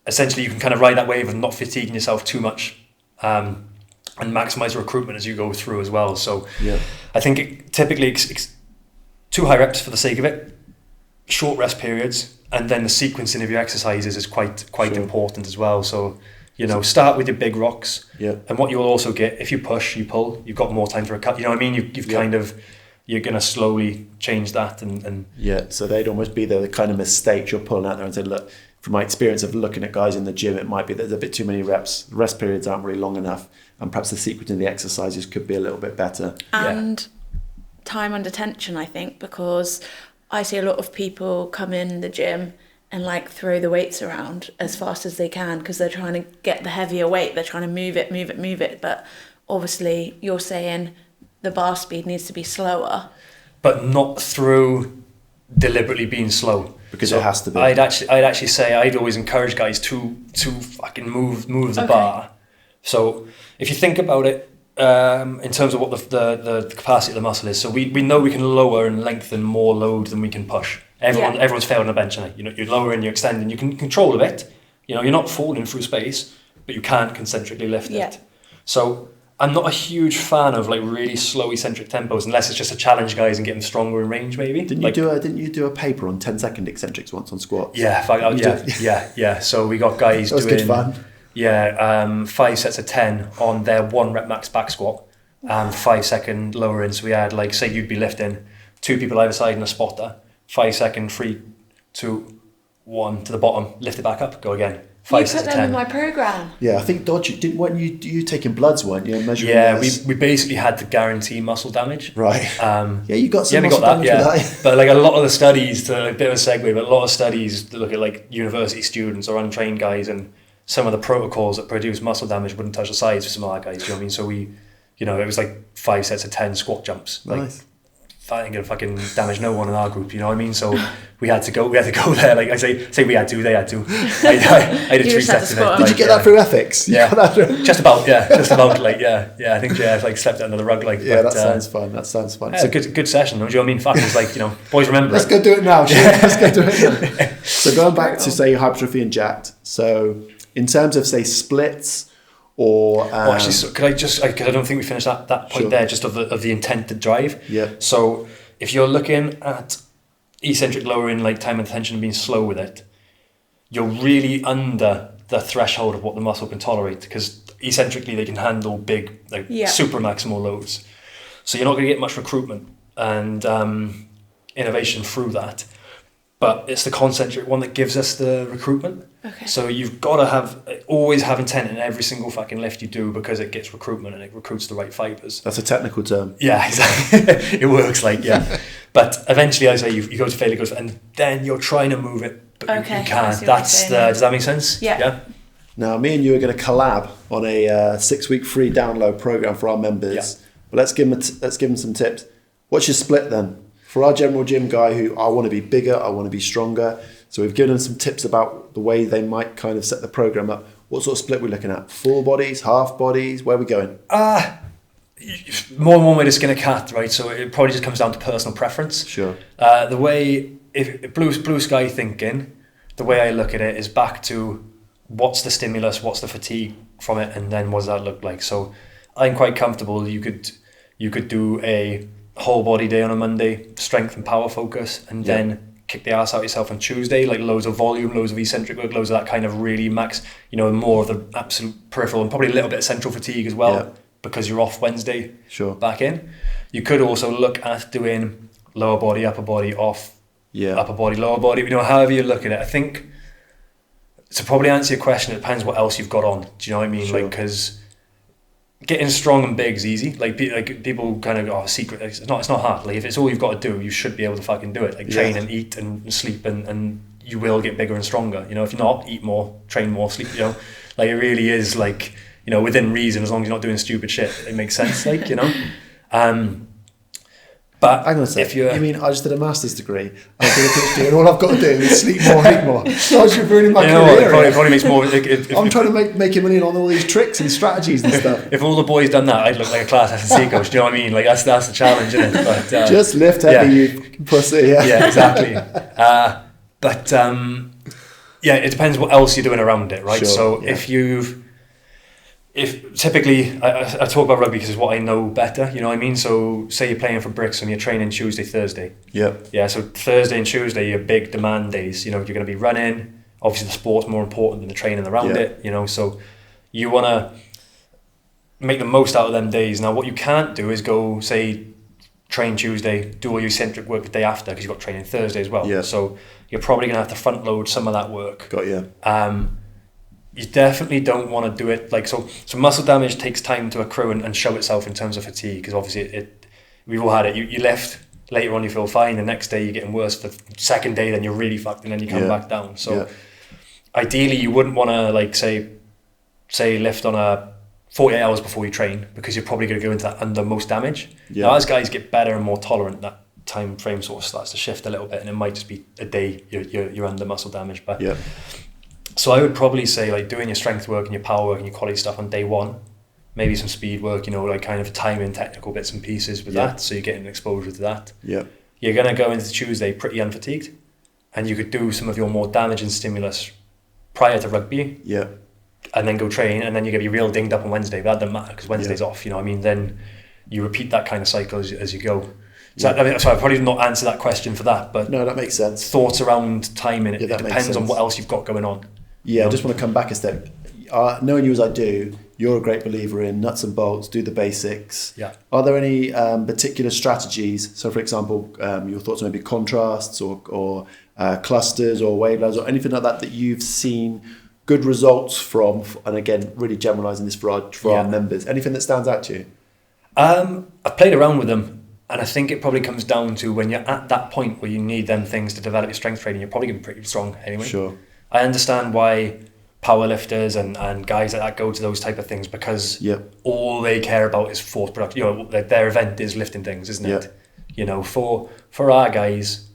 essentially you can kind of ride that wave of not fatiguing yourself too much, and maximize recruitment as you go through as well. So I think typically 2 high reps for the sake of it, short rest periods, and then the sequencing of your exercises is quite important as well. So start with your big rocks, and what you'll also get, if you push, you pull, you've got more time to recover. You've kind of, you're going to slowly change that and so they'd almost be the kind of mistakes you're pulling out there and saying, look, from my experience of looking at guys in the gym, it might be that there's a bit too many reps, rest periods aren't really long enough, and perhaps the sequencing of the exercises could be a little bit better. And time under tension, I think, because I see a lot of people come in the gym and throw the weights around as fast as they can because they're trying to get the heavier weight. They're trying to move it. But obviously you're saying the bar speed needs to be slower. But not through deliberately being slow. Because it has to be. I'd actually say I'd always encourage guys to fucking move the bar. So if you think about it, in terms of what the capacity of the muscle is, so we know we can lower and lengthen more load than we can push. Everyone's failed on a bench, you're lowering, you're extending, you can control a bit. You're not falling through space, but you can't concentrically lift it. So I'm not a huge fan of really slow eccentric tempos unless it's just to challenge guys and get them stronger in range, maybe. Didn't you do a paper on 10-second eccentrics once on squats? Yeah. So we got guys doing good fun. 5 sets of 10 on their 1 rep max back squat and 5 second lower in. So we had say you'd be lifting 2 people either side in a spotter, 5 second 3, 2, 1 to the bottom, lift it back up, go again. 5 sets of 10. You put them in my program. Yeah, I think Dodge weren't you taking bloods, weren't you? Measuring we basically had to guarantee muscle damage. Right. You got some muscle damage for that. But a lot of the studies, to a bit of a segue, but a lot of studies look at university students or untrained guys, and some of the protocols that produce muscle damage wouldn't touch the sides for some of our guys. Do you know what I mean? So we, it was 5 sets of 10 squat jumps. Nice. I ain't gonna fucking damage no one in our group, you know what I mean? So we had to go there. Like I say we had to, they had to. I did 3 sets of it. Did you get that through ethics? Yeah, just about. Like I think like slept under the rug. Like that sounds fun. Yeah, so it's a good session. Do you know what I mean? Fuck, it's like, you know, boys remember. Let's go do it now. Let's go do it now. So going back to say hypertrophy and jacked. So in terms of say splits. Or actually, so could I just, because I don't think we finished that point there, just of the intent to drive. Yeah. So if you're looking at eccentric lowering, like time and tension and being slow with it, you're really under the threshold of what the muscle can tolerate, because eccentrically they can handle big, like super maximal loads. So you're not going to get much recruitment and innovation through that. But it's the concentric one that gives us the recruitment. Okay. So you've got to always have intent in every single fucking lift you do, because it gets recruitment and it recruits the right fibers. That's a technical term. Yeah, exactly. It works But eventually, I say you go to failure, and then you're trying to move it, but you can't. Does that make sense? Yeah. Now, me and you are going to collab on a 6-week free download program for our members. Yeah. But let's give them some tips. What's your split then? For our general gym guy who, I want to be bigger, I want to be stronger. So we've given them some tips about the way they might kind of set the program up. What sort of split are we looking at? Full bodies, half bodies? Where are we going? More than one way to skin a cat, right? So it probably just comes down to personal preference. Sure. The way, if blue sky thinking, the way I look at it is back to what's the stimulus, what's the fatigue from it, and then what does that look like? So I'm quite comfortable. You could do a whole body day on a Monday, strength and power focus, and then kick the ass out yourself on Tuesday, like loads of volume, loads of eccentric work, loads of that kind of really max, you know, more of the absolute peripheral, and probably a little bit of central fatigue as well, because you're off Wednesday back in. You could also look at doing lower body, upper body, off, upper body, lower body, you know, however you look at it. I think to probably answer your question, it depends what else you've got on. Do you know what I mean? Like, because getting strong and big is easy. Like people kind of secret. It's not hard. Like if it's all you've got to do, you should be able to fucking do it. Like train and eat and sleep and you will get bigger and stronger. You know, if you're not, eat more, train more, sleep. You know, like it really is like, you know, within reason, as long as you're not doing stupid shit, it makes sense. Like, you know. But hang on a sec. You mean I just did a master's degree, I did a PhD, and all I've got to do is sleep more, eat more? So I should ruin my career. It probably makes more. I'm trying to make money on all these tricks and strategies and stuff. If all the boys done that, I'd look like a class S&C coach. Do you know what I mean? Like that's the challenge, isn't it? But, just lift heavy, you pussy. Yeah, exactly. It depends what else you're doing around it, right? Sure, so if typically I talk about rugby because it's what I know better, you know what I mean? So say you're playing for Bricks and you're training Tuesday, Thursday. Yeah, so Thursday and Tuesday are big demand days. You know, you're going to be running. Obviously the sport's more important than the training around it, you know, so you want to make the most out of them days. Now what you can't do is go, say, train Tuesday, do all your eccentric work the day after, because you've got training Thursday as well. So you're probably going to have to front load some of that work. Got you. You definitely don't want to do it like so muscle damage takes time to accrue and show itself in terms of fatigue, because obviously we've all had it. You lift, later on you feel fine, the next day you're getting worse, the second day then you're really fucked, and then you come back down. So ideally you wouldn't want to like say lift on a 48 hours before you train, because you're probably going to go into that under most damage. Now as guys get better and more tolerant, that time frame sort of starts to shift a little bit, and it might just be a day you're under muscle damage. But so I would probably say like doing your strength work and your power work and your quality stuff on day one, maybe some speed work, you know, like kind of timing technical bits and pieces with that, so you're getting exposure to that. You're going to go into Tuesday pretty unfatigued, and you could do some of your more damaging stimulus prior to rugby, and then go train, and then you're going to be real dinged up on Wednesday, but that doesn't matter because Wednesday's off, you know what I mean? Then you repeat that kind of cycle as you go. So I probably did not answer that question for that, but no, that makes sense. Thoughts around timing, it depends on what else you've got going on. I just want to come back a step. Knowing you as I do, you're a great believer in nuts and bolts, do the basics. Are there any particular strategies? So, for example, your thoughts on maybe contrasts or clusters or wave levels or anything like that you've seen good results from? And again, really generalising this for our members. Anything that stands out to you? I've played around with them, and I think it probably comes down to when you're at that point where you need them things to develop your strength training, you're probably getting pretty strong anyway. Sure. I understand why powerlifters and guys like that go to those type of things, because all they care about is force production. You know, their event is lifting things, isn't it? You know, for our guys,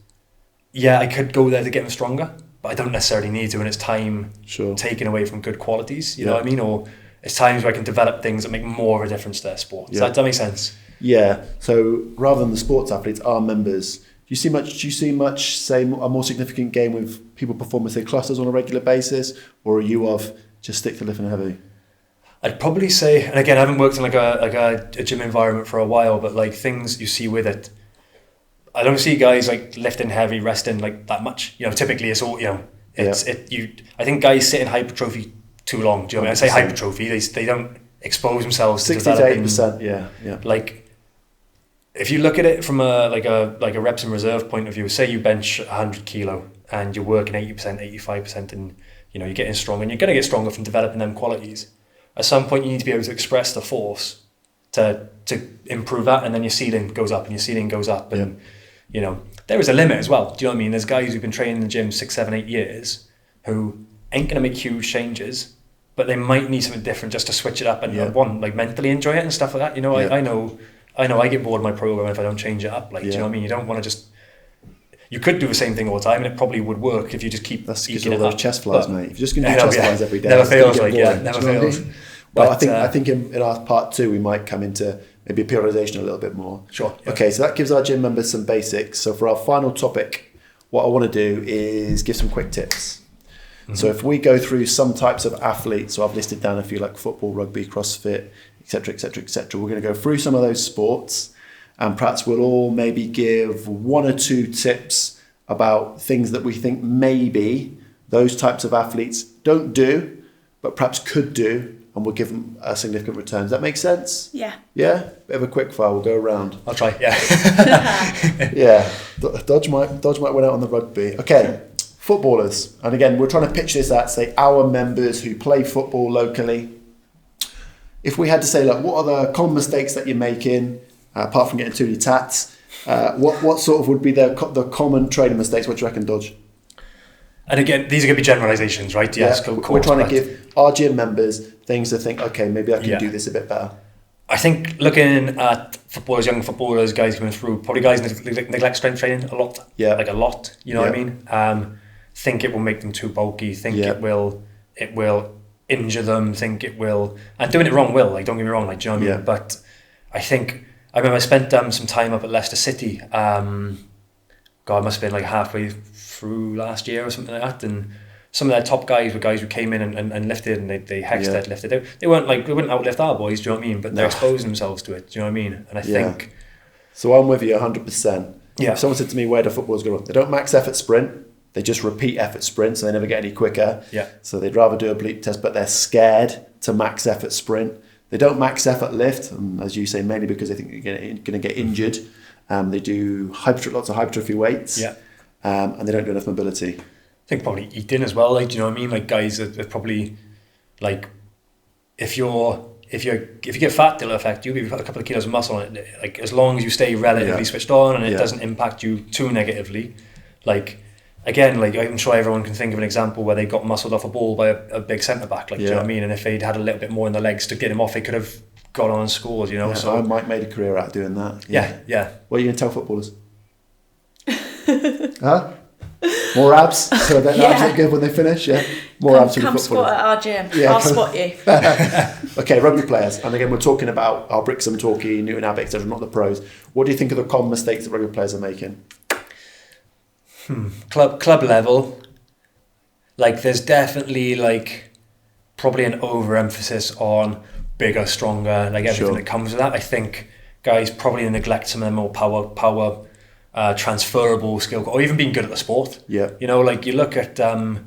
yeah, I could go there to get them stronger, but I don't necessarily need to, and it's time taken away from good qualities, you know what I mean? Or it's times where I can develop things that make more of a difference to their sport. Does that make sense? Yeah. So rather than the sports athletes, our members, do you see much, say, a more significant game with people performing, say, clusters on a regular basis, or are you of just stick to lifting heavy? I'd probably say, and again, I haven't worked in like a gym environment for a while, but like things you see with it, I don't see guys like lifting heavy, resting like that much. You know, typically it's all, you know, I think guys sit in hypertrophy too long. Do you know what I mean? I say hypertrophy, they don't expose themselves to 60 to 80%, yeah. Like, if you look at it from a reps and reserve point of view, say you bench 100 kilo and you're working 80%, 85%, and you know you're getting strong, and you're going to get stronger from developing them qualities. At some point, you need to be able to express the force to improve that, and then your ceiling goes up, and your ceiling goes up, and you know there is a limit as well. Do you know what I mean? There's guys who've been training in the gym 6, 7, 8 years who ain't going to make huge changes, but they might need something different just to switch it up and like mentally enjoy it and stuff like that. You know, I know I get bored of my program if I don't change it up. Like, do you know what I mean? You don't want to just. You could do the same thing all the time, and it probably would work if you just keep. That's because all those chest flies, mate. If you're just going to do chest flies every day, never fails. Never fails. Well, I think in our part 2 we might come into maybe periodization a little bit more. Sure. Yeah. Okay, so that gives our gym members some basics. So for our final topic, what I want to do is give some quick tips. Mm-hmm. So if we go through some types of athletes, so I've listed down a few like football, rugby, CrossFit, etc., etc., etc. We're going to go through some of those sports, and perhaps we'll all maybe give 1 or 2 tips about things that we think maybe those types of athletes don't do, but perhaps could do, and we'll give them a significant return. Does that make sense? Yeah. Yeah? Bit of a quick fire, we'll go around. I'll try, yeah. Yeah. Dodge might win out on the rugby. Okay, footballers. And again, we're trying to pitch this at, say, our members who play football locally. If we had to say, look, what are the common mistakes that you're making, apart from getting too many tats, what sort of would be the common training mistakes? What do you reckon, Dodge? And again, these are going to be generalizations, right? Yes, we're trying to give our gym members things to think, okay, maybe I can do this a bit better. I think looking at footballers, young footballers, guys coming through, probably guys neglect strength training a lot. Yeah. Like a lot, you know what I mean? Think it will make them too bulky, think it will injure them, think it will, and doing it wrong will, like, don't get me wrong, like, do you know what I mean? But I remember I spent some time up at Leicester City, it must have been like halfway through last year or something like that, and some of their top guys were guys who came in and lifted, and they hexed it, lifted. They weren't like, they wouldn't outlift our boys, do you know what I mean? But they're exposing themselves to it, do you know what I mean? And I think... So I'm with you 100%. Yeah. If someone said to me, where do footballers go wrong? They don't max effort sprint, they just repeat effort sprints, and they never get any quicker. Yeah. So they'd rather do a bleep test, but they're scared to max effort sprint. They don't max effort lift, as you say, mainly because they think they're going to get injured. They do lots of hypertrophy weights, and they don't do enough mobility. I think probably eating as well. Like, do you know what I mean? Like, guys are probably like, if you get fat, it'll affect you. If you've got a couple of kilos of muscle on it, like, as long as you stay relatively switched on and it doesn't impact you too negatively, like. Again, like, I'm sure everyone can think of an example where they got muscled off a ball by a big centre back. Like, do you know what I mean? And if they'd had a little bit more in the legs to get him off, they could have gone on and scored. You know, so I might made a career out of doing that. Yeah. What are you going to tell footballers? Huh? More abs, so their abs look good when they finish. Yeah, more abs for the footballers. Come squat at our gym. Yeah, I'll spot you. Okay, rugby players, and again we're talking about our Brixham, Torquay, Newton Abbey, etc. Not the pros. What do you think of the common mistakes that rugby players are making? Club level, like, there's definitely like probably an overemphasis on bigger, stronger, like everything that comes with that. I think guys probably neglect some of the more power transferable skill, or even being good at the sport. Yeah, you know, like, you look at the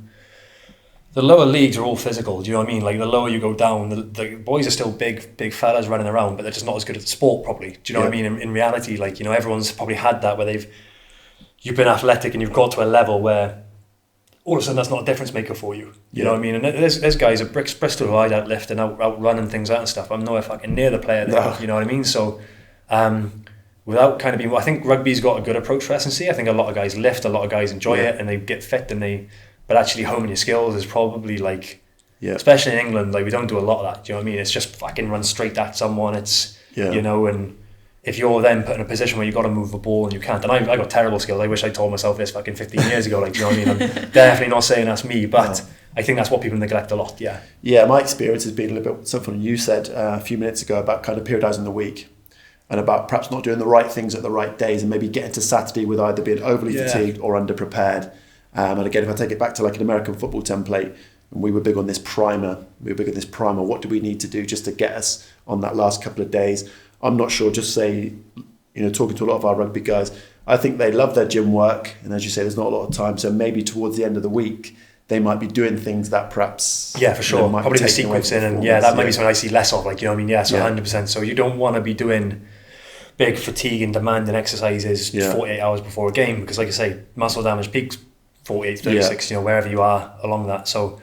lower leagues are all physical. Do you know what I mean? Like, the lower you go down, the boys are still big fellas running around, but they're just not as good at the sport probably. Do you know what I mean? In reality, like, you know, everyone's probably had that where you've been athletic and you've got to a level where all of a sudden that's not a difference maker for you. You know what I mean? And there's guys at Bristol who I'd outlift and outrun and things like that and stuff. I'm nowhere fucking near the player there, you know what I mean? So without kind of being... I think rugby's got a good approach for S&C. I think a lot of guys lift, a lot of guys enjoy it, and they get fit, but actually honing your skills is probably like... Especially in England, like, we don't do a lot of that, do you know what I mean? It's just fucking run straight at someone. It's, you know, and... if you're then put in a position where you've got to move the ball and you can't, and I got terrible skills. I wish I told myself this fucking 15 years ago, like, do you know what I mean? I'm definitely not saying that's me, but I think that's what people neglect a lot, yeah. Yeah, my experience has been a little bit something you said a few minutes ago about kind of periodising the week and about perhaps not doing the right things at the right days and maybe getting to Saturday with either being overly fatigued or underprepared. And again, if I take it back to like an American football template, and we were big on this primer, what do we need to do just to get us on that last couple of days? I'm not sure, just say, talking to a lot of our rugby guys, I think they love their gym work, and as you say, there's not a lot of time, so maybe towards the end of the week they might be doing things that perhaps for sure, probably the sequencing, and that might be something I see less of, like, you know what I mean, so 100%. So you don't want to be doing big fatigue and demanding exercises 48 hours before a game, because like I say, muscle damage peaks 48, 36, wherever you are along that. So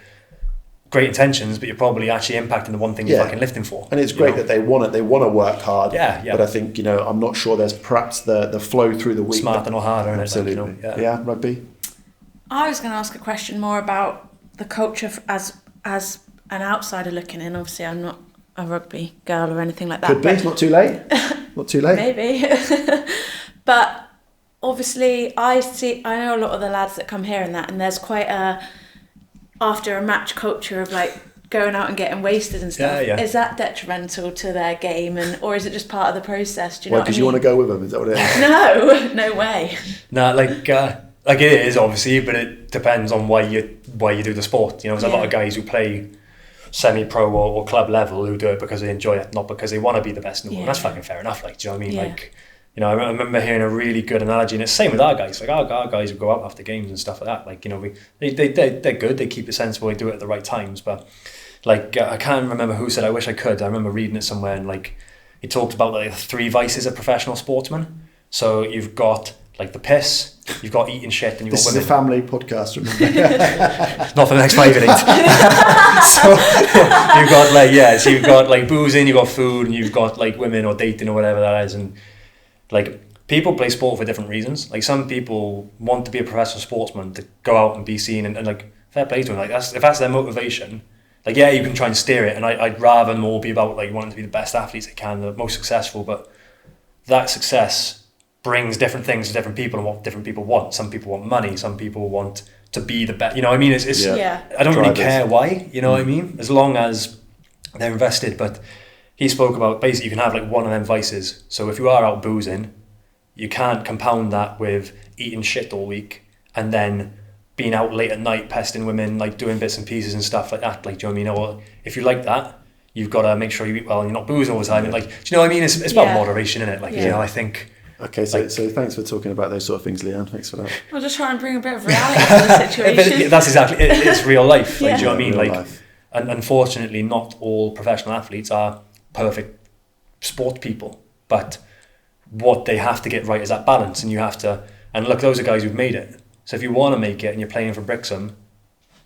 great intentions, but you're probably actually impacting the one thing you're fucking lifting for. And it's great that they want to work hard. Yeah. But I think, I'm not sure there's perhaps the flow through the week. Smarter or harder. Absolutely. Rugby. I was going to ask a question more about the culture as an outsider looking in. Obviously, I'm not a rugby girl or anything like that. Could be. It's not too late. Not too late. Maybe. But obviously, I know a lot of the lads that come here and that, and there's quite after a match culture of like going out and getting wasted and stuff. Is that detrimental to their game, or is it just part of the process? Do you know what I mean? Because you want to go with them? Is that what it No, is? no way. No, like it is obviously, but it depends on why you do the sport. There's a lot of guys who play semi-pro or club level who do it because they enjoy it, not because they want to be the best in the world. That's fucking fair enough. Like, do you know what I mean? Like, I remember hearing a really good analogy, and it's the same with our guys. Like our guys who go out after games and stuff like that. Like, they're good. They keep it sensible. They do it at the right times. But like, I can't remember who said. I wish I could. I remember reading it somewhere, and like, he talked about like the 3 vices of professional sportsmen. So you've got like the piss, you've got eating shit, and you've got women. This is a family podcast, remember? Not for the next 5 minutes. So you've got like so you've got like boozing, you've got food, and you've got like women or dating or whatever that is, and like, people play sport for different reasons. Like, some people want to be a professional sportsman to go out and be seen, and like, fair play to them. Like, if that's their motivation, like, you can try and steer it, and I'd rather more be about like wanting to be the best athletes they can, the most successful. But that success brings different things to different people and what different people want. Some people want money. Some people want to be the best. You know what I mean? It's I don't really care why. You know what I mean? As long as they're invested. But he spoke about basically you can have like one of them vices. So if you are out boozing, you can't compound that with eating shit all week and then being out late at night pesting women, like doing bits and pieces and stuff like that. Like, do you know what I mean? Or if you like that, you've got to make sure you eat well and you're not boozing all the time. And like, do you know what I mean? It's about moderation, isn't it? Like, I think. Okay, so thanks for talking about those sort of things, Leanne. Thanks for that. I'll just try and bring a bit of reality to the situation. That's exactly it. It's real life. Like, do you know what I mean? Like, life. And unfortunately, not all professional athletes are perfect sport people, but what they have to get right is that balance, and you have to. And look, those are guys who've made it. So if you want to make it, and you're playing for Brixham,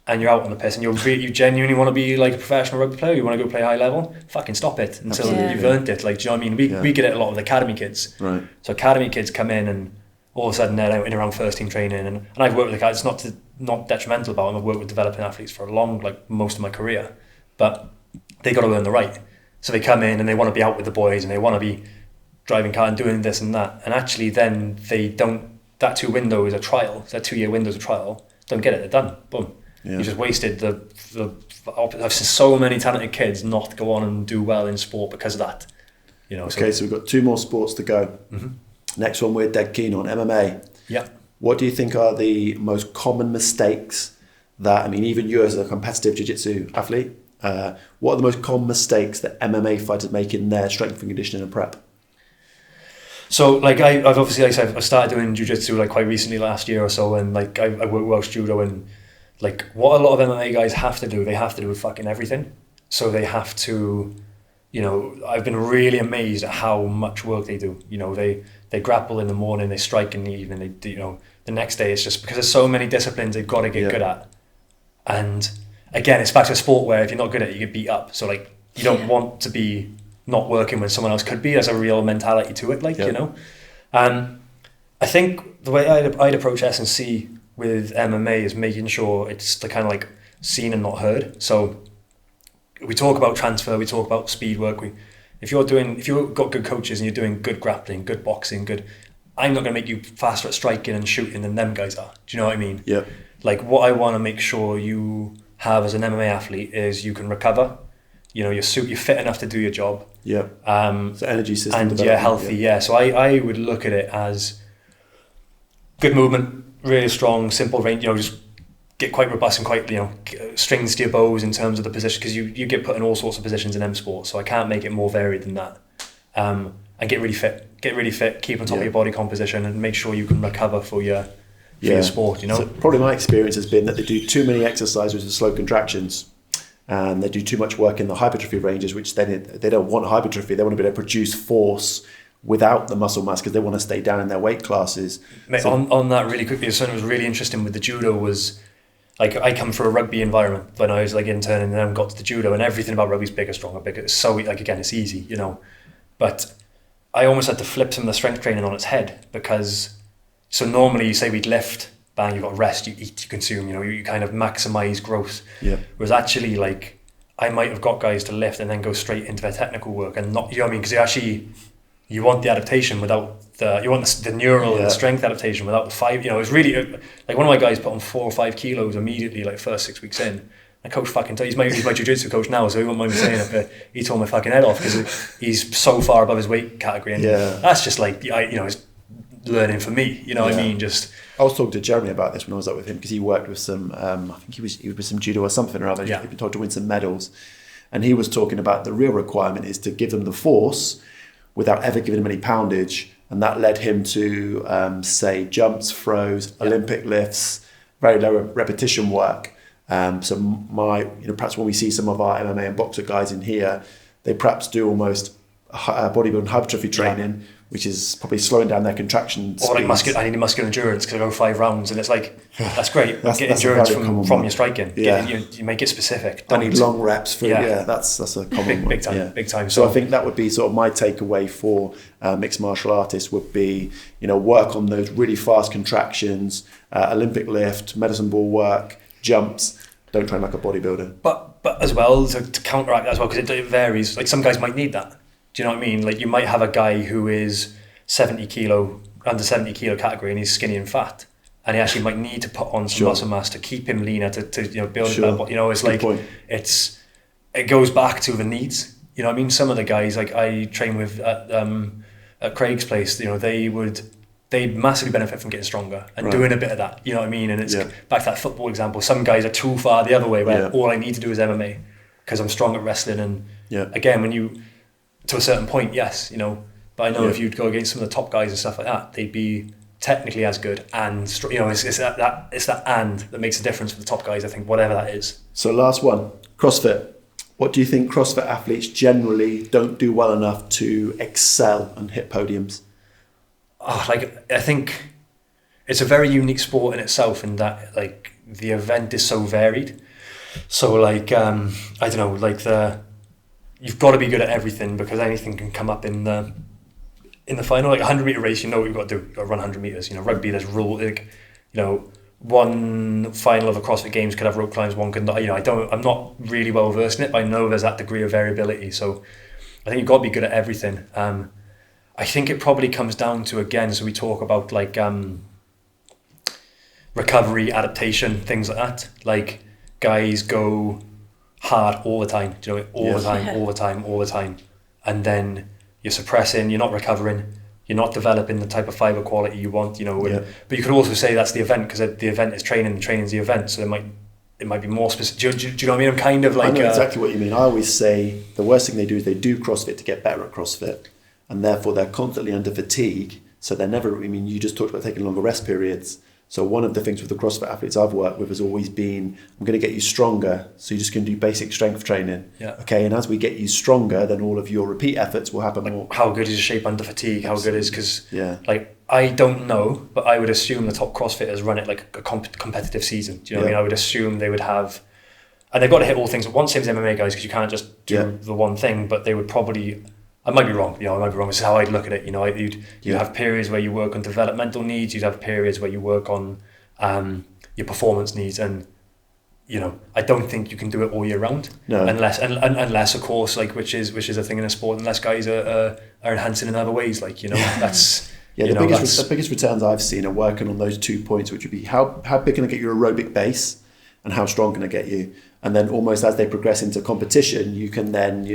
and you're out on the piss, and you genuinely want to be like a professional rugby player, you want to go play high level, fucking stop it until you've earned it. Like, do you know what I mean? We get it a lot with academy kids. Right. So academy kids come in, and all of a sudden they're out in around first team training, and I've worked with the guys. It's not detrimental about them. I've worked with developing athletes for most of my career, but they got to earn the right. So they come in and they want to be out with the boys, and they want to be driving car and doing this and that, and actually then they don't. That 2 window is a trial. That 2-year window is a trial. Don't get it. They're done. Boom. Yeah. You just wasted I've seen so many talented kids not go on and do well in sport because of that. Okay, so we've got 2 more sports to go. Mm-hmm. Next one we're dead keen on, MMA. Yeah. What do you think are the most common mistakes that, even you as a competitive jiu-jitsu athlete, what are the most common mistakes that MMA fighters make in their strength and conditioning and prep? So like I've obviously, like I said, I started doing jiu-jitsu like quite recently, last year or so, and like I work Welsh judo, and like what a lot of MMA guys have to do, they have to do with fucking everything. So they have to, I've been really amazed at how much work they do. They grapple in the morning, they strike in the evening, they do, the next day it's just because there's so many disciplines they've got to get good at. And again, it's back to a sport where if you're not good at it, you get beat up. So like you don't want to be not working when someone else could be. There's a real mentality to it, I think the way I'd approach S&C with MMA is making sure it's the kind of like seen and not heard. So we talk about transfer, we talk about speed work, if you've got good coaches and you're doing good grappling, good boxing, I'm not going to make you faster at striking and shooting than them guys are. Do you know what I mean? Yeah. Like, what I want to make sure you have as an MMA athlete is you can recover. You know, you're fit enough to do your job. Yeah. So energy system and you're healthy. Yeah. So I would look at it as good movement, really strong, simple range. You know, just get quite robust and quite, you know, strings to your bows in terms of the position, because you get put in all sorts of positions in M sport. So I can't make it more varied than that. And get really fit, keep on top of your body composition, and make sure you can recover for your sport, you know. So probably my experience has been that they do too many exercises with slow contractions, and they do too much work in the hypertrophy ranges, which then they don't want hypertrophy. They want to be able to produce force without the muscle mass, because they want to stay down in their weight classes. Mate, so, on that really quickly, something that was really interesting with the judo was, like, I come from a rugby environment when I was like interning, and then got to the judo, and everything about rugby is bigger, stronger, bigger. So, like, again, it's easy, you know. But I almost had to flip some of the strength training on its head, because so normally you say we'd lift, bang, you've got rest, you eat, you consume, you know, you kind of maximise growth. Yeah. Whereas actually, like, I might have got guys to lift and then go straight into their technical work, and not, you know what I mean? Because you want the adaptation without you want the neural and the strength adaptation without the 5, you know. It's really, like, one of my guys put on 4 or 5 kilos immediately, like, first 6 weeks in. And coach fucking, he's my jiu-jitsu coach now, so he won't mind me saying it, but he tore my fucking head off because he's so far above his weight category, and that's just like, you know, it's learning for me, you know what I mean? Just, I was talking to Jeremy about this when I was up with him, because he worked with some, I think he was with some judo or something or other. He'd been told to win some medals, and he was talking about the real requirement is to give them the force without ever giving them any poundage, and that led him to say jumps, throws, Olympic lifts, very low repetition work. So perhaps when we see some of our MMA and boxer guys in here, they perhaps do almost bodybuilding hypertrophy training, which is probably slowing down their contraction or like I need muscular endurance because I go 5 rounds, and it's like, that's great. Get endurance from your striking. You make it specific. I need long reps for that's a common one. Big time. So I think that would be sort of my takeaway for mixed martial artists would be, you know, work on those really fast contractions, Olympic lift, medicine ball work, jumps. Don't train like a bodybuilder. But as well, to counteract that as well, because it varies. Like, some guys might need that. Do you know what I mean? Like, you might have a guy who is under 70 kilo category, and he's skinny and fat, and he actually might need to put on some muscle mass to keep him leaner, to you know, build that. You know, it's like, it goes back to the needs. You know what I mean? Some of the guys, like, I train with at Craig's place, you know, they'd massively benefit from getting stronger and doing a bit of that. You know what I mean? And it's back to that football example. Some guys are too far the other way, where all I need to do is MMA because I'm strong at wrestling. And again, when you, to a certain point, yes, you know, but I know if you'd go against some of the top guys and stuff like that, they'd be technically as good, and you know, it's that and that makes a difference for the top guys, I think, whatever that is. So last one, CrossFit. What do you think CrossFit athletes generally don't do well enough to excel and hit podiums? Like, I think it's a very unique sport in itself, in that, like, the event is so varied. So, like, I don't know, like, you've got to be good at everything, because anything can come up in the final. Like, a 100-meter race, you know what you've got to do. You've got to run 100 meters. You know, rugby, there's rule. Like, you know, one final of the CrossFit Games could have rope climbs, one could not. You know, I'm not really well versed in it, but I know there's that degree of variability. So I think you've got to be good at everything. I think it probably comes down to, again, so we talk about, like, recovery, adaptation, things like that. Like, guys go hard all the time, do you know, all the time. And then you're suppressing, you're not recovering, you're not developing the type of fibre quality you want, you know. But you could also say that's the event, because the event is training, and training's the event, so it might be more specific. Do you know what I mean? I'm kind of like... I know exactly what you mean. I always say the worst thing they do is they do CrossFit to get better at CrossFit, and therefore they're constantly under fatigue, so they're never... I mean, you just talked about taking longer rest periods. So one of the things with the CrossFit athletes I've worked with has always been, I'm going to get you stronger, so you're just going to do basic strength training. Okay, and as we get you stronger, then all of your repeat efforts will happen more. How good is your shape under fatigue? How good is... Because, like, I don't know, but I would assume the top CrossFitters run it like a competitive season. Do you know what I mean? I would assume they would have... And they've got to hit all things at once, same as MMA guys, because you can't just do the one thing, but they would probably... I might be wrong, you know, This is how I'd look at it. You know, you'd have periods where you work on developmental needs, you'd have periods where you work on your performance needs, and I don't think you can do it all year round. No. Unless of course, like, which is a thing in a sport, unless guys are enhancing in other ways, like, that's... Yeah, the biggest returns I've seen are working on those 2 points, which would be how big can I get your aerobic base and how strong can I get you? And then almost as they progress into competition, you can then,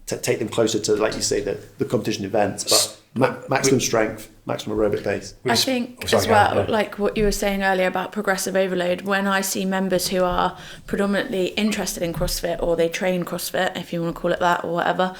take them closer to, like you say, the competition events, but maximum strength, maximum aerobic base. I think like what you were saying earlier about progressive overload, when I see members who are predominantly interested in CrossFit, or they train CrossFit, if you want to call it that, or whatever,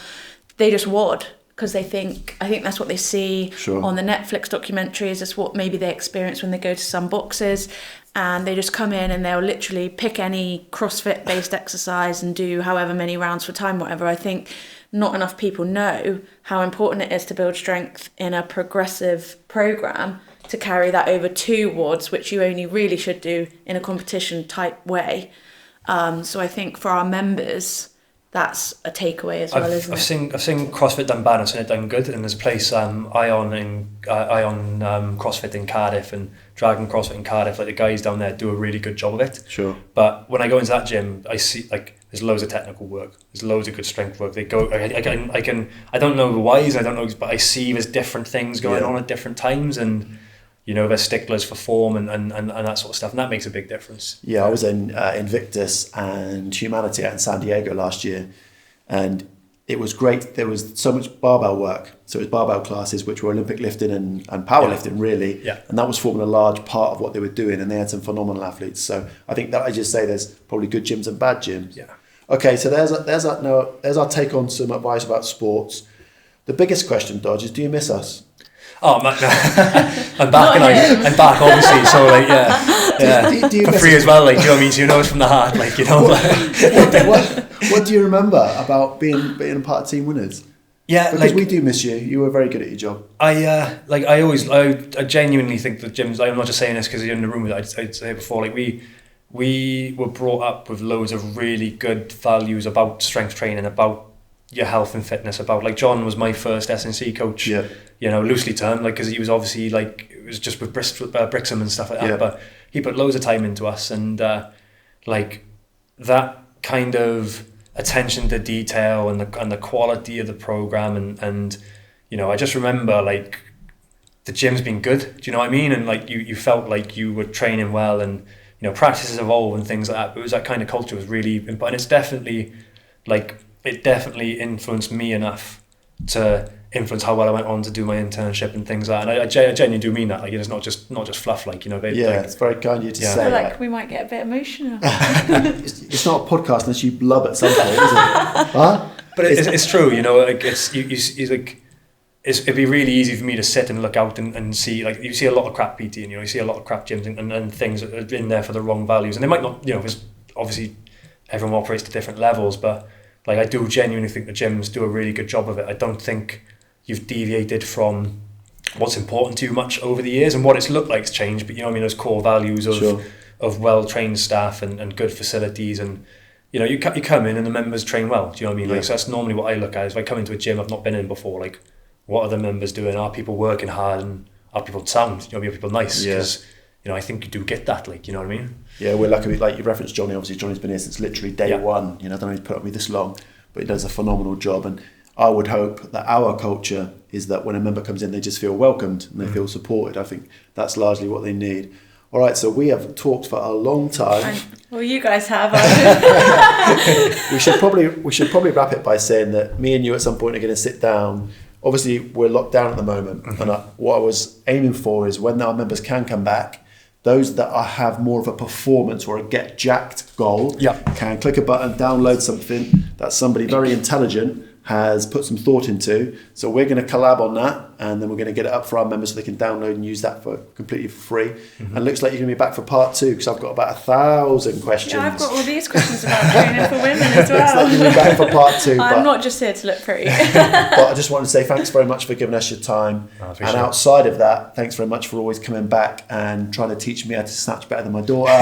they just WOD. Because I think that's what they see on the Netflix documentaries. It's what maybe they experience when they go to some boxes, and they just come in and they'll literally pick any CrossFit-based exercise and do however many rounds for time, whatever. I think not enough people know how important it is to build strength in a progressive program, to carry that over 2 WODs, which you only really should do in a competition type way. So I think for our members, that's a takeaway as well, isn't it? I've seen CrossFit done bad, I've seen it done good, and there's a place, Ion CrossFit in Cardiff and Dragon CrossFit in Cardiff, like the guys down there do a really good job of it. Sure. But when I go into that gym, I see, like, there's loads of technical work, there's loads of good strength work. They go, I don't know the whys, but I see there's different things going on at different times, and there's sticklers for form and that sort of stuff, and that makes a big difference. Yeah, I was in Invictus and Humanity out in San Diego last year, and it was great. There was so much barbell work. So it was barbell classes, which were Olympic lifting and powerlifting, really. Yeah. And that was forming a large part of what they were doing, and they had some phenomenal athletes. So I think that I just say there's probably good gyms and bad gyms. Yeah. Okay, so there's our take on some advice about sports. The biggest question, Dodge, is do you miss us? Oh, no. I'm back obviously, so like, yeah. Do you for free as well, like, do you know what I mean? So it's from the heart, like, What do you remember about being a part of Team Winners? Yeah, because we do miss you. You were very good at your job. I genuinely think that gyms, I'm not just saying this because you're in the room with it, I'd say before, like, we were brought up with loads of really good values about strength training, about your health and fitness, about, like, John was my first S&C coach, loosely termed, like, because he was obviously, like, it was just with Brixham and stuff like that, but he put loads of time into us, and like, that kind of attention to detail and the quality of the program, and I just remember, like, the gym's been good, do you know what I mean? And, like, you felt like you were training well, and practices evolve and things like that, but it was that kind of culture was really important, and it's definitely, like, it definitely influenced me enough to influence how well I went on to do my internship and things like that. And I genuinely do mean that. Like, it's not just fluff. Like, it's very kind of you to say. I feel like we might get a bit emotional. It's not a podcast unless you blub at some point, is it? Huh? But it's true. Like, it's like, it'd be really easy for me to sit and look out and see, like, you see a lot of crap PT, and you see a lot of crap gyms and things that are in there for the wrong values, and they might not. Because obviously everyone operates to different levels, but, like, I do genuinely think the gyms do a really good job of it. I don't think you've deviated from what's important to you much over the years, and what it's looked like has changed, but those core values of well-trained staff and good facilities, and you come in and the members train well, do you know what I mean? Like, so that's normally what I look at. Is if I come into a gym I've not been in before, like, what are the members doing? Are people working hard, and are people sound? Are people nice? Because I think you do get that, like, you know what I mean? Yeah, we're lucky. Like, you referenced Johnny. Obviously, Johnny's been here since literally day one. I don't know if he's put up with me this long, but he does a phenomenal job. And I would hope that our culture is that when a member comes in, they just feel welcomed and they feel supported. I think that's largely what they need. All right, so we have talked for a long time. Well, you guys have. We should probably wrap it by saying that me and you at some point are going to sit down. Obviously, we're locked down at the moment, and what I was aiming for is when our members can come back, those that have more of a performance or a get jacked goal can click a button, download something that somebody very intelligent has put some thought into. So we're going to collab on that, and then we're going to get it up for our members so they can download and use that for completely for free. And it looks like you're going to be back for part 2, because I've got about 1,000 questions. Yeah, I've got all these questions about training for women as well. Looks like you're going to be back for part 2. I'm not just here to look pretty. But I just want to say thanks very much for giving us your time. And outside of that, thanks very much for always coming back and trying to teach me how to snatch better than my daughter.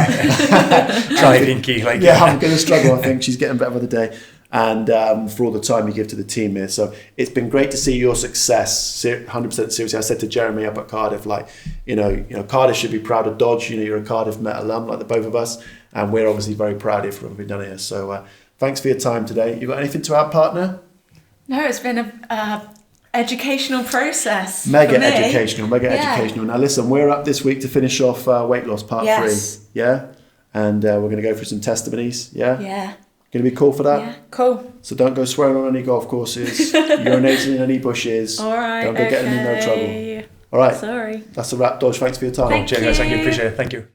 Try Pinky. Like, I'm going to struggle, I think. She's getting better by the day. and for all the time you give to the team here. So it's been great to see your success. 100% seriously. I said to Jeremy up at Cardiff, like, you know, Cardiff should be proud of Dodge. You know, you're a Cardiff Met alum, like the both of us, and we're obviously very proud of you for what we've done here. So thanks for your time today. You got anything to add, partner? No, it's been a educational process. Mega educational. Now listen, we're up this week to finish off weight loss part 3. Yeah, and we're going to go through some testimonies. Yeah. Going to be cool for that? Yeah, cool. So don't go swearing on any golf courses, urinating in any bushes. All right. Don't go getting in no trouble. All right. Sorry. That's a wrap, Dodge. Thanks for your time. Thank you. Appreciate it. Thank you.